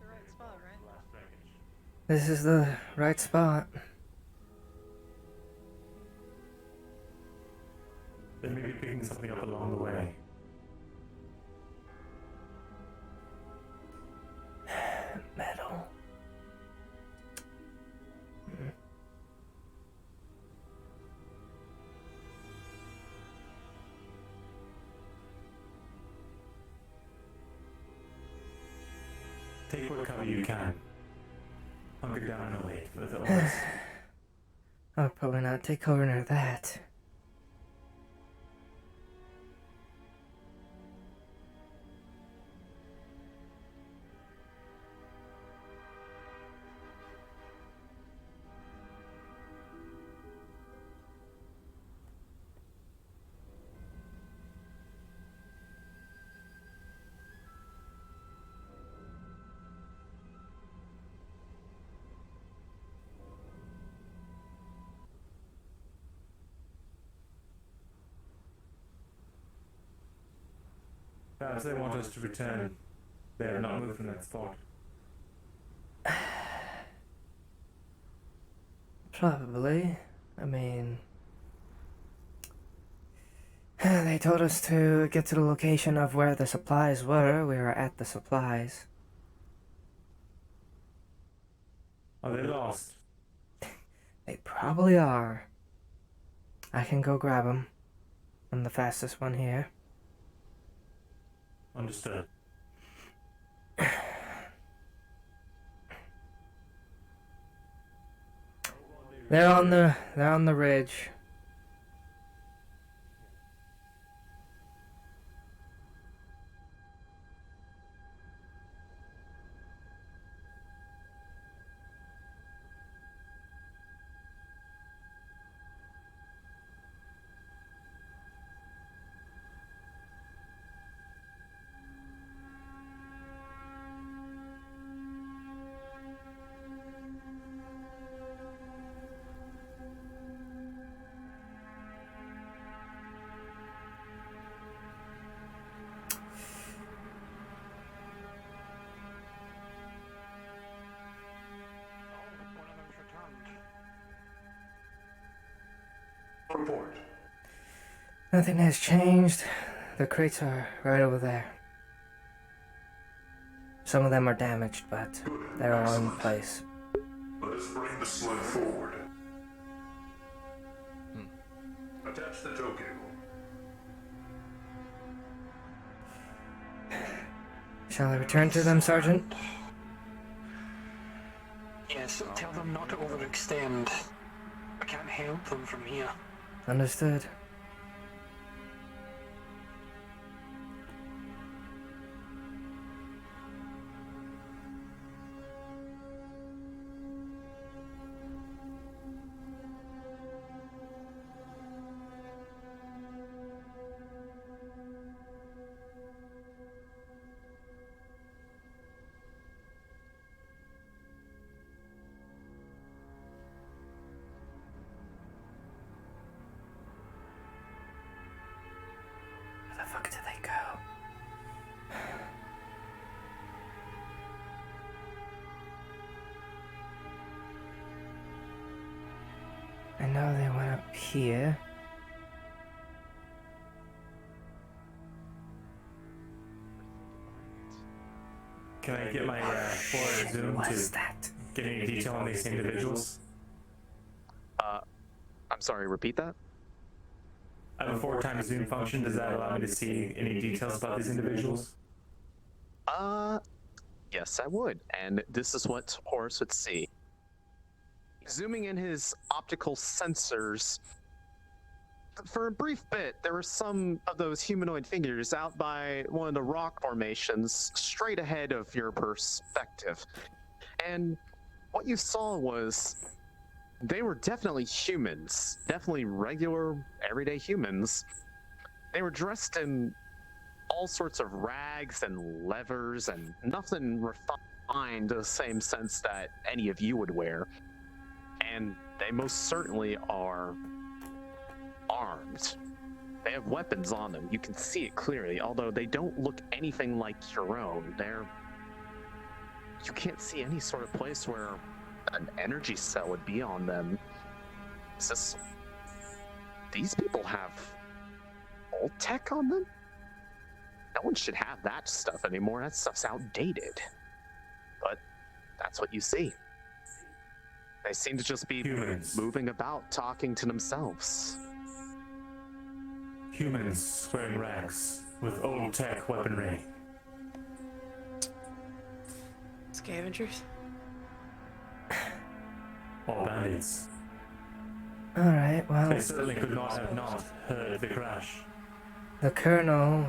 The right spot, right? Last package. This is the right spot. They may be picking something up along the way. Metal. Take what cover you can. Hunker down and wait for the others. I'll probably not take cover near that. Perhaps they want us to return. They have not moved from that spot. Probably. I mean, They told us to get to the location of where the supplies were. We were at the supplies. Are they lost? They probably are. I can go grab them. I'm the fastest one here. Understood. They're on the ridge. Report. Nothing has changed. The crates are right over there. Some of them are damaged, but they're all in place. Let us bring the sled forward. Attach the tow cable. Shall I return to them, Sergeant? Yes, tell them not to overextend. I can't help them from here. Understood. Where the fuck did they go? I know they went up here. Can I get my forward zoom to get any detail on these individuals? I'm sorry, repeat that? I have a 4x zoom function. Does that allow me to see any details about these individuals? Yes, I would. And this is what Horace would see. Zooming in his optical sensors, for a brief bit, there were some of those humanoid figures out by one of the rock formations straight ahead of your perspective. And what you saw was they were definitely humans, definitely regular, everyday humans. They were dressed in all sorts of rags and levers and nothing refined in the same sense that any of you would wear. And they most certainly are armed. They have weapons on them. You can see it clearly, although they don't look anything like your own. You can't see any sort of place where an energy cell would be on them. These people have old tech on them? No one should have that stuff anymore. That stuff's outdated. But that's what you see. They seem to just be moving about, talking to themselves. Humans wearing rags with old tech weaponry. Scavengers? All bandits. Alright, well... They certainly could not have not heard the crash. The Colonel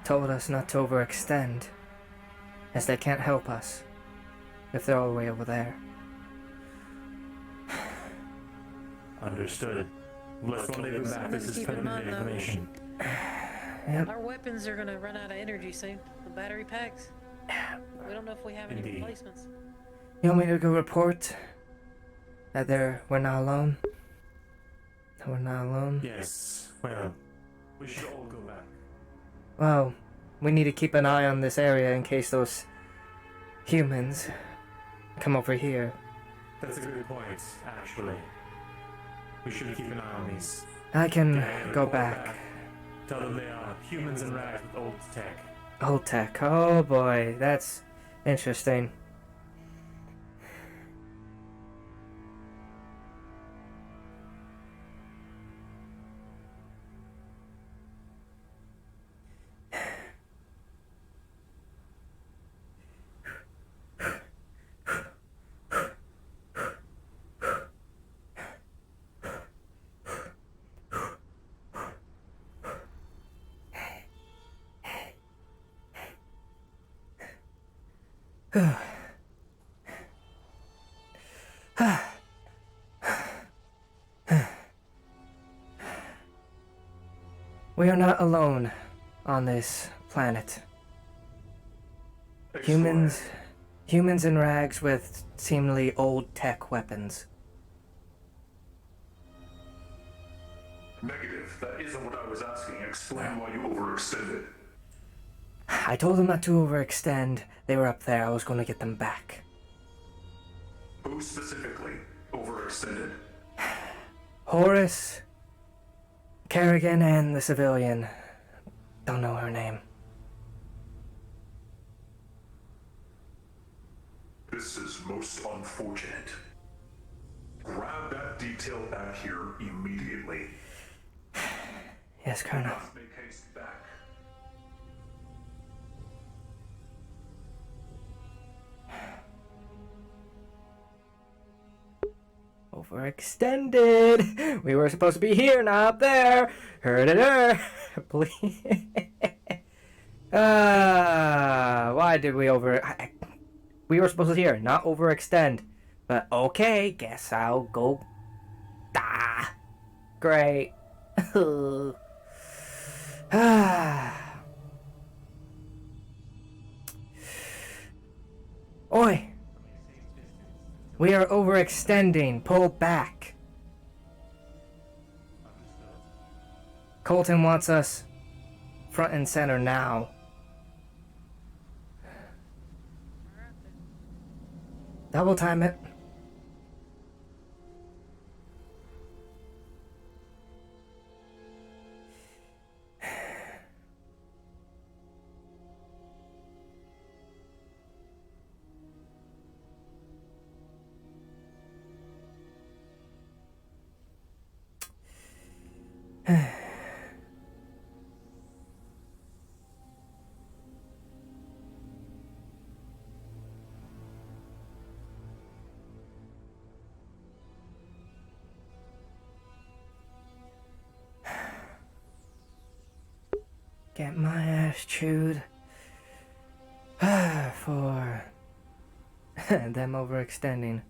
told us not to overextend, as they can't help us if they're all the way over there. Understood. Let's rendezvous back. This is pertinent information. Yep. Our weapons are gonna run out of energy soon. The battery packs. We don't know if we have any replacements. You want me to go report that we're not alone? That we're not alone? Yes. Well, we should all go back. Well, we need to keep an eye on this area in case those humans come over here. That's a good point, actually. We should keep an eye on these. I can go back. Tell them they are humans in rags with old tech. Old tech. Oh boy, that's interesting. We are not alone on this planet. Humans in rags with seemingly old tech weapons. Negative. That isn't what I was asking. Explain why you overextended. I told them not to overextend. They were up there. I was going to get them back. Who specifically overextended? Horace, Kerrigan, and the civilian. Don't know her name. This is most unfortunate. Grab that detail back here immediately. Yes, Colonel. Must make haste back. Overextended. We were supposed to be here, not up there. Heard it. Please. Why did we we were supposed to here, not overextend. But okay, guess I'll go. Great. Oi. We are overextending. Pull back. Colton wants us front and center now. Double time it. Get my ass chewed for them overextending.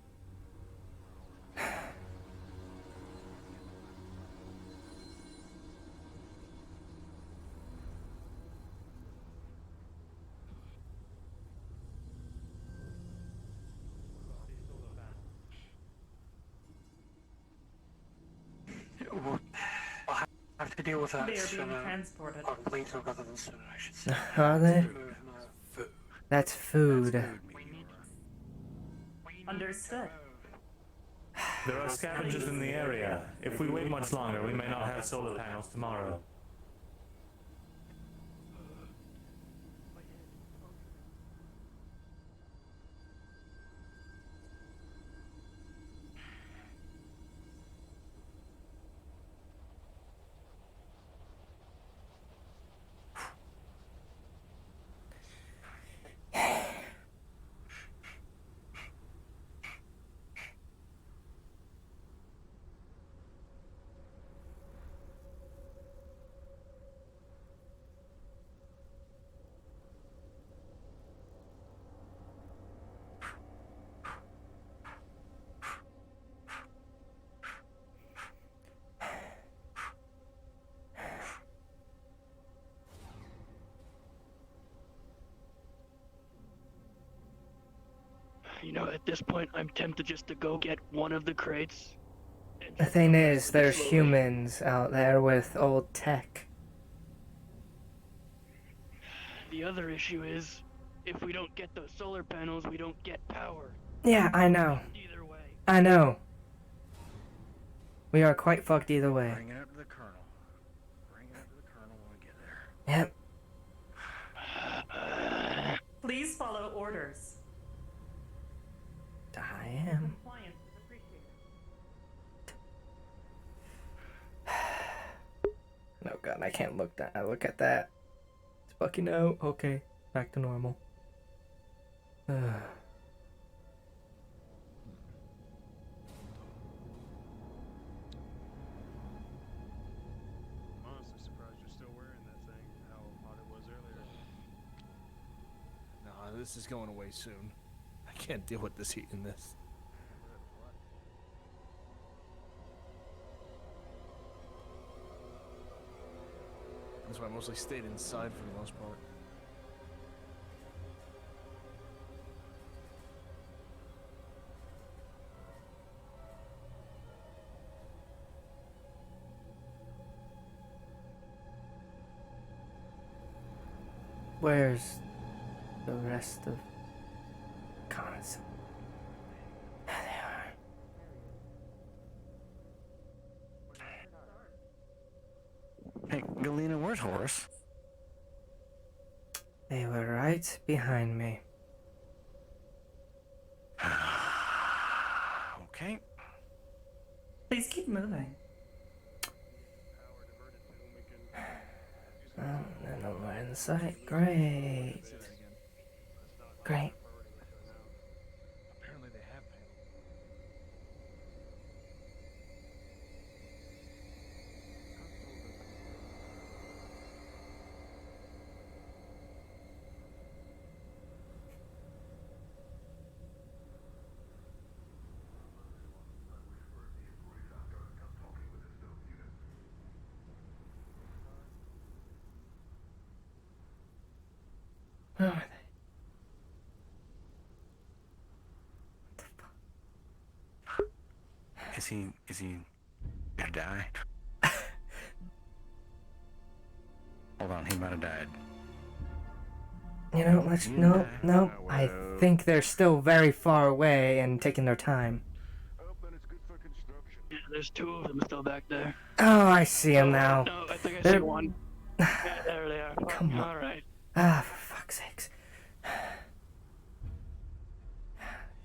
We'll have to deal with that They are being sooner transported. or later rather than sooner, I should say. Are they? Food. That's food. Understood. There are scavengers in the area. If we wait much longer, we may not have solar panels tomorrow. You know, at this point, I'm tempted just to go get one of the crates. The thing is, there's humans out there with old tech. The other issue is, if we don't get those solar panels, we don't get power. Yeah, I know. Either way. I know. We are quite fucked either way. Bring it up to the colonel. Bring it up to the colonel when Yep. Please follow orders. I am. Compliance is appreciated. No god, I can't look at that. It's fucking out. Okay, back to normal. I'm honestly surprised you're still wearing that thing, how hot it was earlier. No, this is going away soon. I can't deal with this heat in this. That's why I mostly stayed inside for the most part. Where's the rest of cons? There they are. Hey, Galena, where's Horace? They were right behind me. Okay. Please keep moving. Oh, none of them are in sight. Great. Great. Apparently they have panels. Where are they? Is he gonna die? Hold on, he might have died. You know, no. I think they're still very far away and taking their time. Yeah, there's two of them still back there. Oh, I see them now. No, I think I They're- see one. Yeah, there they are. Come on. Alright. Ah, for fuck's sakes.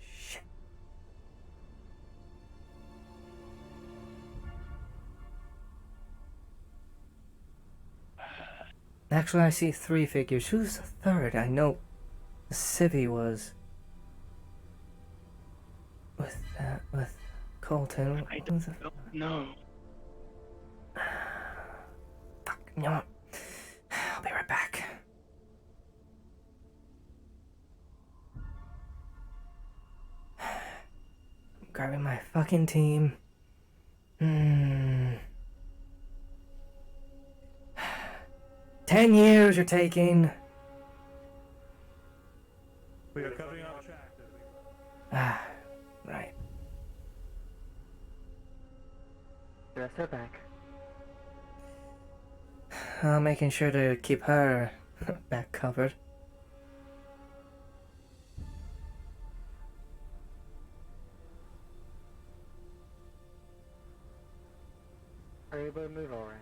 Shit. Actually, I see 3 figures. Who's the third? I know the civvy was with Colton. I don't know. Fuck, you know what? I'll be right back. I'm grabbing my fucking team. 10 years you're taking. We are covering our track. Ah, right. Yes, they're back. Making sure to keep her back covered. Are you able to move alright?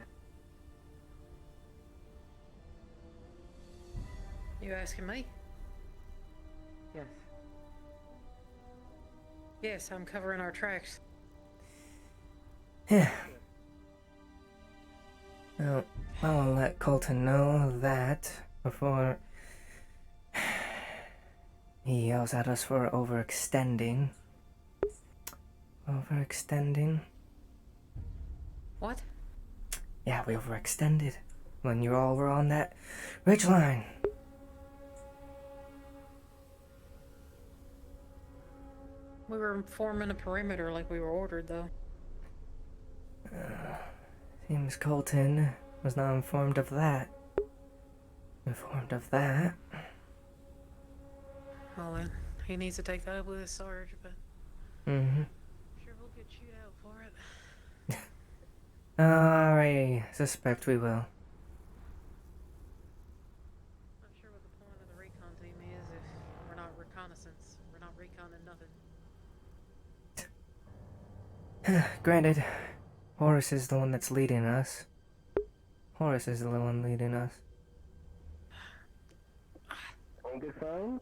You asking me? Yes. Yes, I'm covering our tracks. Yeah. Well, I'll let Colton know that before he yells at us for overextending. Overextending? What? Yeah, we overextended when you all were on that ridge line. We were forming a perimeter like we were ordered, though. Seems Colton was not informed of that. Informed of that. Well then, he needs to take that up with his sarge, but Mm-hmm. sure we'll get chewed out for it. I suspect we will. Not sure what the point of the recon team is if we're not reconnaissance. We're not reconning nothing. Granted, Horace is the one that's leading us. Horace is the one leading us. Hunger signs?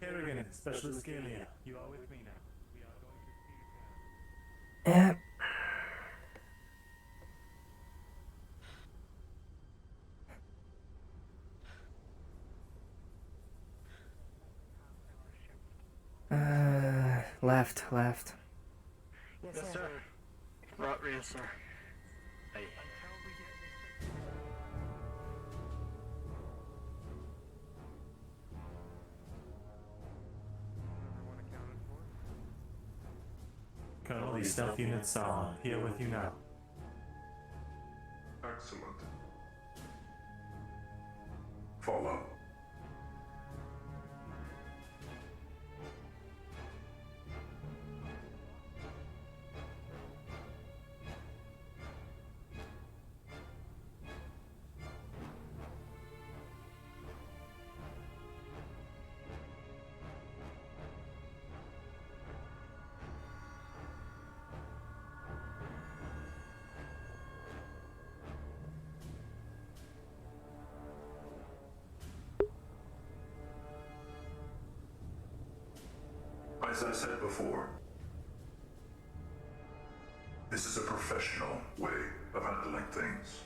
Kerrigan, Specialist Galea, you are with me now. We are going to Yeah. Left. Yes, sir. Right rear, sir. Hey. Colonel, these stealth units are here with you now. Excellent. Follow. As I said before, this is a professional way of handling things.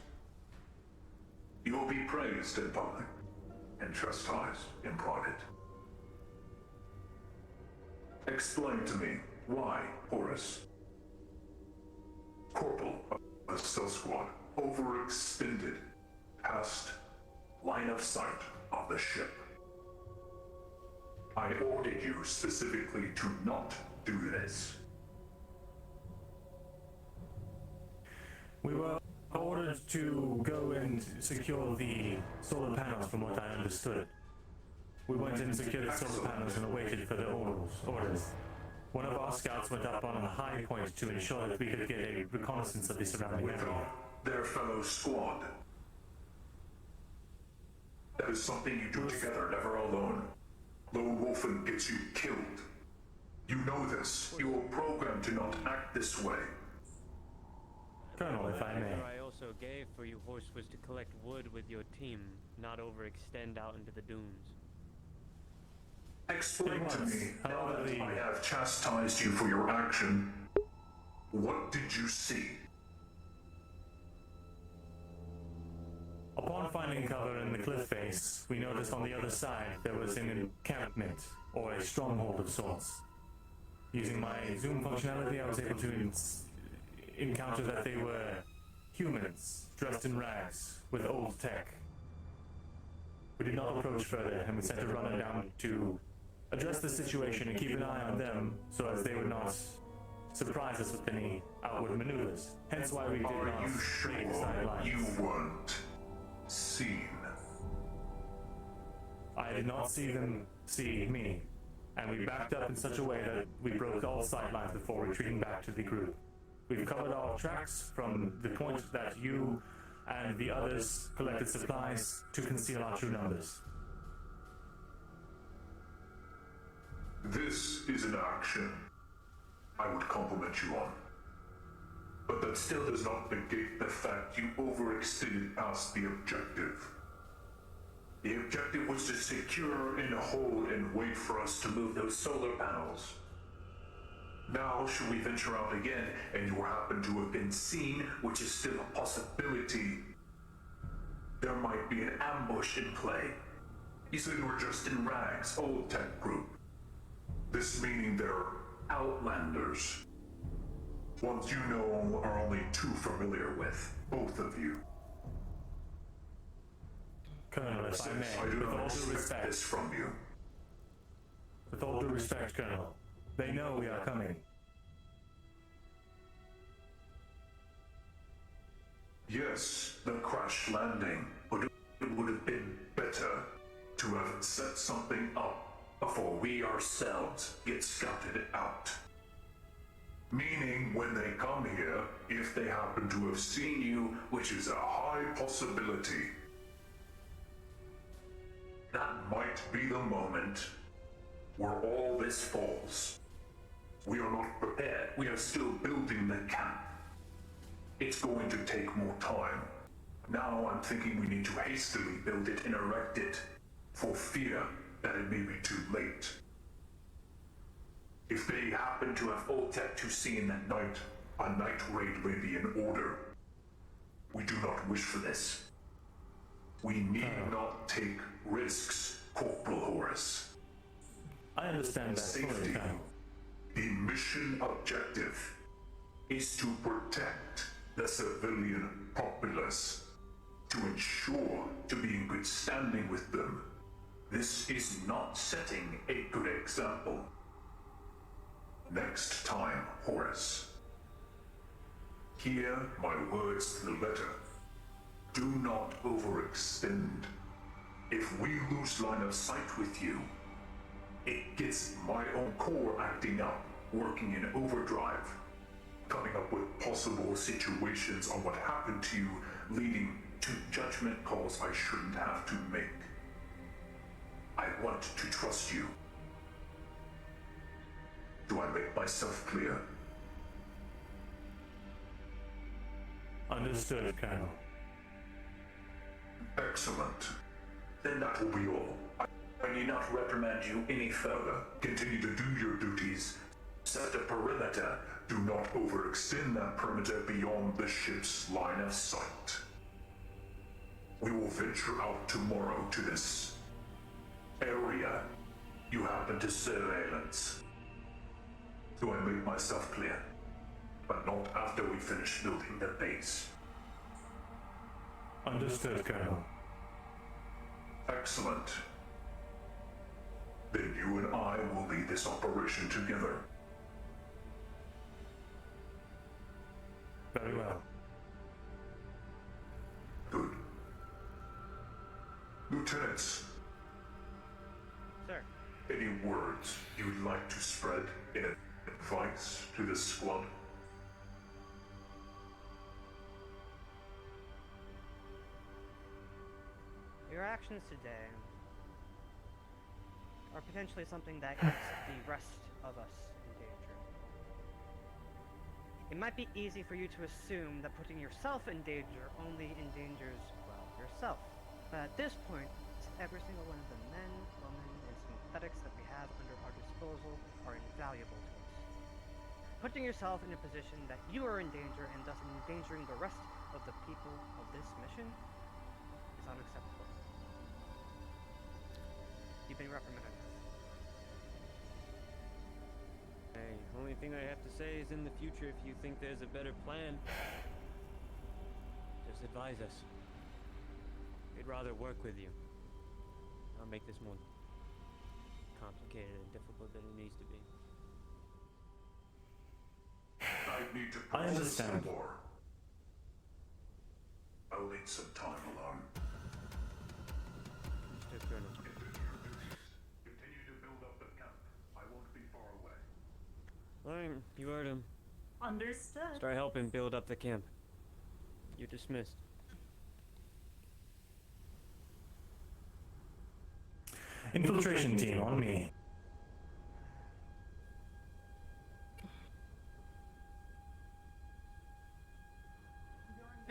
You will be praised in public and chastised in private. Explain to me why Horace, Corporal of the Stealth Squad, overextended past line of sight of the ship. I ordered you specifically to not do this. We were ordered to go and secure the solar panels from what I understood. We went and secured the solar panels and awaited for the orders. One of our scouts went up on a high point to ensure that we could get a reconnaissance of the surrounding area. Their fellow squad. That is something you do together, never alone. Lone Wolfen gets you killed. You know this. You are programmed to not act this way. Colonel, if I may. The order I also gave for you, Horse, was to collect wood with your team, not overextend out into the dunes. Explain to me, now that I have chastised you for your action, what did you see? Upon finding cover in the cliff face, we noticed on the other side there was an encampment, or a stronghold of sorts. Using my zoom functionality, I was able to encounter that they were humans, dressed in rags, with old tech. We did not approach further, and we sent a runner down to address the situation and keep an eye on them, so as they would not surprise us with any outward maneuvers. Hence why we did not raid sidelines. You weren't seen? I did not see them see me, and we backed up in such a way that we broke all sight lines before retreating back to the group. We've covered our tracks from the point that you and the others collected supplies to conceal our true numbers. This is an action I would compliment you on. But that still does not negate the fact you overextended past the objective. The objective was to secure in a hole and wait for us to move those solar panels. Now, should we venture out again and you happen to have been seen, which is still a possibility, there might be an ambush in play. You said we're just in rags, old tech group. This meaning they're outlanders. Ones you know are only too familiar with, both of you. Colonel, if I may, I do with not all due expect respect, this from you. with all due respect, Colonel, they know we are coming. Yes, the crash landing, but it would have been better to have set something up before we ourselves get scouted out. Meaning, when they come here, if they happen to have seen you, which is a high possibility, that might be the moment where all this falls. We are not prepared. We are still building the camp. It's going to take more time. Now I'm thinking we need to hastily build it and erect it, for fear that it may be too late. If they happen to have Oltec to scene at night, a night raid may be in order. We do not wish for this. We need not take risks, Corporal Horace. I understand that fully, Safety. Colonel. The mission objective is to protect the civilian populace, to ensure to be in good standing with them. This is not setting a good example. Next time, Horace. Hear my words to the letter. Do not overextend. If we lose line of sight with you, it gets my own core acting up, working in overdrive, coming up with possible situations on what happened to you, leading to judgment calls I shouldn't have to make. I want to trust you. Do I make myself clear? Understood, Colonel. Excellent. Then that will be all. I need not reprimand you any further. Continue to do your duties. Set a perimeter. Do not overextend that perimeter beyond the ship's line of sight. We will venture out tomorrow to this area you happen to surveillance. Do I make myself clear? But not after we finish building the base. Understood, Colonel. Excellent. Then you and I will lead this operation together. Very well. Good. Lieutenants. Sir. Any words you'd like to spread in advice to this squad? Your actions today are potentially something that gets the rest of us in danger. It might be easy for you to assume that putting yourself in danger only endangers, well, yourself. But at this point, every single one of the men, women, and synthetics that we have under our disposal are invaluable to us. Putting yourself in a position that you are in danger and thus endangering the rest of the people of this mission is unacceptable. You've been reprimanded. Hey, only thing I have to say is in the future, if you think there's a better plan, just advise us. We'd rather work with you. I'll make this more complicated and difficult than it needs to be. I need to I understand. some more. I'll need some time alone. Mr. Colonel. Continue to build up the camp. I won't be far away. Fine, you heard him. Understood. Start helping build up the camp. You're dismissed. Infiltration team on me.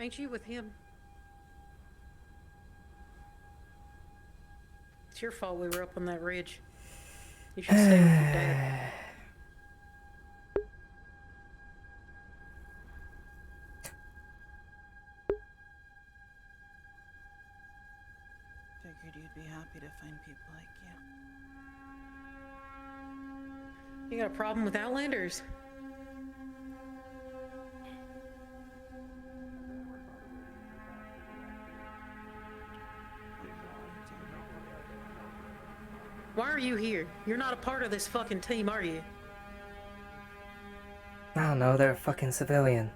Ain't you with him? It's your fault we were up on that ridge. You should stay with your dad. Figured you'd be happy to find people like you. You got a problem with Outlanders? Why are you here? You're not a part of this fucking team, are you? I don't know, they're a fucking civilian.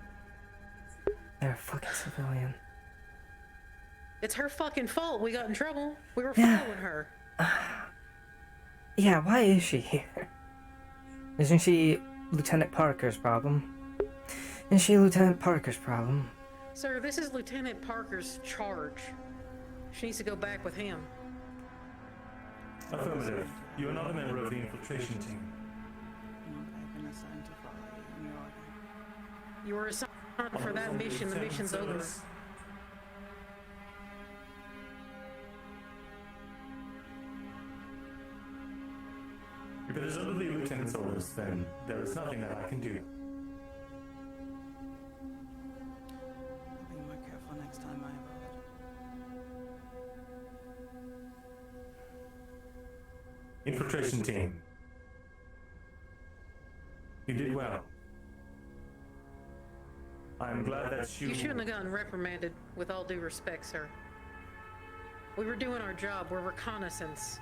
They're a fucking civilian. It's her fucking fault we got in trouble. We were Yeah. following her. Yeah, why is she here? Isn't she Lieutenant Parker's problem? Is she Lieutenant Parker's problem? Sir, this is Lieutenant Parker's charge. She needs to go back with him. Affirmative. You're another member of the infiltration team. I've been assigned to follow you in your order. You were assigned for that mission. The mission's over. If it is under the Lieutenant's orders, then there is nothing that I can do. I'll be more careful next time I abode. Infiltration team. You did well. I am glad that you... You shouldn't have gotten reprimanded, with all due respect, sir. We were doing our job. We're reconnaissance.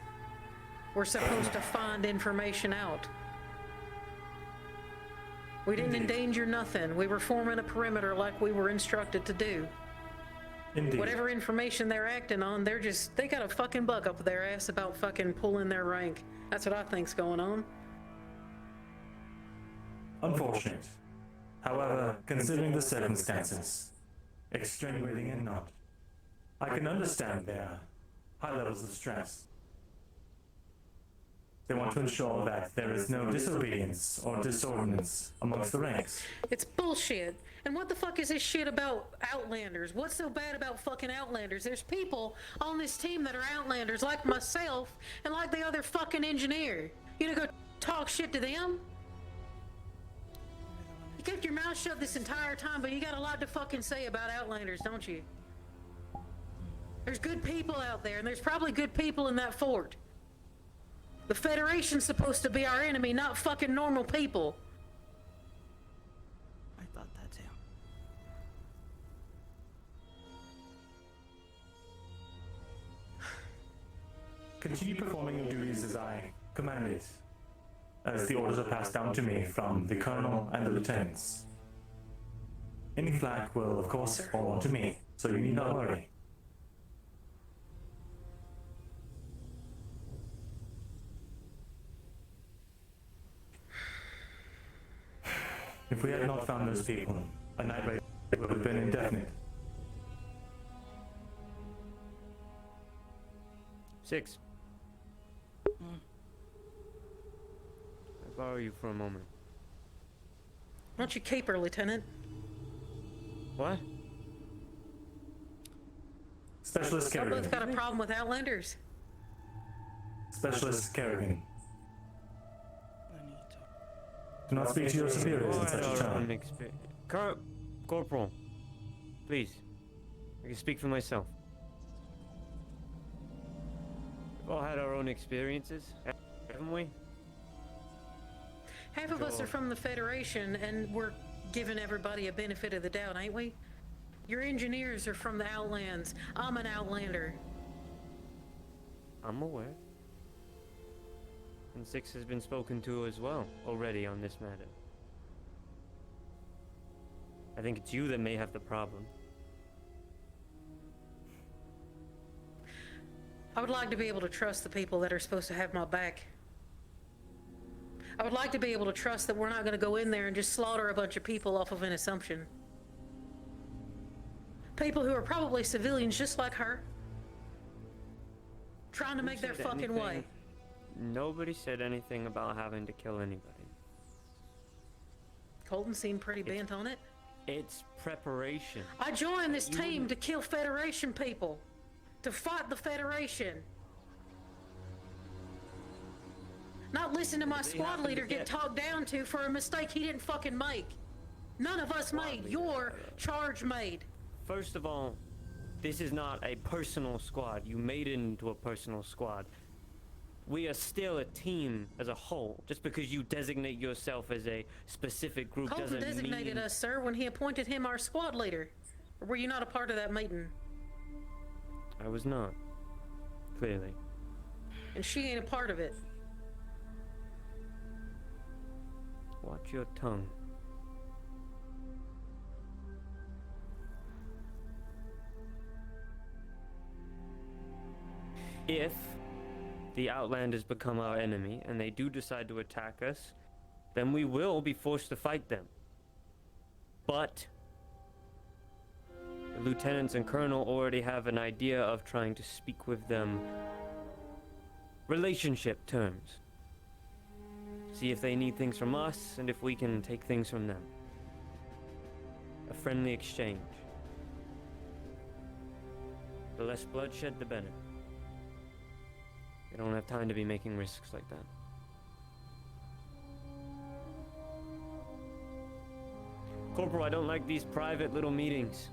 We're supposed to find information out. We didn't endanger nothing. We were forming a perimeter like we were instructed to do. Indeed. Whatever information they're acting on, they got a fucking bug up their ass about fucking pulling their rank. That's what I think's going on. Unfortunate. However, considering the circumstances, extenuating and not, I can understand their high levels of stress. They want to ensure that there is no disobedience or disordinance amongst the ranks. It's bullshit. And what the fuck is this shit about Outlanders? What's so bad about fucking Outlanders? There's people on this team that are Outlanders, like myself, and like the other fucking engineer. You gonna go talk shit to them? You kept your mouth shut this entire time, but you got a lot to fucking say about Outlanders, don't you? There's good people out there, and there's probably good people in that fort. The Federation's supposed to be our enemy, not fucking normal people. I thought that too. Continue performing your duties as I commanded, as the orders are passed down to me from the Colonel and the Lieutenants. Any flak will, of course, fall onto me, so you need not worry. If we had not found those people, a night raid would have been indefinite. 6. I'll borrow you for a moment. Why don't you keep her, Lieutenant? What? Specialist I Kerrigan. both got a problem with Outlanders. Specialist Kerrigan. Do not speak to your superiors in such a tone. Corporal, please. I can speak for myself. We've all had our own experiences, haven't we? Half of us are from the Federation, and we're giving everybody a benefit of the doubt, ain't we? Your engineers are from the Outlands. I'm an Outlander. I'm aware. And 6 has been spoken to as well already on this matter. I think it's you that may have the problem. I would like to be able to trust the people that are supposed to have my back. I would like to be able to trust that we're not going to go in there and just slaughter a bunch of people off of an assumption. People who are probably civilians just like her. Trying to make their fucking way. Nobody said anything about having to kill anybody. Colton seemed pretty bent on it. It's preparation. I joined this team to kill Federation people. To fight the Federation. Not listen to my squad leader get talked down to for a mistake he didn't fucking make. None of us made. Your charge made. First of all, this is not a personal squad. You made it into a personal squad. We are still a team as a whole. Just because you designate yourself as a specific group Colton doesn't designated mean... us, sir, when he appointed him our squad leader. Or were you not a part of that meeting? I was not. Clearly. And she ain't a part of it. Watch your tongue. If the Outlanders become our enemy and they do decide to attack us, then we will be forced to fight them. But the lieutenants and colonel already have an idea of trying to speak with them relationship terms. See if they need things from us and if we can take things from them. friendly exchange. The less bloodshed, the better. We don't have time to be making risks like that. Corporal, I don't like these private little meetings.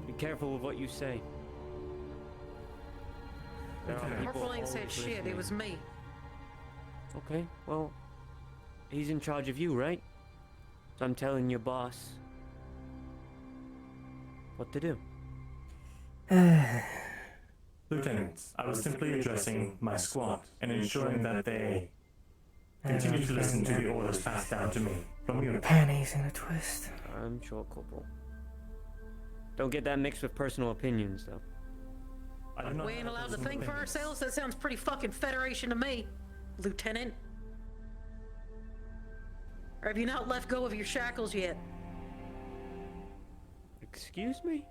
Be careful with what you say. There are people Corporal ain't said always shit, it listening. was me. Okay, well, he's in charge of you, right? So I'm telling your boss what to do. Lieutenant, I was simply addressing my squad and ensuring that they continue to listen to the orders passed down to me from you. Panties in a twist. I'm sure, Corporal. Don't get that mixed with personal opinions, though. We ain't allowed to think for ourselves? That sounds pretty fucking Federation to me, Lieutenant. Or have you not let go of your shackles yet? Excuse me?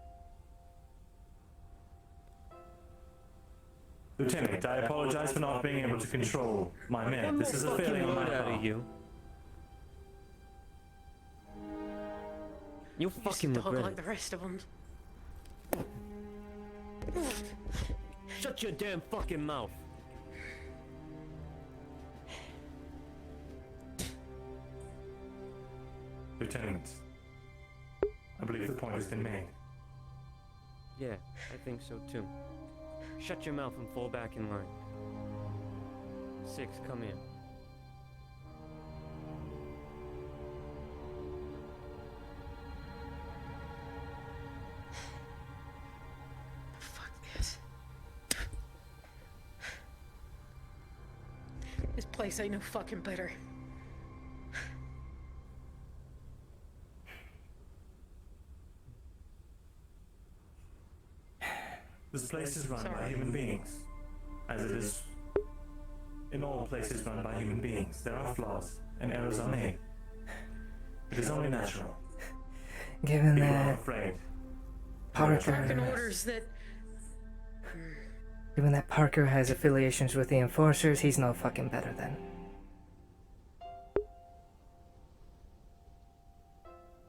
Lieutenant, I apologize for not being able to control my men. This is a failing on my out part. of you. You'll fucking Dog regret like it. the rest of them. Shut your damn fucking mouth. Lieutenant, I believe the point has been made. Yeah, I think so too. Shut your mouth and fall back in line. 6, come here. Fuck this. This place ain't no fucking better. This place is run by human beings, as it is in all places run by human beings. There are flaws, and errors are made. It is only natural. Given People are that afraid. Barking Parker, orders that given that Parker has affiliations with the Enforcers, he's no fucking better then.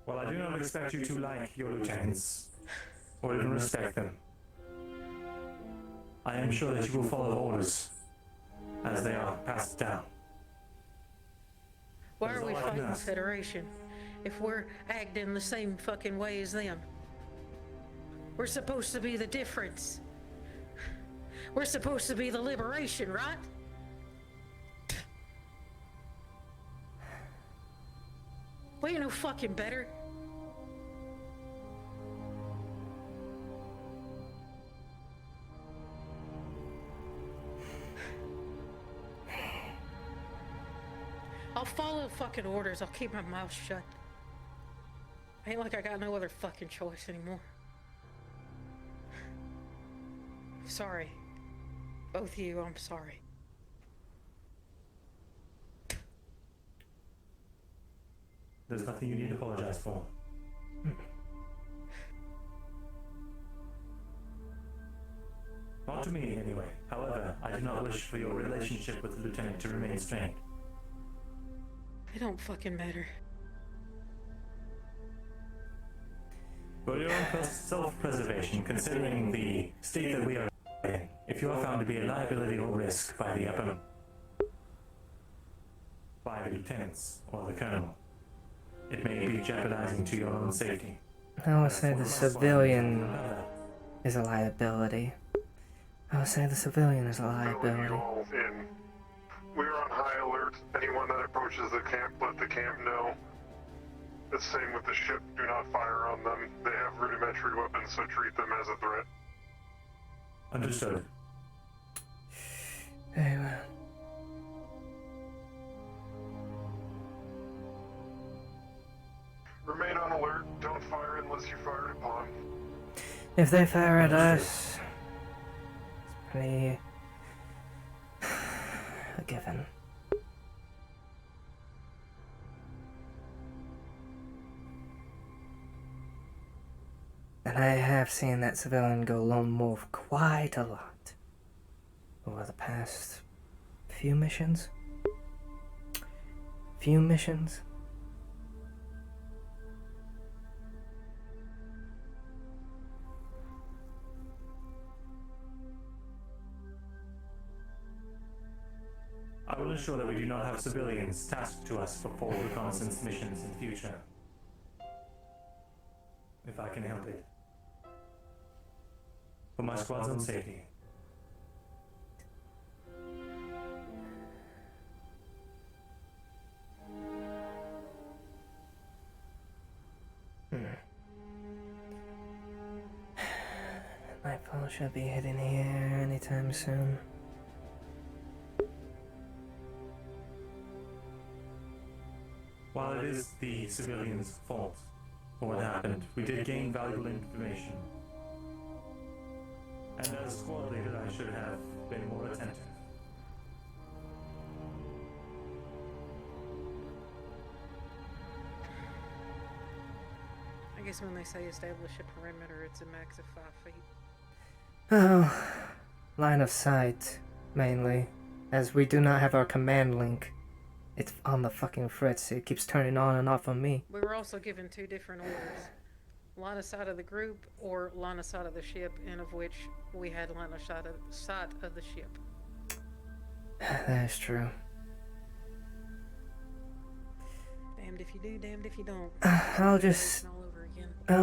Well, I do not expect you to like your lieutenants, or even respect them. I am sure that you will follow orders as they are passed down. why That is are we all I can fighting the ask. Federation if we're acting the same fucking way as them? We're supposed to be the difference. We're supposed to be the liberation, right? We ain't no fucking better. I'll follow fucking orders. I'll keep my mouth shut. Ain't like I got no other fucking choice anymore. Sorry. Both of you, I'm sorry. There's nothing you need to apologize for. Not to me, anyway. However, I do not wish for your relationship with the lieutenant to remain strained. It don't fucking matter. For your own self-preservation, considering the state that we are in, if you are found to be a liability or risk by the lieutenants or the colonel, it may be jeopardizing to your own safety. I would say the civilian is a liability. I would say the civilian is a liability. All in. We are on high alert. Anyone that approaches the camp, let the camp know. The same with the ship. Do not fire on them. They have rudimentary weapons, so treat them as a threat. Understood. Very well. Remain on alert. Don't fire unless you're fired upon. If they fire at us, it's pretty a given. And I have seen that civilian go lone wolf quite a lot over the past few missions. I will ensure that we do not have civilians tasked to us for full reconnaissance missions in the future. If I can help it. For my squad's own safety. Nightfall should be hitting here anytime soon. While it is the civilians' fault for what happened, we did gain valuable information. And as squad leader, I should have been more attentive. I guess when they say establish a perimeter, it's a max of 5 feet. Oh, line of sight, mainly, as we do not have our command link. It's on the fucking fritz. It keeps turning on and off on me. We were also given 2 different orders. Line of sight of the group or line of sight of the ship, and of which we had line of sight of the ship. That is true. Damned if you do, damned if you don't. I'll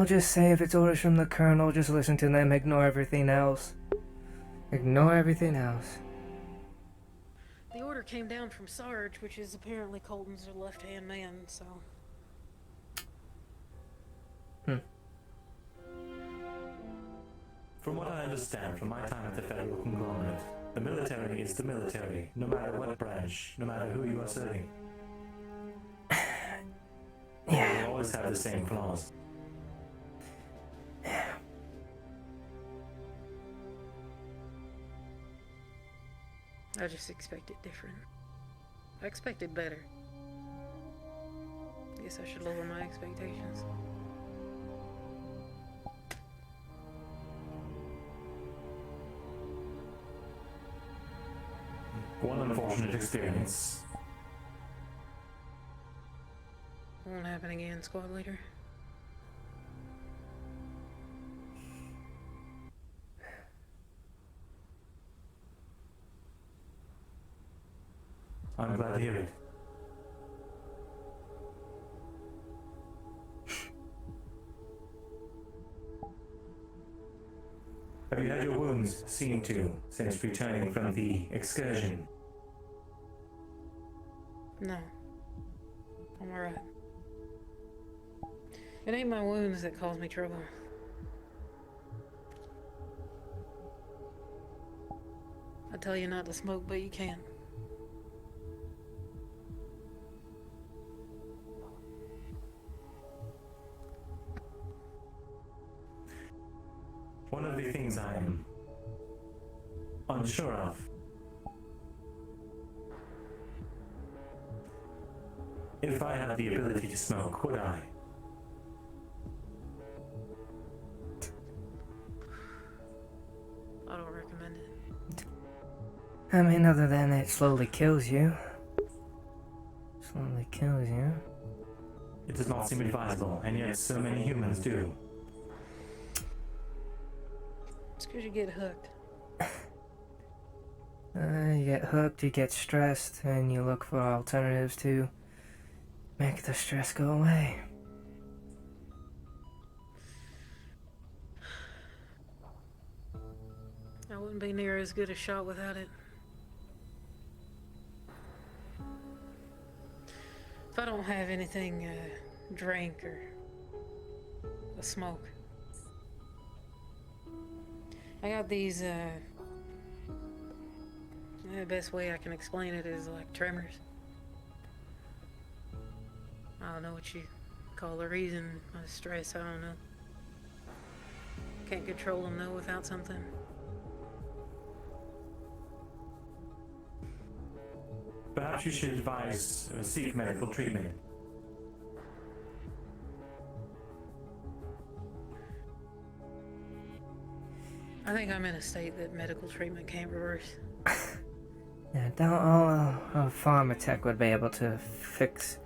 just say if it's orders from the Colonel, just listen to them, ignore everything else. Ignore everything else. The order came down from Sarge, which is apparently Colton's left-hand man, so... From what I understand from my time at the Federal Conglomerate, the military is the military, no matter what branch, no matter who you are serving. Yeah. They always have the same flaws. I just expected different. I expected better. Guess I should lower my expectations. One unfortunate experience. Won't happen again, squad leader. I'm glad to hear it. Have you had your wounds seen to since returning from the excursion? No. I'm alright. It ain't my wounds that cause me trouble. I tell you not to smoke, but you can. One of the things I am unsure of if I had the ability to smoke, would I? I don't recommend it. I mean, other than it slowly kills you. Slowly kills you. It does not seem advisable, and yet so many humans do. It's because you get hooked. You get hooked, you get stressed, and you look for alternatives to make the stress go away. I wouldn't be near as good a shot without it. If I don't have anything, drink or a smoke. I got these, the best way I can explain it is like tremors. I don't know what you call the reason of stress, I don't know. Can't control them though without something. Perhaps you should advise seek medical treatment. I think I'm in a state that medical treatment can't reverse. Yeah, don't all a pharma tech would be able to fix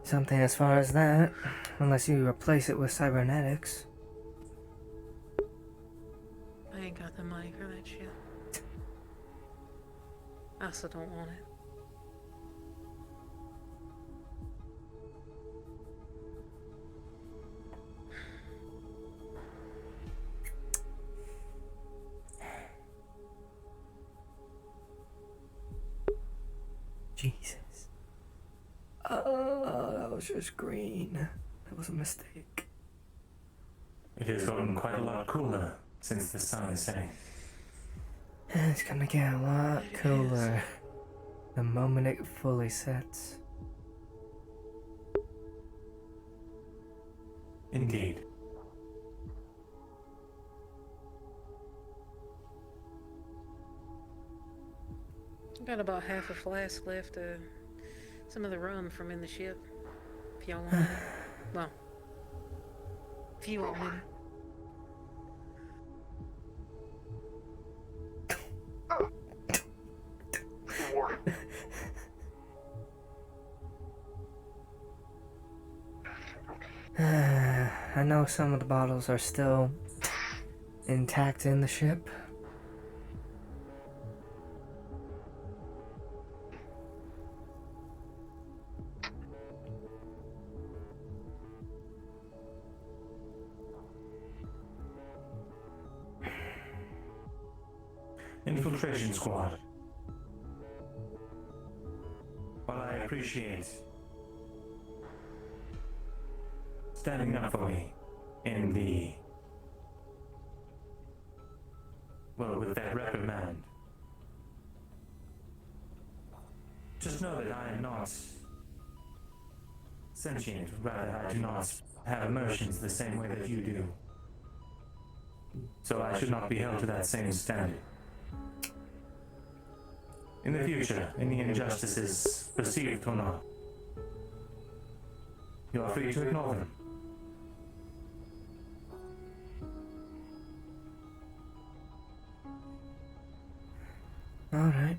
something as far as that, unless you replace it with cybernetics. I ain't got the money for that shit. I also don't want it. Jesus. Oh, that was just green. That was a mistake. It has gotten quite a lot cooler since the sun is setting. It's gonna get a lot cooler the moment it fully sets. Indeed. Got about half a flask left. Some of the rum from in the ship. If y'all want it. Well, if you want it. I know some of the bottles are still intact in the ship. Infiltration squad. While I appreciate standing up for me in the, well, with that reprimand, just know that I am not sentient. Rather, I do not have emotions the same way that you do. So I should not be held to that same standard. In the future, any injustices, perceived or not, you are free to ignore them. Alright.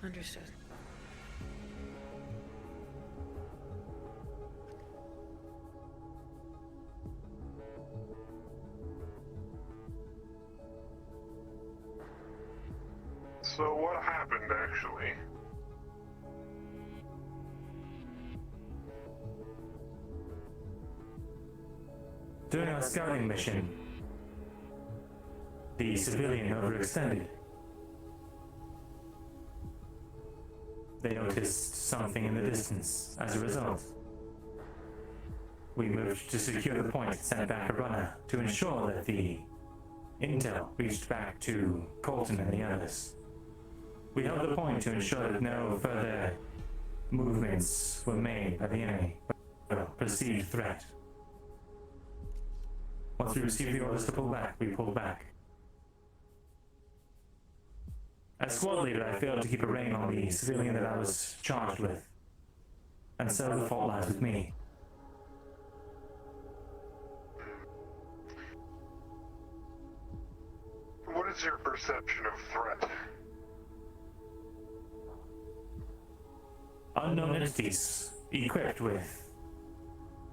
Understood. So what happened, actually? During our scouting mission, the civilian overextended. They noticed something in the distance. As a result, we moved to secure the point, sent back a runner to ensure that the intel reached back to Colton and the others. We held the point to ensure that no further movements were made by the enemy, or perceived threat. Once we received the orders to pull back, we pulled back. As squad leader, I failed to keep a rein on the civilian that I was charged with, and so the fault lies with me. What is your perception of threat? Unknown entities equipped with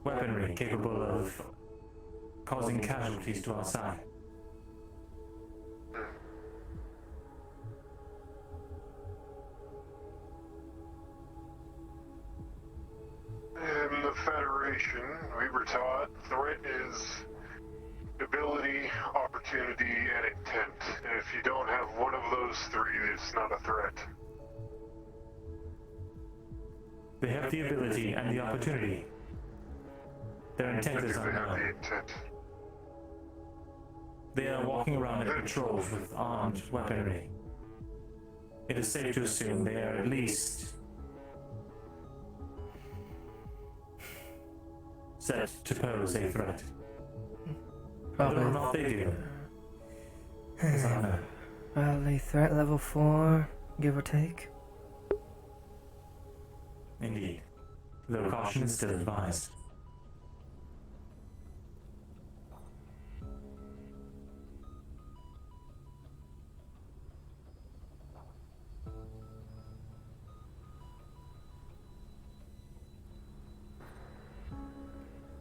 weaponry capable of causing casualties to our side. In the Federation, we were taught threat is ability, opportunity, and intent. And if you don't have one of those three, it's not a threat. They have the ability and the opportunity. Their intent is They have the unknown. intent. They are walking around at patrols with armed weaponry. It is safe to assume they are at least set to pose a threat. Whether or not they do is unknown. Probably threat level 4, give or take. Indeed, though caution is still advised.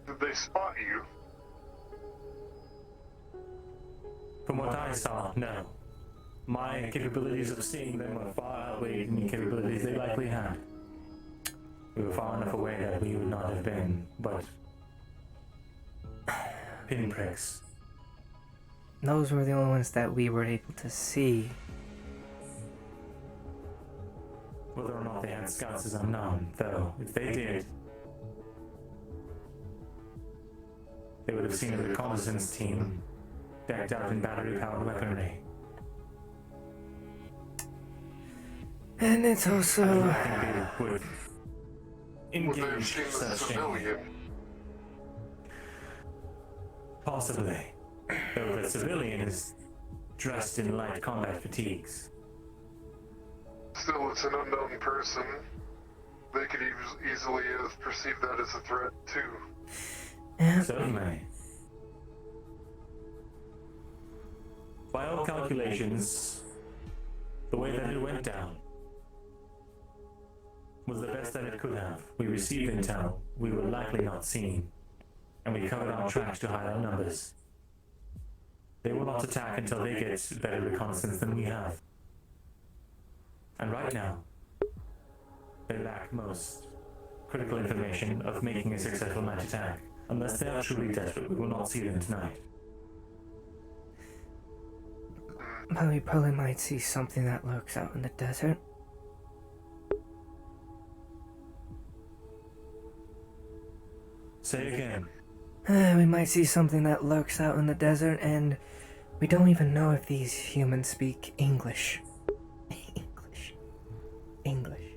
Did they spot you? From what I saw, no. My capabilities of seeing them were far outweighed any capabilities they likely had. We were far enough away that we would not have been, but pinpricks. Those were the only ones that we were able to see. Whether or not they had scouts is unknown, though if they did, they would have seen a reconnaissance team decked out in battery-powered weaponry. And it's also... I think they would engage such a... Possibly. Though the civilian is dressed in light combat fatigues. Still, it's an unknown person. They could easily perceive that as a threat, too. Yeah. Certainly. By all calculations, the way that it went down was the best that it could have. We received intel we were likely not seen, and we covered our tracks to hide our numbers. They will not attack until they get better reconnaissance than we have. And right now, they lack most critical information of making a successful night attack. Unless they are truly desperate, we will not see them tonight. But we probably might see something that lurks out in the desert. Say again. We might see something that lurks out in the desert, and we don't even know if these humans speak English. English.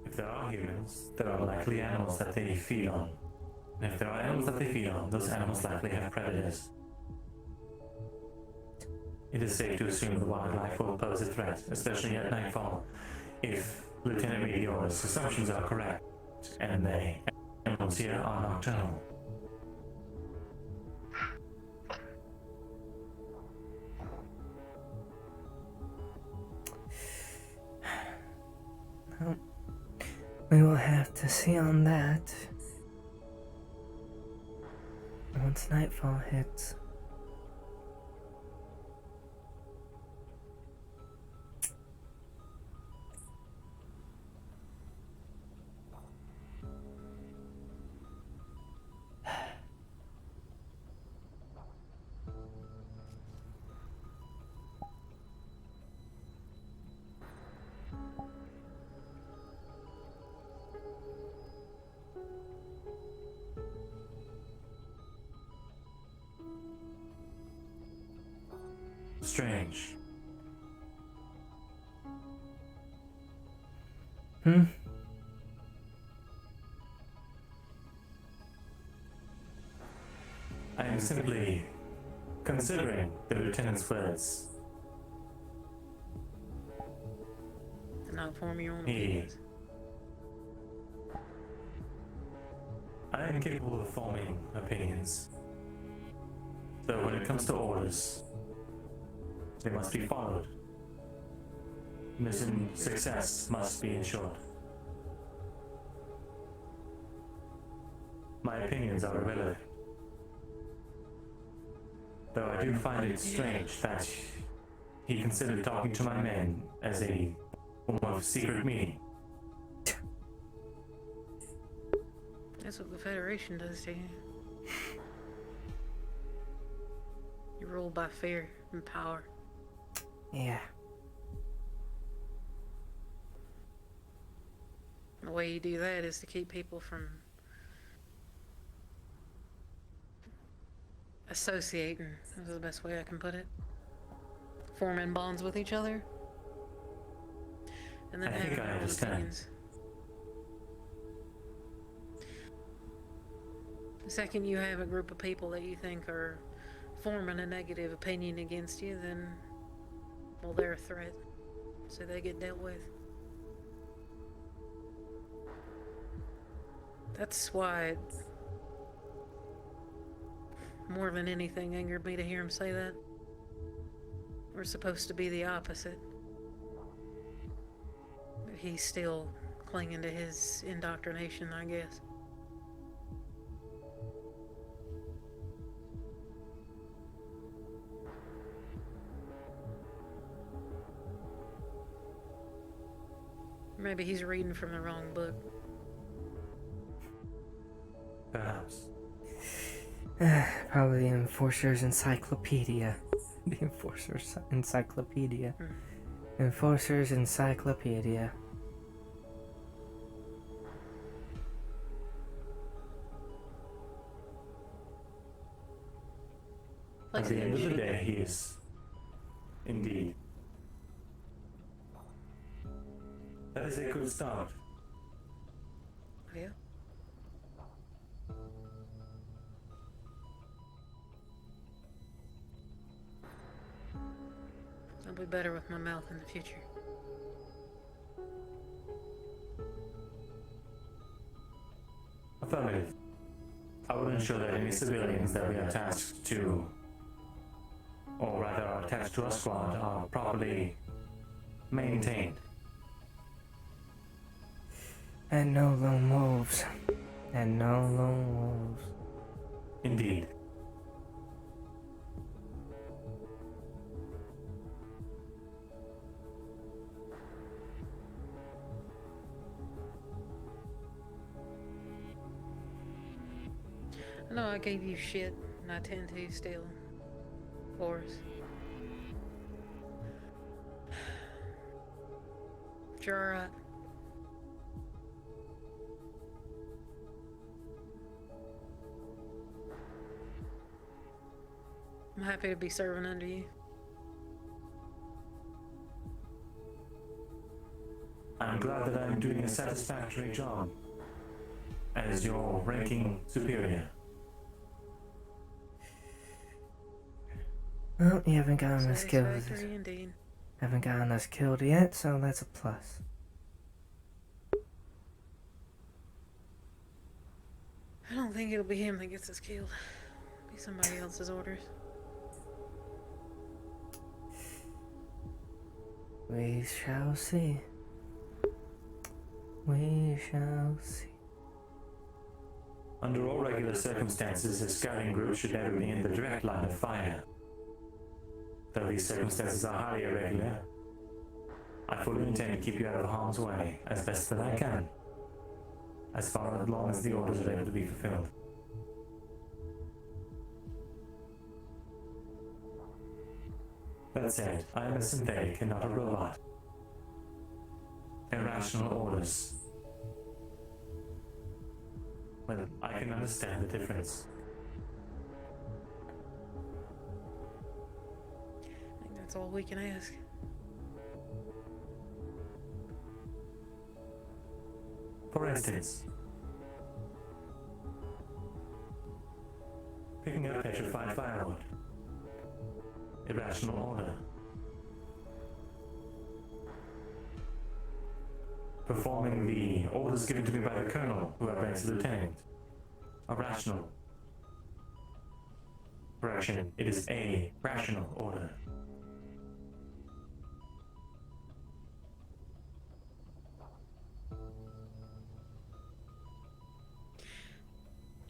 If there are humans, there are likely animals that they feed on. And if there are animals that they feed on, those animals likely have predators. It is safe to assume the wildlife will pose a threat, especially at nightfall, if Lieutenant Meteor's assumptions are correct, and the animals here are nocturnal. Well, we will have to see on that once nightfall hits. Strange. I am simply considering the lieutenant's words. To not form your own He... opinions. I am capable of forming opinions. Though when it comes to orders, they must be followed. Mission success must be ensured. My opinions are irrelevant. Though I do find it strange that he considered talking to my men as a form of secret meeting. That's what the Federation does to you. You rule by fear and power. Yeah. The way you do that is to keep people from associating, is the best way I can put it. Forming bonds with each other. And then I having think I their own understand. opinions. The second you have a group of people that you think are forming a negative opinion against you, then, well, they're a threat. So they get dealt with. That's why it, more than anything, angered me to hear him say that. We're supposed to be the opposite. But he's still clinging to his indoctrination, I guess. Maybe he's reading from the wrong book. Perhaps. Probably the Enforcer's Encyclopedia. The Enforcer's Encyclopedia. Enforcer's Encyclopedia. At the end of the day, he is. Indeed. That is a good start. Yeah. I'll be better with my mouth in the future. Affirmative. I will ensure that any civilians that we are tasked to, or rather are attached to our squad, are properly maintained. And no lone wolves. And no lone wolves. Indeed. I know I gave you shit, and I tend to still. Boris. But you're alright. I'm happy to be serving under you. I'm glad that I'm doing a satisfactory job as your ranking superior. Well, you haven't gotten us killed. Satisfactory indeed. Haven't gotten us killed yet, so that's a plus. I don't think it'll be him that gets us killed. It'll be somebody else's orders. We shall see. We shall see. Under all regular circumstances, a scouting group should never be in the direct line of fire. Though these circumstances are highly irregular, I fully intend to keep you out of harm's way as best that I can, as far as long as the orders are able to be fulfilled. That said, I am a synthetic and not a robot. Irrational orders. Well, I can understand the difference. I think that's all we can ask. For instance, picking up petrified firewood. Irrational order. Performing the orders given to me by the Colonel, who I ranked Lieutenant. Irrational. Correction, it is a rational order.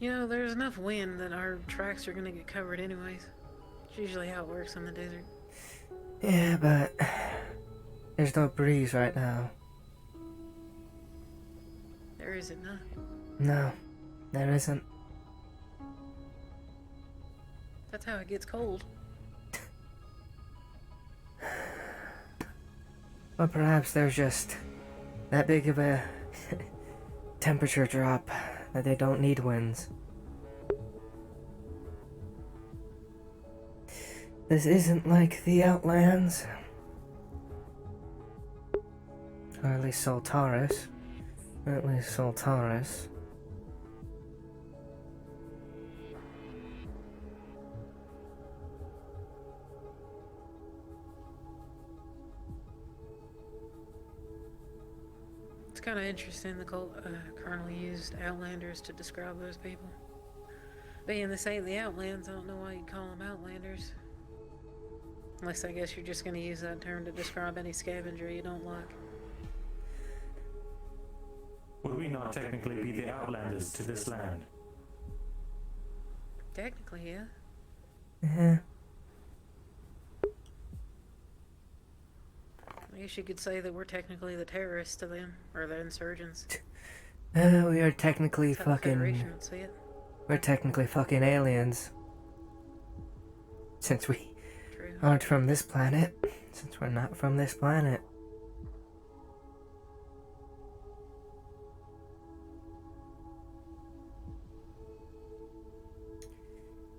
You know, there's enough wind that our tracks are gonna get covered anyways. It's usually how it works in the desert. Yeah, but there's no breeze right now. There isn't none. No, there isn't. That's how it gets cold. Well, perhaps there's just that big of a temperature drop that they don't need winds. This isn't like the Outlands. Or at least Sal'taris. At least Sal'taris. It's kind of interesting the Colonel used Outlanders to describe those people. Being this ain't the Outlands, I don't know why you'd call them Outlanders. Unless I guess you're just going to use that term to describe any scavenger you don't like. Would we not technically be the Outlanders to this land? Technically, yeah. Yeah. I guess you could say that we're technically the terrorists to them, or the insurgents. We are technically That's how the fucking... Federation would see it. We're technically fucking aliens. Since we aren't from this planet. Since we're not from this planet.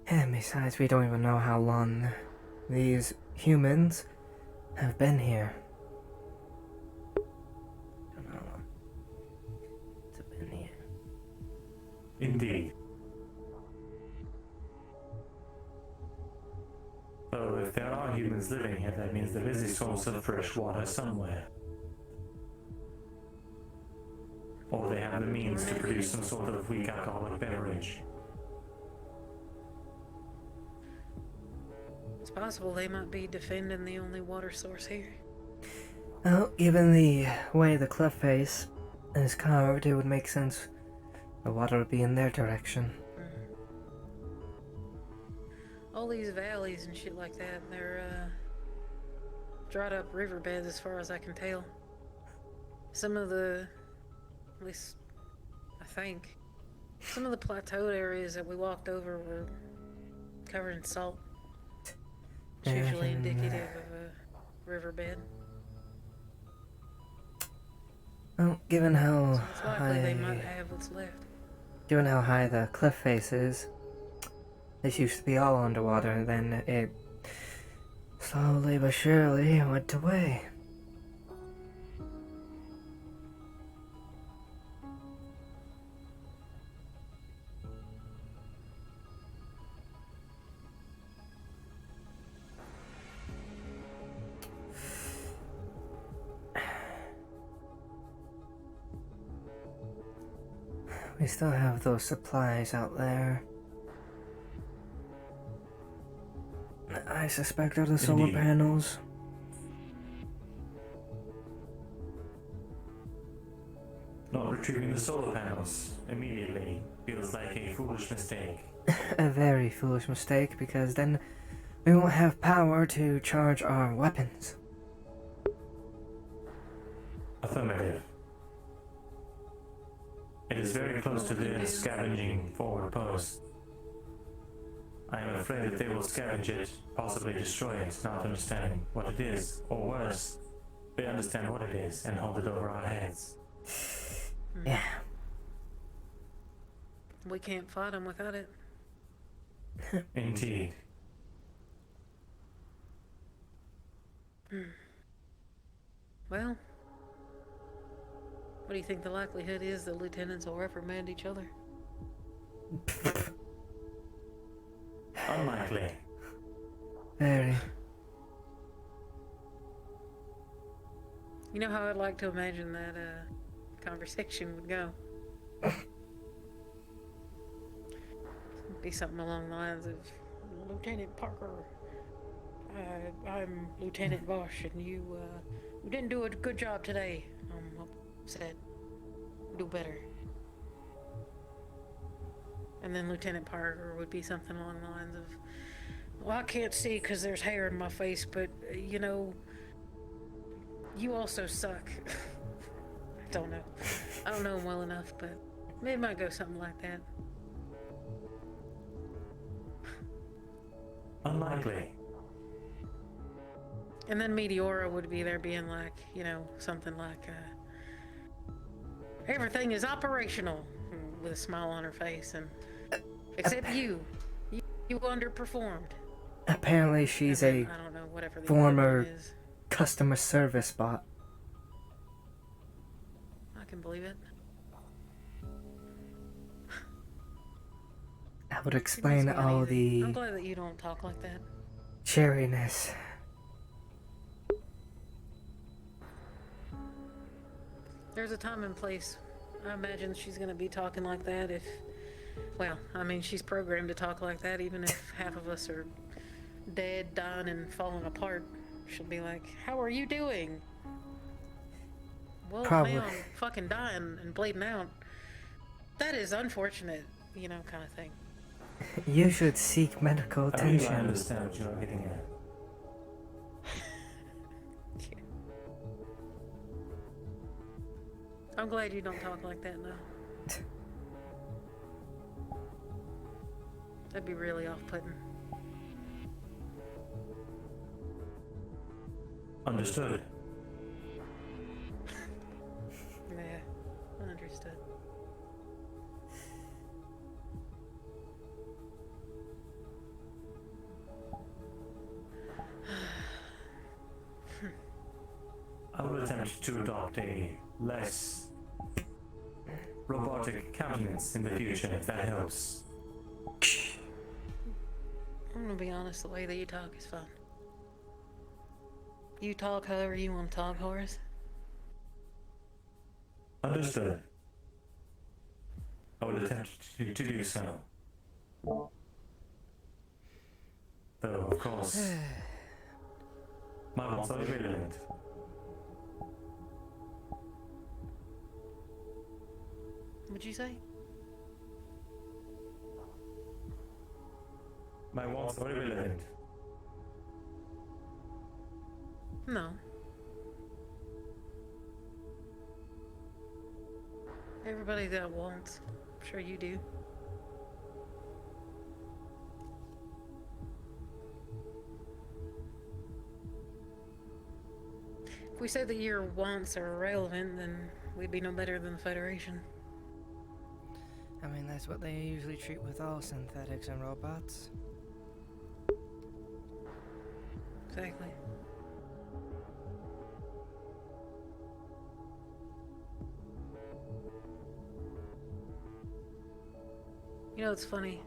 And besides, we don't even know how long these humans have been here. Don't know how long it's been here. Indeed. So if there are humans living here, that means there is a source of fresh water somewhere. Or they have the means to produce some sort of weak alcoholic beverage. It's possible they might be defending the only water source here. Well, given the way the cliff face is carved, it would make sense the water would be in their direction. All these valleys and shit like that, they're dried up riverbeds as far as I can tell. Some of the, at least I think, some of the plateaued areas that we walked over were covered in salt. It's usually indicative of a riverbed. Well, given how So it's likely they might have what's left. given how high the cliff face is, this used to be all underwater, and then it slowly but surely went away. We still have those supplies out there. I suspect are the solar Indeed. panels. Not retrieving the solar panels immediately feels like a foolish mistake. A very foolish mistake, because then we won't have power to charge our weapons. Affirmative. It is very close to the scavenging forward post. I am afraid that they will scavenge it, possibly destroy it, not understanding what it is, or worse, they understand what it is and hold it over our heads. Yeah. We can't fight them without it. Indeed. Well, what do you think the likelihood is the lieutenants will reprimand each other? Unlikely. Very. You know how I'd like to imagine that conversation would go? Be something along the lines of, Lieutenant Parker, I'm Lieutenant Bosch, and you didn't do a good job today. I'm upset. Do better. And then Lieutenant Parker would be something along the lines of, well, I can't see because there's hair in my face, but, you know, you also suck. I don't know. I don't know him well enough, but it might go something like that. Unlikely. And then Meteora would be there being like, you know, something like, everything is operational, with a smile on her face, and except you underperformed. Apparently she's And then, a I don't know, whatever the former equivalent is. customer service bot. I can believe it. That would explain all the I'm glad that you don't talk like that. cheeriness. There's a time and place. I imagine she's gonna be talking like that if, well, I mean, she's programmed to talk like that even if half of us are dead, dying, and falling apart. She'll be like, how are you doing? Well, Probably. now I'm fucking dying and bleeding out. That is unfortunate, you know, kind of thing. You should seek medical I believe I attention. understand what you are getting at. I'm glad you don't talk like that now. That'd be really off-putting. Understood. Yeah, understood. I will attempt to adopt a less robotic countenance in the future, if that helps. I'm gonna be honest, the way that you talk is fun. You talk however you want to talk, Horace. Understood. I will attempt to do so. Though, of course, my wants are irrelevant. What'd you say? My wants are irrelevant. No. Everybody got wants. I'm sure you do. If we said that your wants are irrelevant, then we'd be no better than the Federation. I mean, that's what they usually treat with all synthetics and robots. Exactly. You know, it's funny.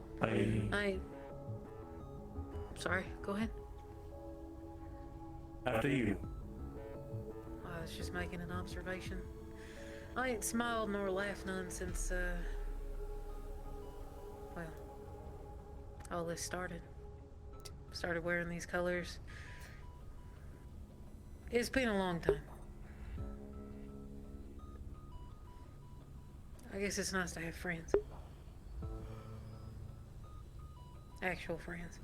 Sorry, go ahead. After you. I was just making an observation. I ain't smiled nor laughed none since, well, all this started. Started wearing these colors. It's been a long time. I guess it's nice to have friends. Actual friends.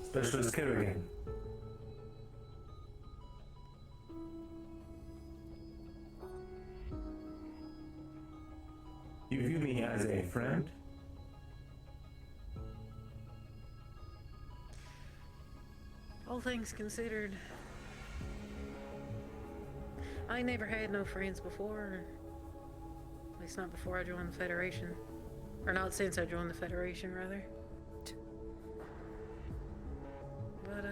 Specialist Kerrigan. You view me as a friend? All things considered, I never had no friends before. At least not before I joined the Federation. Or not since I joined the Federation, rather. But,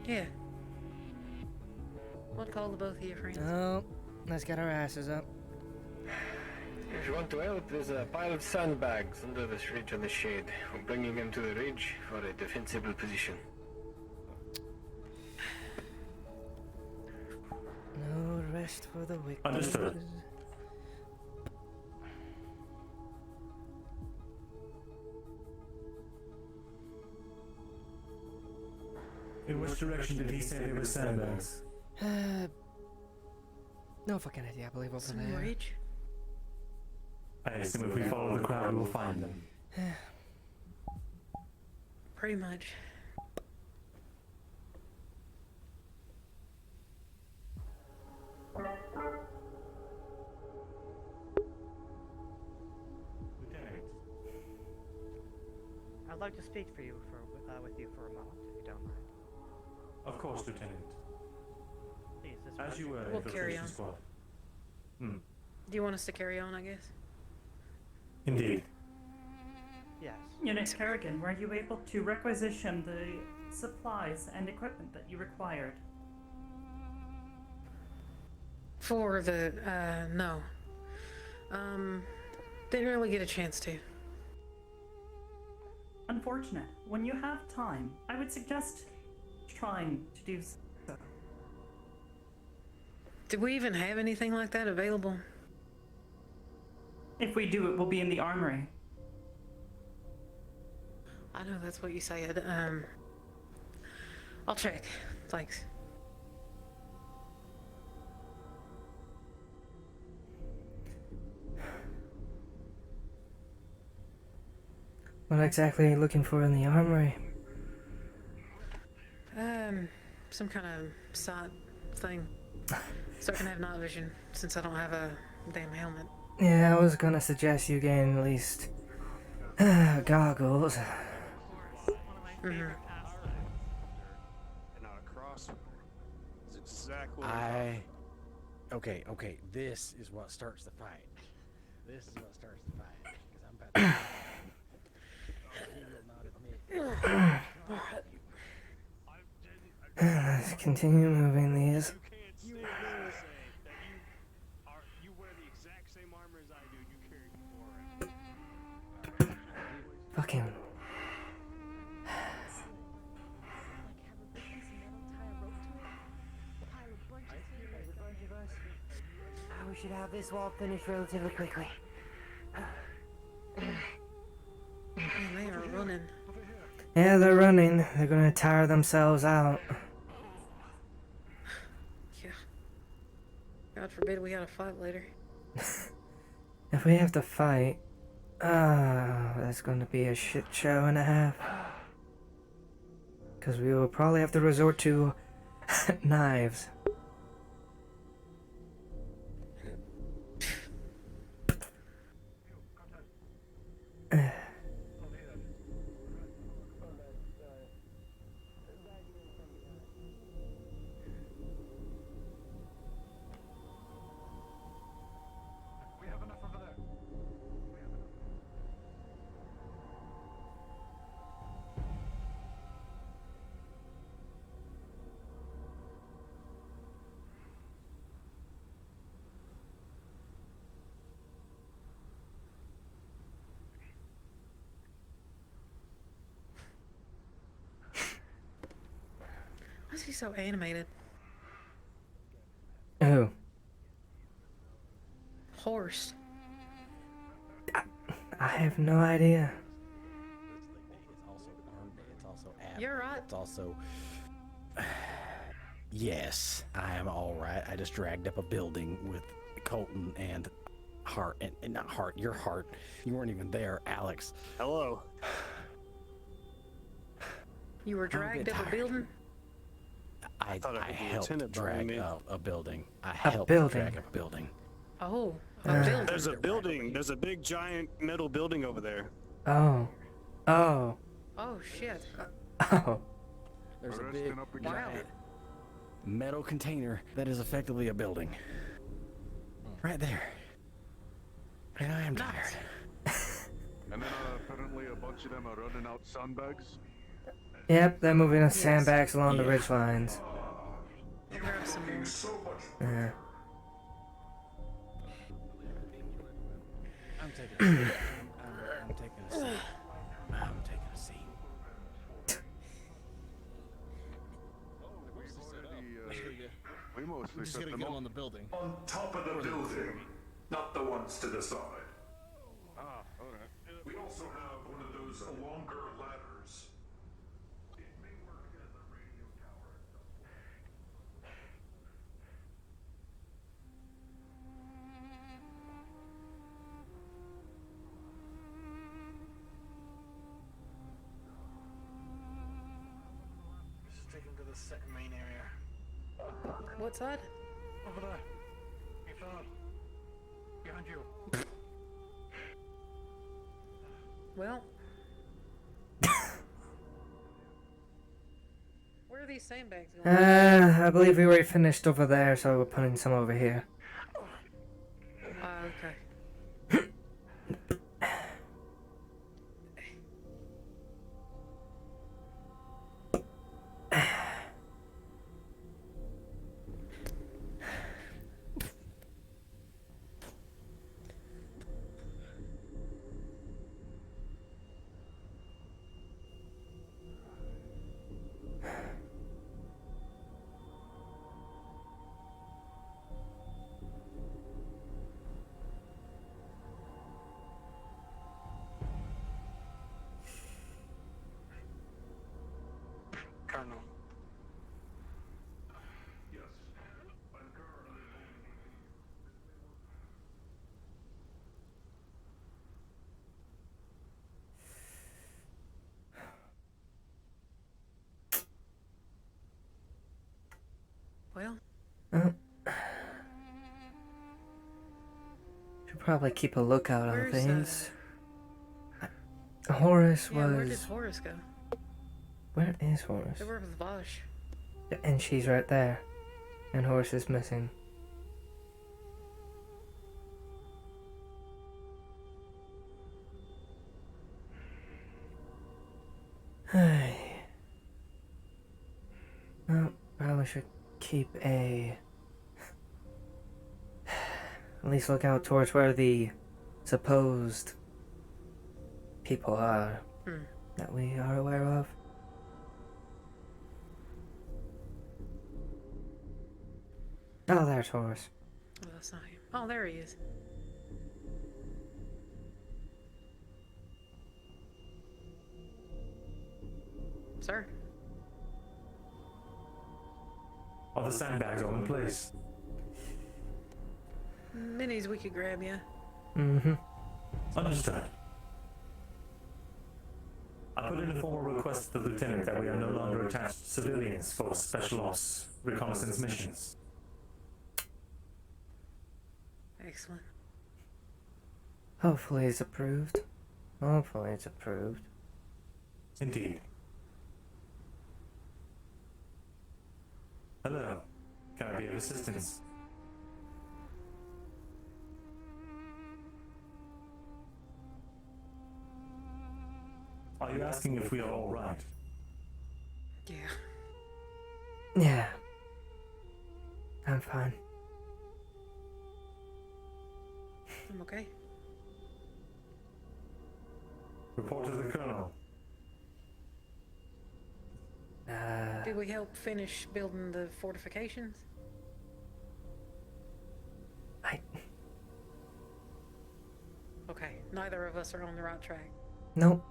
yeah. What call the both of you friends? Oh, let's get our asses up. If you want to help, there's a pile of sandbags under this ridge on the shade. We're bringing them to the ridge for a defensible position. No rest for the wicked. Understood. In which direction did he say there were sandbags? No fucking idea, I believe over Some there. ridge? I assume if we follow the crowd, we'll find them. Pretty much. Lieutenant. I'd like to speak with you for a moment, if you don't mind. Of course, Lieutenant. Please, this As you were, We'll carry on. squad. Do you want us to carry on, I guess? Indeed. Yes. Unit Kerrigan, were you able to requisition the supplies and equipment that you required? For the, no. Didn't really get a chance to. Unfortunate. When you have time, I would suggest trying to do so. Did we even have anything like that available? If we do, it will be in the armory. I know that's what you said. I'll check. Thanks. What exactly are you looking for in the armory? Some kind of sight thing. So I can have night vision, since I don't have a damn helmet. Yeah, I was gonna suggest you getting at least goggles. Mhm. And not across. It's exactly. Okay, this is what starts the fight. This is what starts the fight. Because I'm about to. He will not admit. Let's continue moving these. You can't stand there and say that you wear the exact same armor as I do. You carry 4 Fucking. We should have this wall finished relatively quickly. Man, they are running. Yeah, they're running. They're gonna tire themselves out. Yeah. God forbid we gotta fight later. If we have to fight, that's gonna be a shit show and a half. Because we will probably have to resort to knives. Why is he so animated? Who? Horse. I have no idea. It's also arm day. It's also ab. You're right. It's also. Yes, I am all right. I just dragged up a building with Colton and Hart, and not Hart. Your Hart. You weren't even there, Alex. Hello. You were dragged up a building? I helped drag up a building. I A helped building. drag up a building. Oh, a building. There's a building. There's a big giant metal building over there. Oh. Oh. Oh shit. Oh. There's a big Wow. giant metal container that is effectively a building. Right there. And I am tired. And then apparently a bunch of them are running out sandbags. Yep, they're moving us sandbags along the ridge lines. I'll grab some more. Yeah. I'm taking a seat. I'm taking a seat. I'm taking a seat. We mostly We're just set gonna them get them up. on the building. On top of the building, not the ones to the side. Ah, alright. We also have one of those longer ladders. It may work as a radio tower at some point. Just take him to the second main area. What side? Over there. You saw it. Behind you. Well. Where are these sandbags going? I believe we already finished over there, so we're putting some over here. Okay. Colonel. Yes. I'm currently Well. Should probably keep a lookout on Where's, things. Horace Yeah, where did was. Horace go? Where is Horace? They were with Vosh. And she's right there. And Horace is missing. Well, probably should keep a... At least look out towards where the supposed people are that we are aware of. Oh, there's Horace. Oh, that's not him. Oh, there he is. Sir? Are the sandbags all in place? Minis we could grab you. Mm-hmm. Understood. I put in a formal request to the Lieutenant that we are no longer attached to civilians for Special Ops reconnaissance missions. Excellent. Hopefully it's approved. Hopefully it's approved. Indeed. Hello. Can I be of assistance? Are you asking if we are all right? Yeah. Yeah. I'm fine. I'm okay. Report to the Colonel. Did we help finish building the fortifications? Okay, neither of us are on the right track. Nope.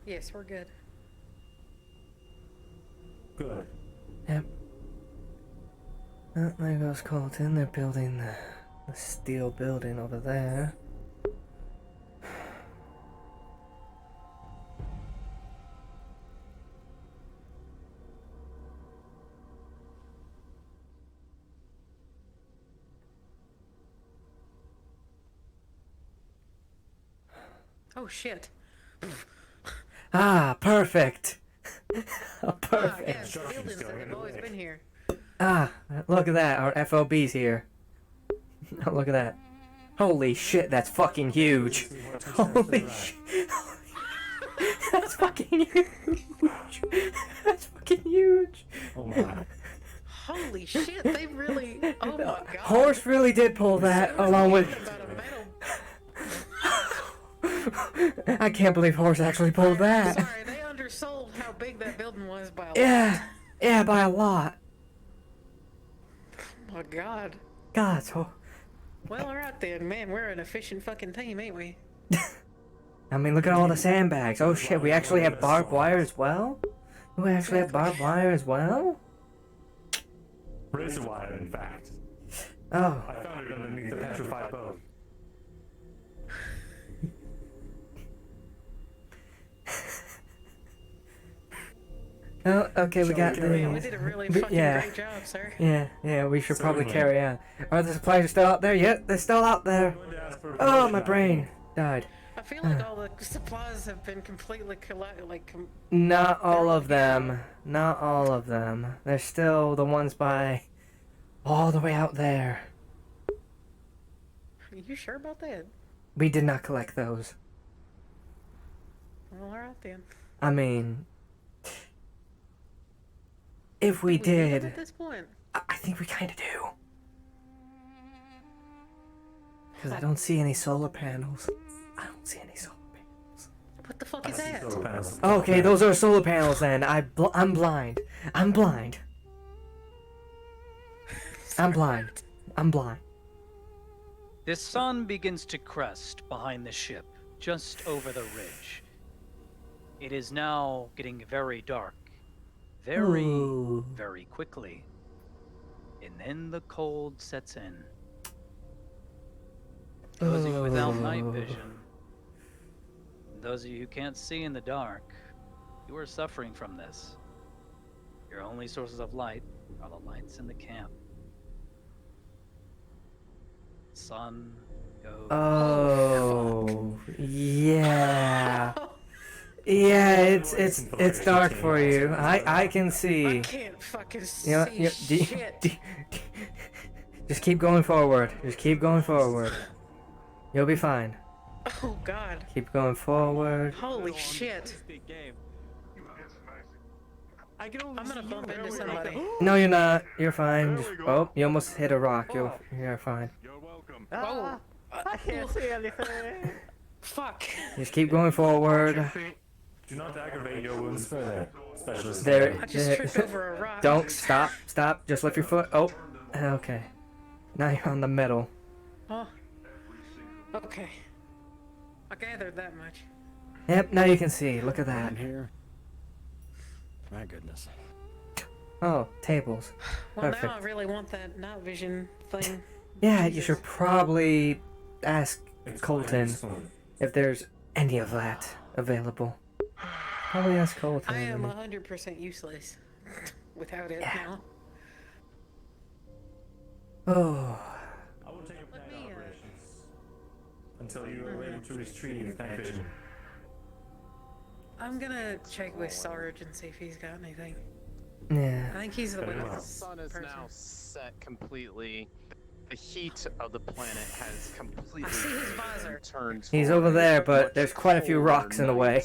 Yes, we're good. Good. Yep. Oh, there goes Colton. They're building the steel building over there. Oh shit. Ah, perfect. Oh, perfect. Ah, yes, the buildings that have always been here. Ah, look at that. Our FOB's here. Oh, look at that. Holy shit, that's fucking huge. Holy shit. That's fucking huge. That's fucking huge. Oh my. Holy shit, they really. Oh my god. Horse really did pull that along with. I can't believe Horse actually pulled that. Sorry, they undersold how big that building was by a lot. Yeah, by a lot. Oh my god. God, so. Well, alright then, man, we're an efficient fucking team, ain't we? I mean, look at all the sandbags. Oh shit, we actually have barbed wire as well? We actually have barbed wire as well? Razor wire, in fact. Oh. I found it underneath the petrified boat. Oh, okay, we got the... Man, we did a really fucking great job, sir. Yeah, we should probably carry on. Are the supplies still out there? Yep, they're still out there. Oh, my brain died. I feel like all the supplies have been completely Not all of them. Not all of them. There's still the ones by... all the way out there. Are you sure about that? We did not collect those. Well, alright then. I mean... if we did... At this point. I think we kinda do. Because I don't see any solar panels. I don't see any solar panels. What the fuck is that? Okay, those are solar panels then. I'm blind. I'm blind. I'm blind. I'm blind. The sun begins to crest behind the ship, just over the ridge. It is now getting very dark. Very, very quickly. And then the cold sets in. Those of you without night vision Those of you who can't see in the dark, you are suffering from this. Your only sources of light are the lights in the camp. Sun goes. Oh, yeah. Yeah, it's dark for you. I can see. I can't fucking see shit. Just keep going forward. Just keep going forward. You'll be fine. Oh God. Keep going forward. Holy shit. I'm gonna bump into somebody. No, you're not. You're fine. Just, oh, you almost hit a rock. You're fine. Oh. I can't see anything. Fuck. Just keep going forward. Do not aggravate your wounds further, specialist. There. I just tripped over a rock. Don't stop. Just lift your foot. Oh, okay. Now you're on the metal. Oh. Okay. I gathered that much. Yep. Now you can see. Look at that. Here. My goodness. Oh, tables. Well, Perfect. now I really want that night vision thing. Yeah, you should probably ask Colton if there's any of that available. Probably ask Colton. I am 100% useless without it now. Oh. I will take up night operations until you are able to retrieve night vision. I'm gonna check with Sarge and see if he's got anything. Yeah. I think he's the The witness sun is person. now set completely. The heat of the planet has completely I see his visor. turned. He's over there, but there's quite a few rocks in the way.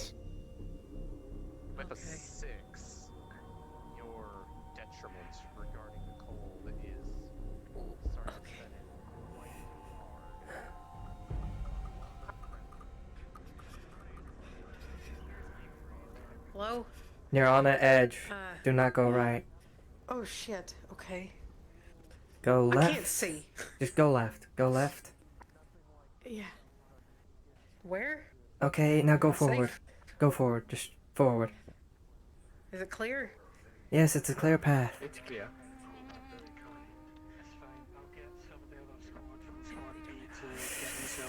With a 6, your detriment regarding the cold is starting to set in quite hard. Hello? You're on the edge. Do not go right. Oh shit. Okay. Go left. I can't see. Just go left. Go left. Yeah. Where? Okay, now go Safe? forward. Go forward. Just forward. Is it clear? Yes, it's a clear path. It's clear.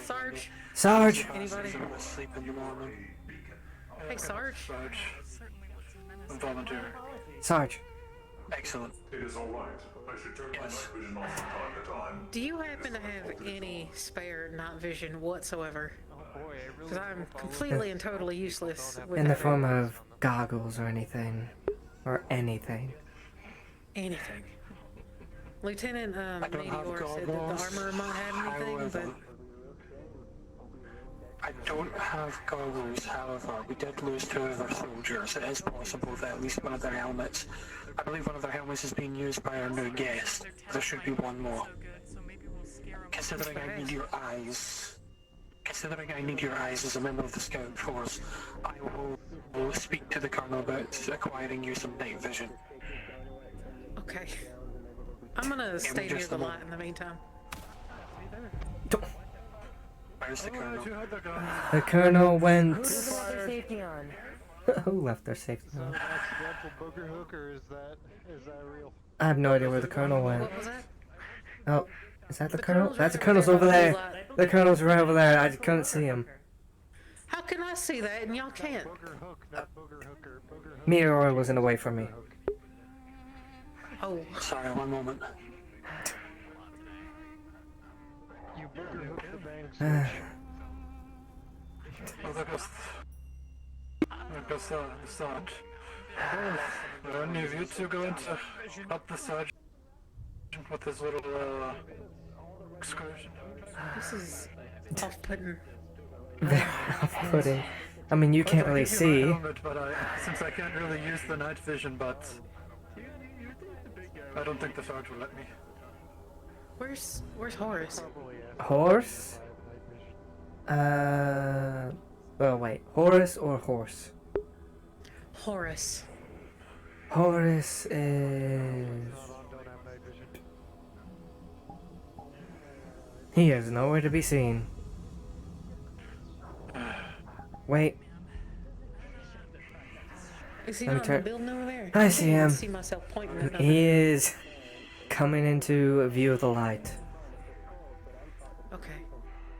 Sarge? Sarge! Anybody? Sleep in the morning. Hey, Sarge? Sarge. I'm volunteering. Sarge. Excellent. It is alright. I should turn my night vision off from time to time. Do you happen to have any spare night vision whatsoever? Because I'm completely and totally useless with In the that. form of goggles or anything. Or anything. Anything. Lieutenant I don't have Meteor said that the goggles, armor might have anything, but I don't have goggles, however, we did lose 2 of our soldiers. It is possible that at least one of their helmets, I believe one of their helmets is being used by our new guest. There should be one more. Considering I need your eyes, as a member of the Scout Force, I will speak to the Colonel about acquiring you some night vision. okay. I'm gonna stay near the light in the meantime. Where's the Colonel? The Colonel went... Who doesn't have their safety on? Who left their safety on? Accidental booger hook, or is that real? I have no idea where the Colonel went. What was that? Oh, is that the Colonel? That's the Colonel's over there. The Colonel's right over there. I just couldn't see him. How can I see that and y'all can't? Booger hook, not booger hooker. Booger hook. Meteor wasn't away from me. Oh. Sorry, one moment. You booger hook the bang switch. Well, there goes the Sarge. Are any of you two going to help the Sergeant with his little excursion? This is off-putting. Very off-putting. I mean, you can't really see. Helmet, but since I can't really use the night vision, but I don't think the Sarge will let me. Where's Horace? Horse? Well, wait. Horace or horse? Horace. Horace is... He is nowhere to be seen. Wait. Is he Let me not in the turn- building over there? I see can't even him. see myself pointing at nothing. He is coming into a view of the light. Okay.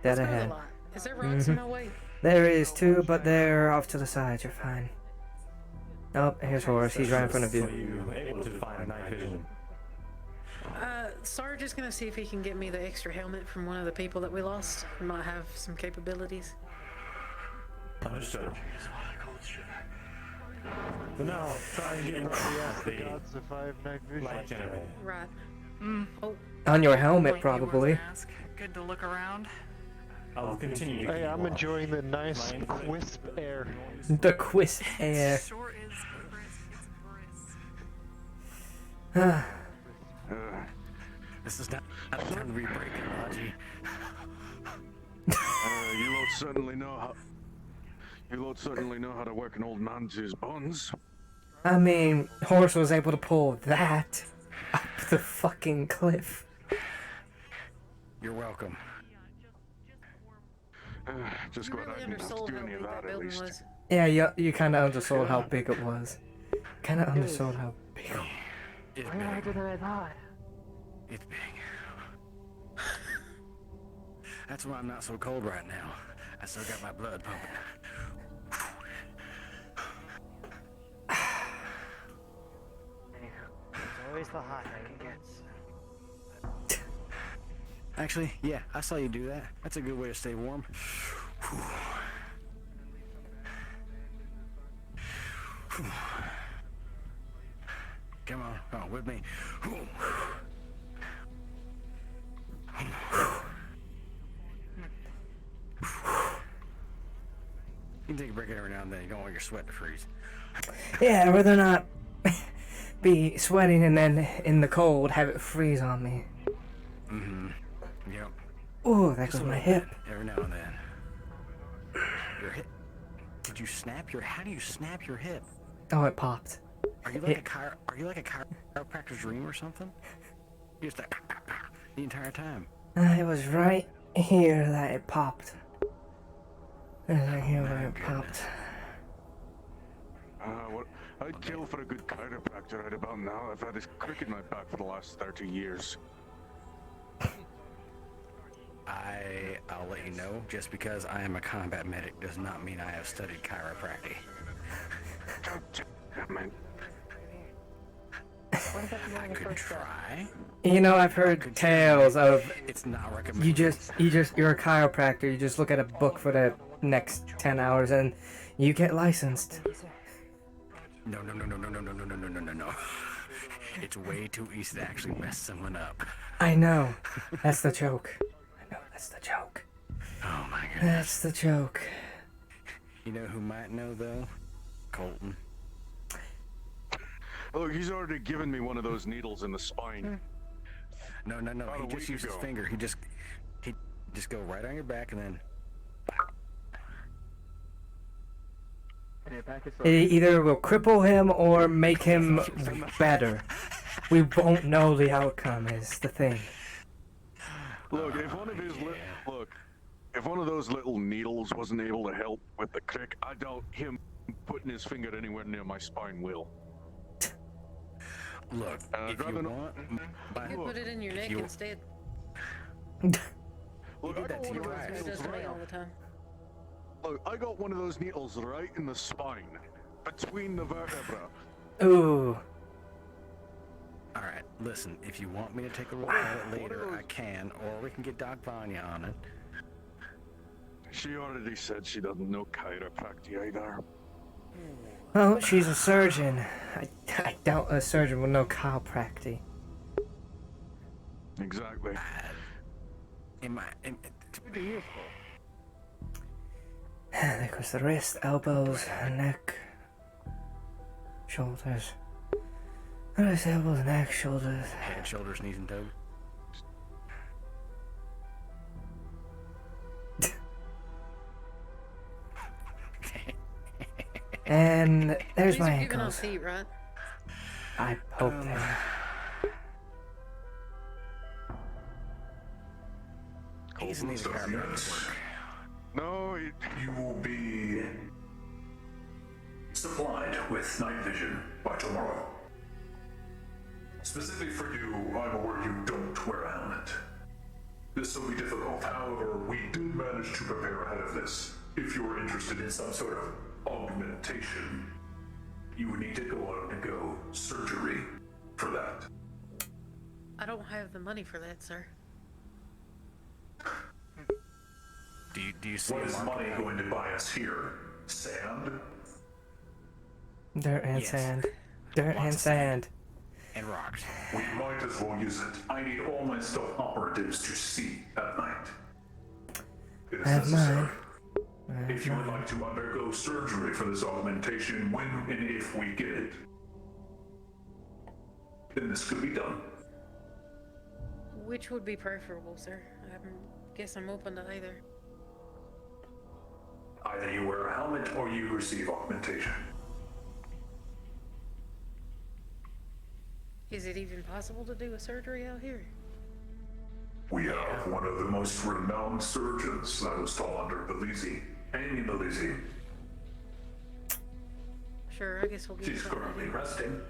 Dead Let's go to the ahead. light. Is there rocks in my way? There is two, but they're off to the side. You're fine. Oh, here's Horace. He's right in front of So you. you able to find night vision? Sarge is gonna see if he can get me the extra helmet from one of the people that we lost. He might have some capabilities. Understood. So now, try and get the light generator. Right. Oh. On your helmet, probably. Good to look around. I'll continue. Hey, I'm enjoying the nice crisp air. The crisp air. Sure is This is not time to be breaking, Haji. You lot certainly know how to work an old man's bones. I mean, Horace was able to pull that up the fucking cliff. You're welcome. Just glad I didn't have to do any of that at least. Yeah, you kind of undersold how big it was. Kind of undersold how big it was. It's Why larger than I thought? It's big. That's why I'm not so cold right now. I still got my blood pumping. It's always the hot that it gets. Actually, yeah, I saw you do that. That's a good way to stay warm. Come on, with me. You can take a break every now and then. You don't want your sweat to freeze. Yeah, I'd rather not be sweating and then in the cold have it freeze on me. Mm-hmm. Yep. Ooh, that goes my hip. Every now and then. Your hip. Did you snap your? How do you snap your hip? Oh, it popped. Are you like a chiropractor's dream or something? You just like the entire time. It was right here that it popped. It was right here where it popped. What? I'd kill for a good chiropractor right about now. I've had this crick in my back for the last 30 years. I'll let you know, just because I am a combat medic does not mean I have studied chiropractic. I could try. You know, I've heard tales of it's not recommended. You're a chiropractor. You just look at a book for the next 10 hours and you get licensed. No. It's way too easy to actually mess someone up. I know. That's the joke. That's the joke. Oh my goodness. That's the joke. You know who might know though? Colton. Look, he's already given me one of those needles in the spine. No. He just used his finger. He just go right on your back and then. It either will cripple him or make him better. We won't know the outcome. Is the thing. Look, if one of those little needles wasn't able to help with the crick, I doubt him putting his finger anywhere near my spine will. Look, if you want, You put it in your neck instead. Look, He did that to your eyes. He does to me all the time. Look, I got one of those needles right in the spine, between the vertebra. Ooh. Alright, listen, if you want me to take a look at it later, I can, or we can get Doc Vanya on it. She already said she doesn't know chiropractic either. Well, she's a surgeon. I doubt a surgeon will know chiropractic. Exactly. There goes the wrist, elbows, neck, shoulders. Wrist, elbows, neck, shoulders. Head, shoulders, knees, and toes. And there's my These are ankles. feet, right? I hope they are. He's needs chiropractic work. No, you will be supplied with night vision by tomorrow. Specifically for you, I'm aware you don't wear a helmet. This will be difficult, however, we did manage to prepare ahead of this. if you're interested in some sort of augmentation, you would need to go undergo surgery for that. I don't have the money for that, sir. Do you see What a is market money value? going to buy us here? Sand? Dirt and Yes. sand. Dirt and sand. And rocks. We might as well use it. I need all my stealth operatives to see at night. It is I have necessary. mine. If you would like to undergo surgery for this augmentation, when and if we get it, then this could be done. Which would be preferable, sir? I guess I'm open to either. Either you wear a helmet or you receive augmentation. Is it even possible to do a surgery out here? We have one of the most renowned surgeons that was taught under Belize, Amy Belize. Sure, I guess we'll get She's something to currently do. resting.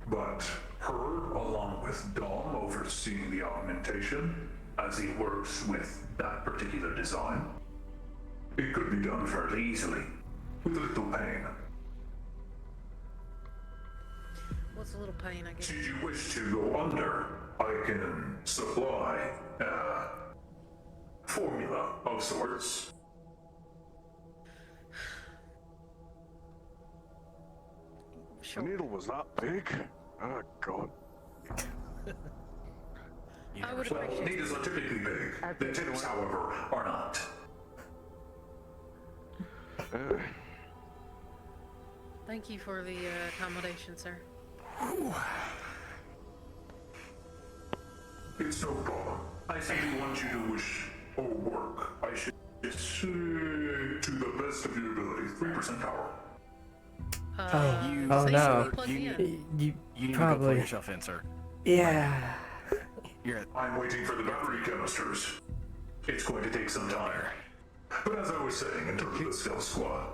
But her, along with Dom, overseeing the augmentation, as he works with that particular design, it could be done fairly easily, with little pain. What's a little pain, I guess? Should you wish to go under, I can supply a formula of sorts. The needle was that big? Oh, God. I would Well, appreciate needles are typically big. The tips, however, are not. Thank you for the accommodation, sir. It's no problem. I simply want you to wish or work. I should say to the best of your ability. 3% power. Oh no. You You need to go plug probably. yourself in, sir. Yeah. I'm waiting for the battery canisters. It's going to take some time. But as I was saying in terms of the stealth squad,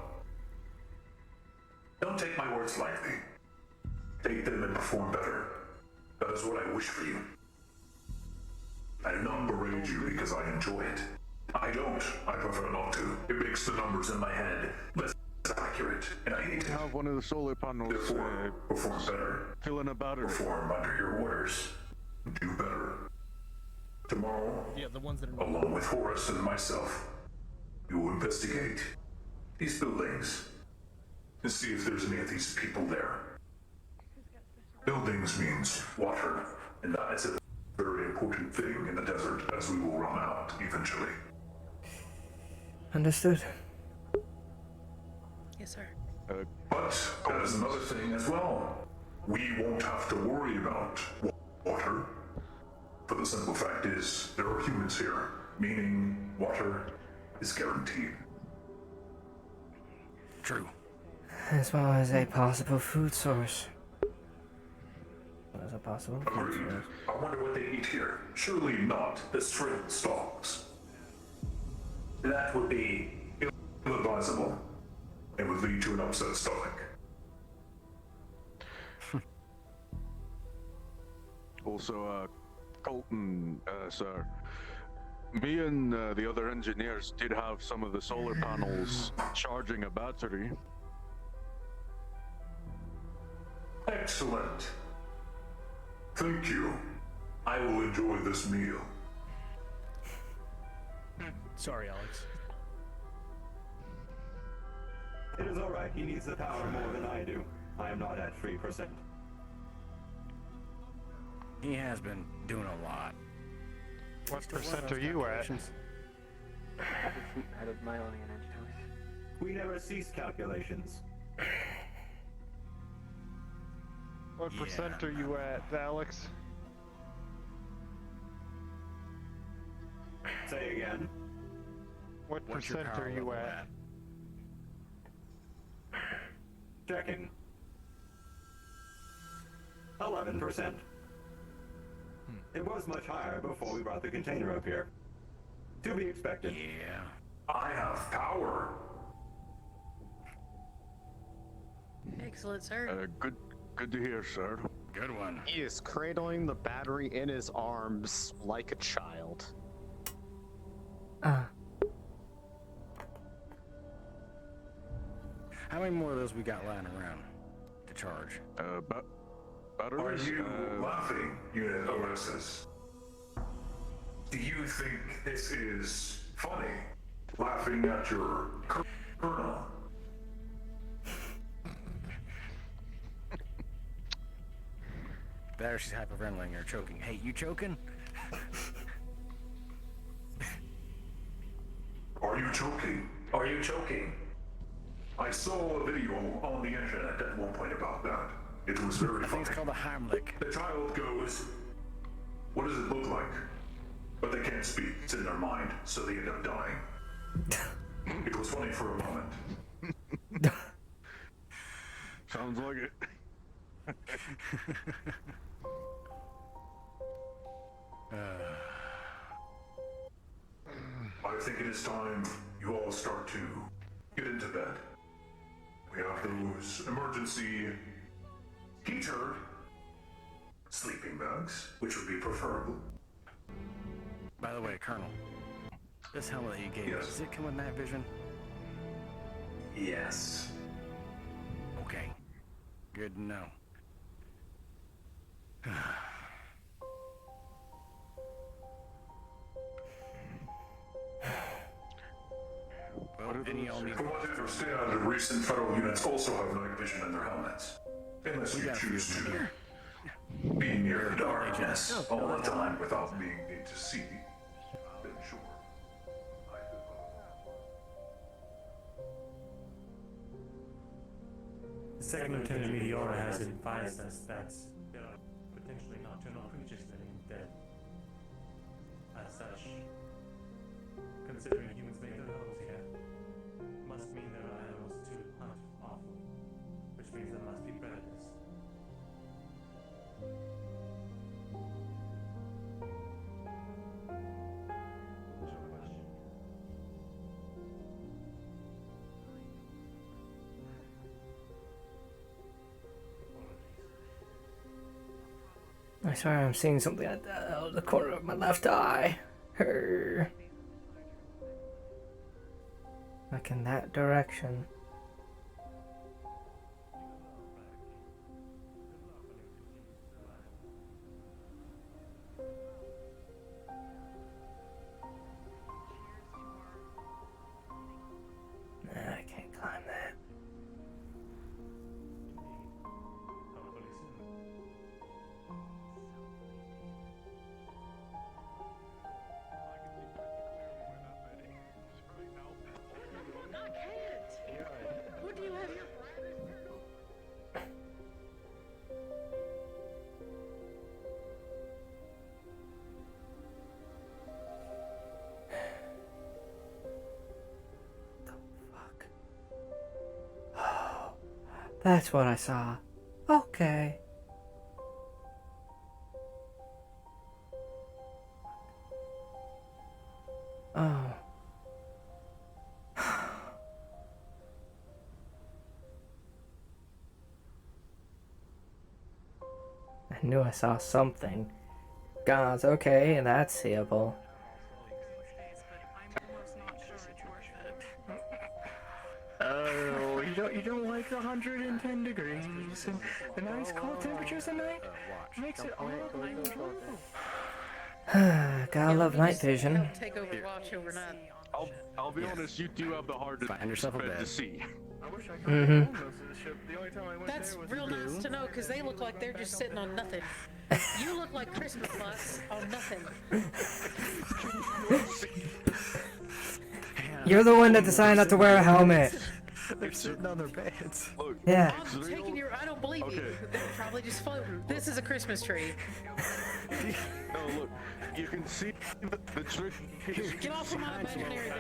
don't take my words lightly. Take them and perform better. That is what I wish for you. I do not berate you because I enjoy it. I don't. I prefer not to. It makes the numbers in my head less accurate, and I hate it. Have one of the solar panels Therefore, perform better. fill in a battery. Perform under your orders. Do better. Tomorrow, Yeah, the ones that are along with Horace and myself, we will investigate these buildings and see if there's any of these people there. Buildings means water, and that is a very important thing in the desert, as we will run out eventually. Understood. Yes, sir. But that is another thing as well. We won't have to worry about water. For the simple fact is, there are humans here, meaning water is guaranteed. True. As well as a possible food source. As a possible food Agreed. source. I wonder what they eat here. Surely not the straight stalks. That would be ill-advisable. It would lead to an upset stomach. Also, Colton, sir, me and the other engineers did have some of the solar panels charging a battery. Excellent. Thank you. I will enjoy this meal. Sorry, Alex. It is alright, he needs the power more than I do. I am not at 3%. He has been doing a lot. What percent are you at? That is my only energy choice. We never cease calculations. What percent are you at, Alex? Say again. What What's your percent power are you level at? Checking. 11%. It was much higher before we brought the container up here. To be expected. Yeah. I have power. Excellent, sir. Good to hear, sir. Good one. He is cradling the battery in his arms like a child. How many more of those we got lying around to charge? Are batteries? you laughing, Unit OSS? Do you think this is funny? Laughing at your colonel? Better she's hyperventilating or choking. Hey, you choking? Are you choking? Are you choking? I saw a video on the internet at one point about that. It was very funny. I think it's called a Heimlich. The child goes, what does it look like? But they can't speak, it's in their mind, so they end up dying. It was funny for a moment. Sounds like it. I think it is time you all start to get into bed. We have those emergency heater sleeping bags, which would be preferable. By the way, Colonel, this helmet that you gave me, does it come with night vision? Yes. Okay. Good to know. Well, any y'all need. From what I understand, recent federal units also have night vision in their helmets. Unless you choose to be near the darkness all the time without being able to see. Then sure. Second Lieutenant Meteora has advised us that there are potentially nocturnal creatures living dead. As such, considering humans make their homes here, must mean there are animals to hunt off of, which means there must be predators. I swear I'm seeing something out of the corner of my left eye. Her. Like in that direction. Nah, I can't climb that. What do you have your That's what I saw. Okay. Oh. I knew I saw something. Gods, okay, that's seeable. Oh, you don't like 110 degrees and the nice cold temperatures at night? Makes it all unbearable. Gotta love night vision. take over watch overnight? I'll be honest, you do have the hardest Find yourself a bed to see. That's real nice to know, because they look like they're just sitting on nothing. You look like Christmas lights on nothing. You're the one that decided not to wear a helmet. They're sitting on their beds. Yeah. I'm taking your. I don't believe you. They're probably just floating. This is a Christmas tree. No, look, you can see the trick. Get off of my imaginary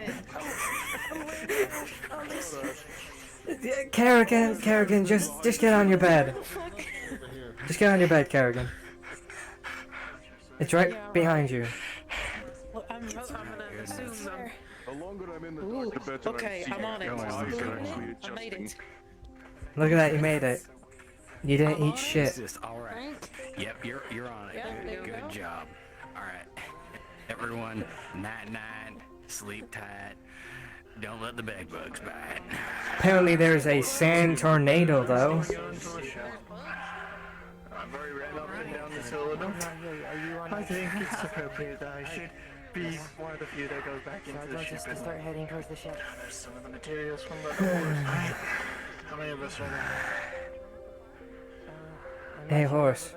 bed. Kerrigan, just get on your bed. Just get on your bed, Kerrigan. It's right behind you. Well, I'm gonna assume. The longer I'm in the dark, the better Okay, I'm on it. I made it. Look at that, you made it. You didn't eat shit. Alright. Yep, you're on it. Yep, Good job. Alright. Everyone, night, sleep tight. Don't let the bed bugs bite. Apparently there's a sand tornado, though. I'm very ran up and down the cylinder. I think it's appropriate that I should be one of the few that goes back into the ship. Just start heading towards the ship. There's some of the materials from the doors. How many of us are there? Hey, horse.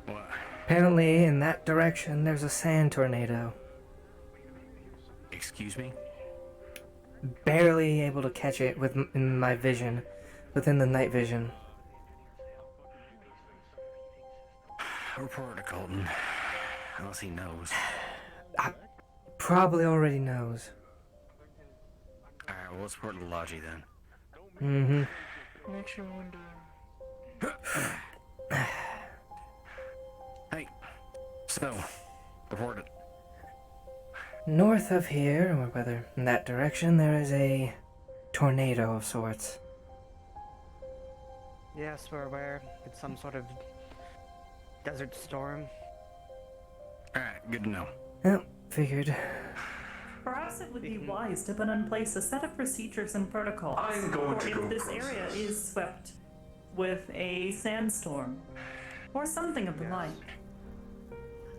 What? Apparently in that direction there's a sand tornado. Excuse me? Barely able to catch it in my vision, within the night vision. Report to Colton. Unless he knows. Probably already knows. Alright, well, let's report to the lodgy then. Mm-hmm. Makes you wonder. Hey, so, report it. North of here, or rather in that direction, there is a tornado of sorts. Yes, we're aware. It's some sort of desert storm. Alright, good to know. Well, figured. Perhaps it would be wise to put in place a set of procedures and protocols I'm going for to if go this process. area is swept with a sandstorm or something of the like.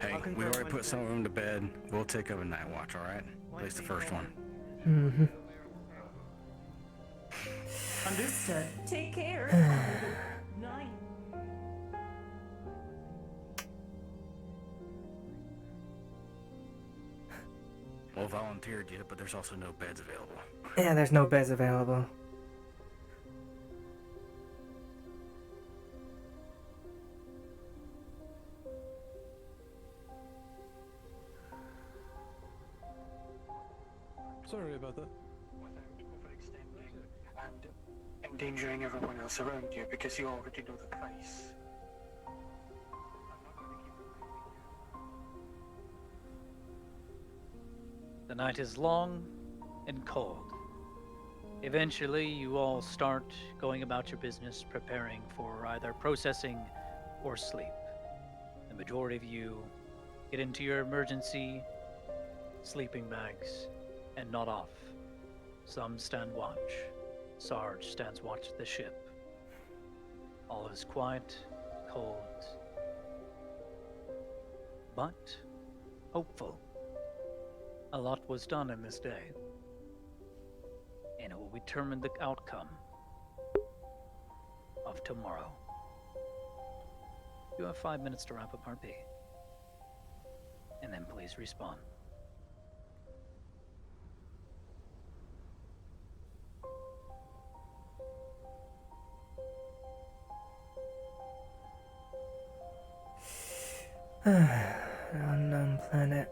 Hey, we've already put some of them to bed. We'll take up a night watch, alright? At least the first one. Mm-hmm. Understood. Take care. Night. Well, volunteered you, but there's also no beds available. Yeah, there's no beds available. Sorry about that. And endangering everyone else around you because you already know the price. The night is long and cold. Eventually, you all start going about your business, preparing for either processing or sleep. The majority of you get into your emergency sleeping bags and nod off. Some stand watch. Sarge stands watch at the ship. All is quiet, cold, but hopeful. A lot was done in this day, and it will determine the outcome of tomorrow. You have 5 minutes to wrap up Part B, and then please respawn. Unknown planet.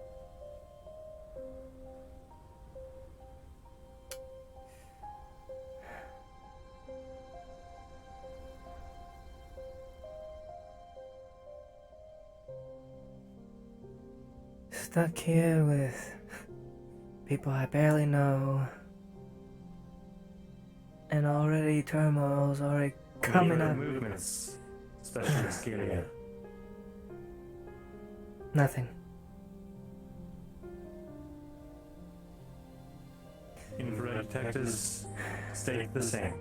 Stuck here with people I barely know, and already turmoil's already coming up. Movements, Specialist Galea. Nothing. Infrared detectors state the same.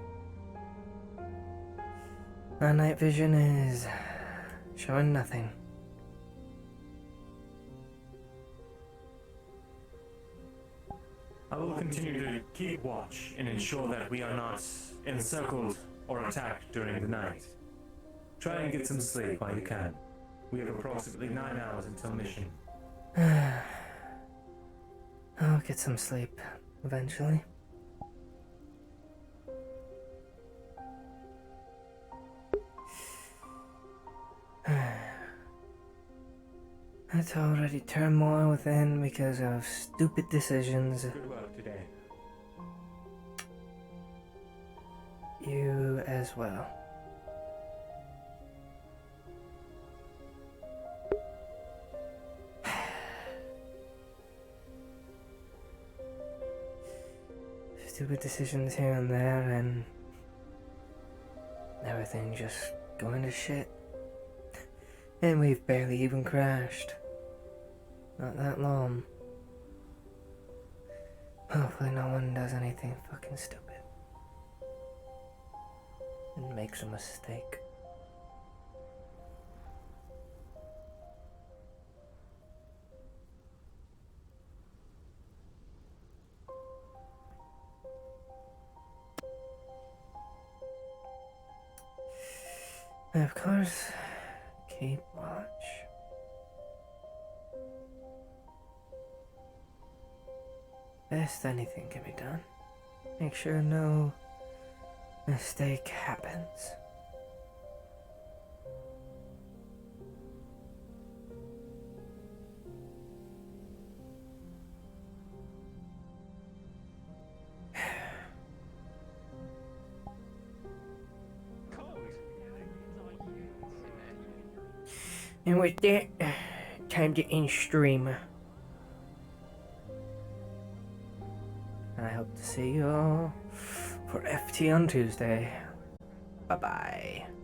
My night vision is showing nothing. I will continue to keep watch and ensure that we are not encircled or attacked during the night. Try and get some sleep while you can. We have approximately 9 hours until mission. I'll get some sleep eventually. It's already turmoil within because of stupid decisions. Good work today. You as well. Stupid decisions here and there, and everything just going to shit. And we've barely even crashed. Not that long. Hopefully no one does anything fucking stupid. And makes a mistake. And of course, keep watch. Best anything can be done. Make sure no mistake happens. And with that, time to end stream. I hope to see you all for FT on Tuesday. Bye bye.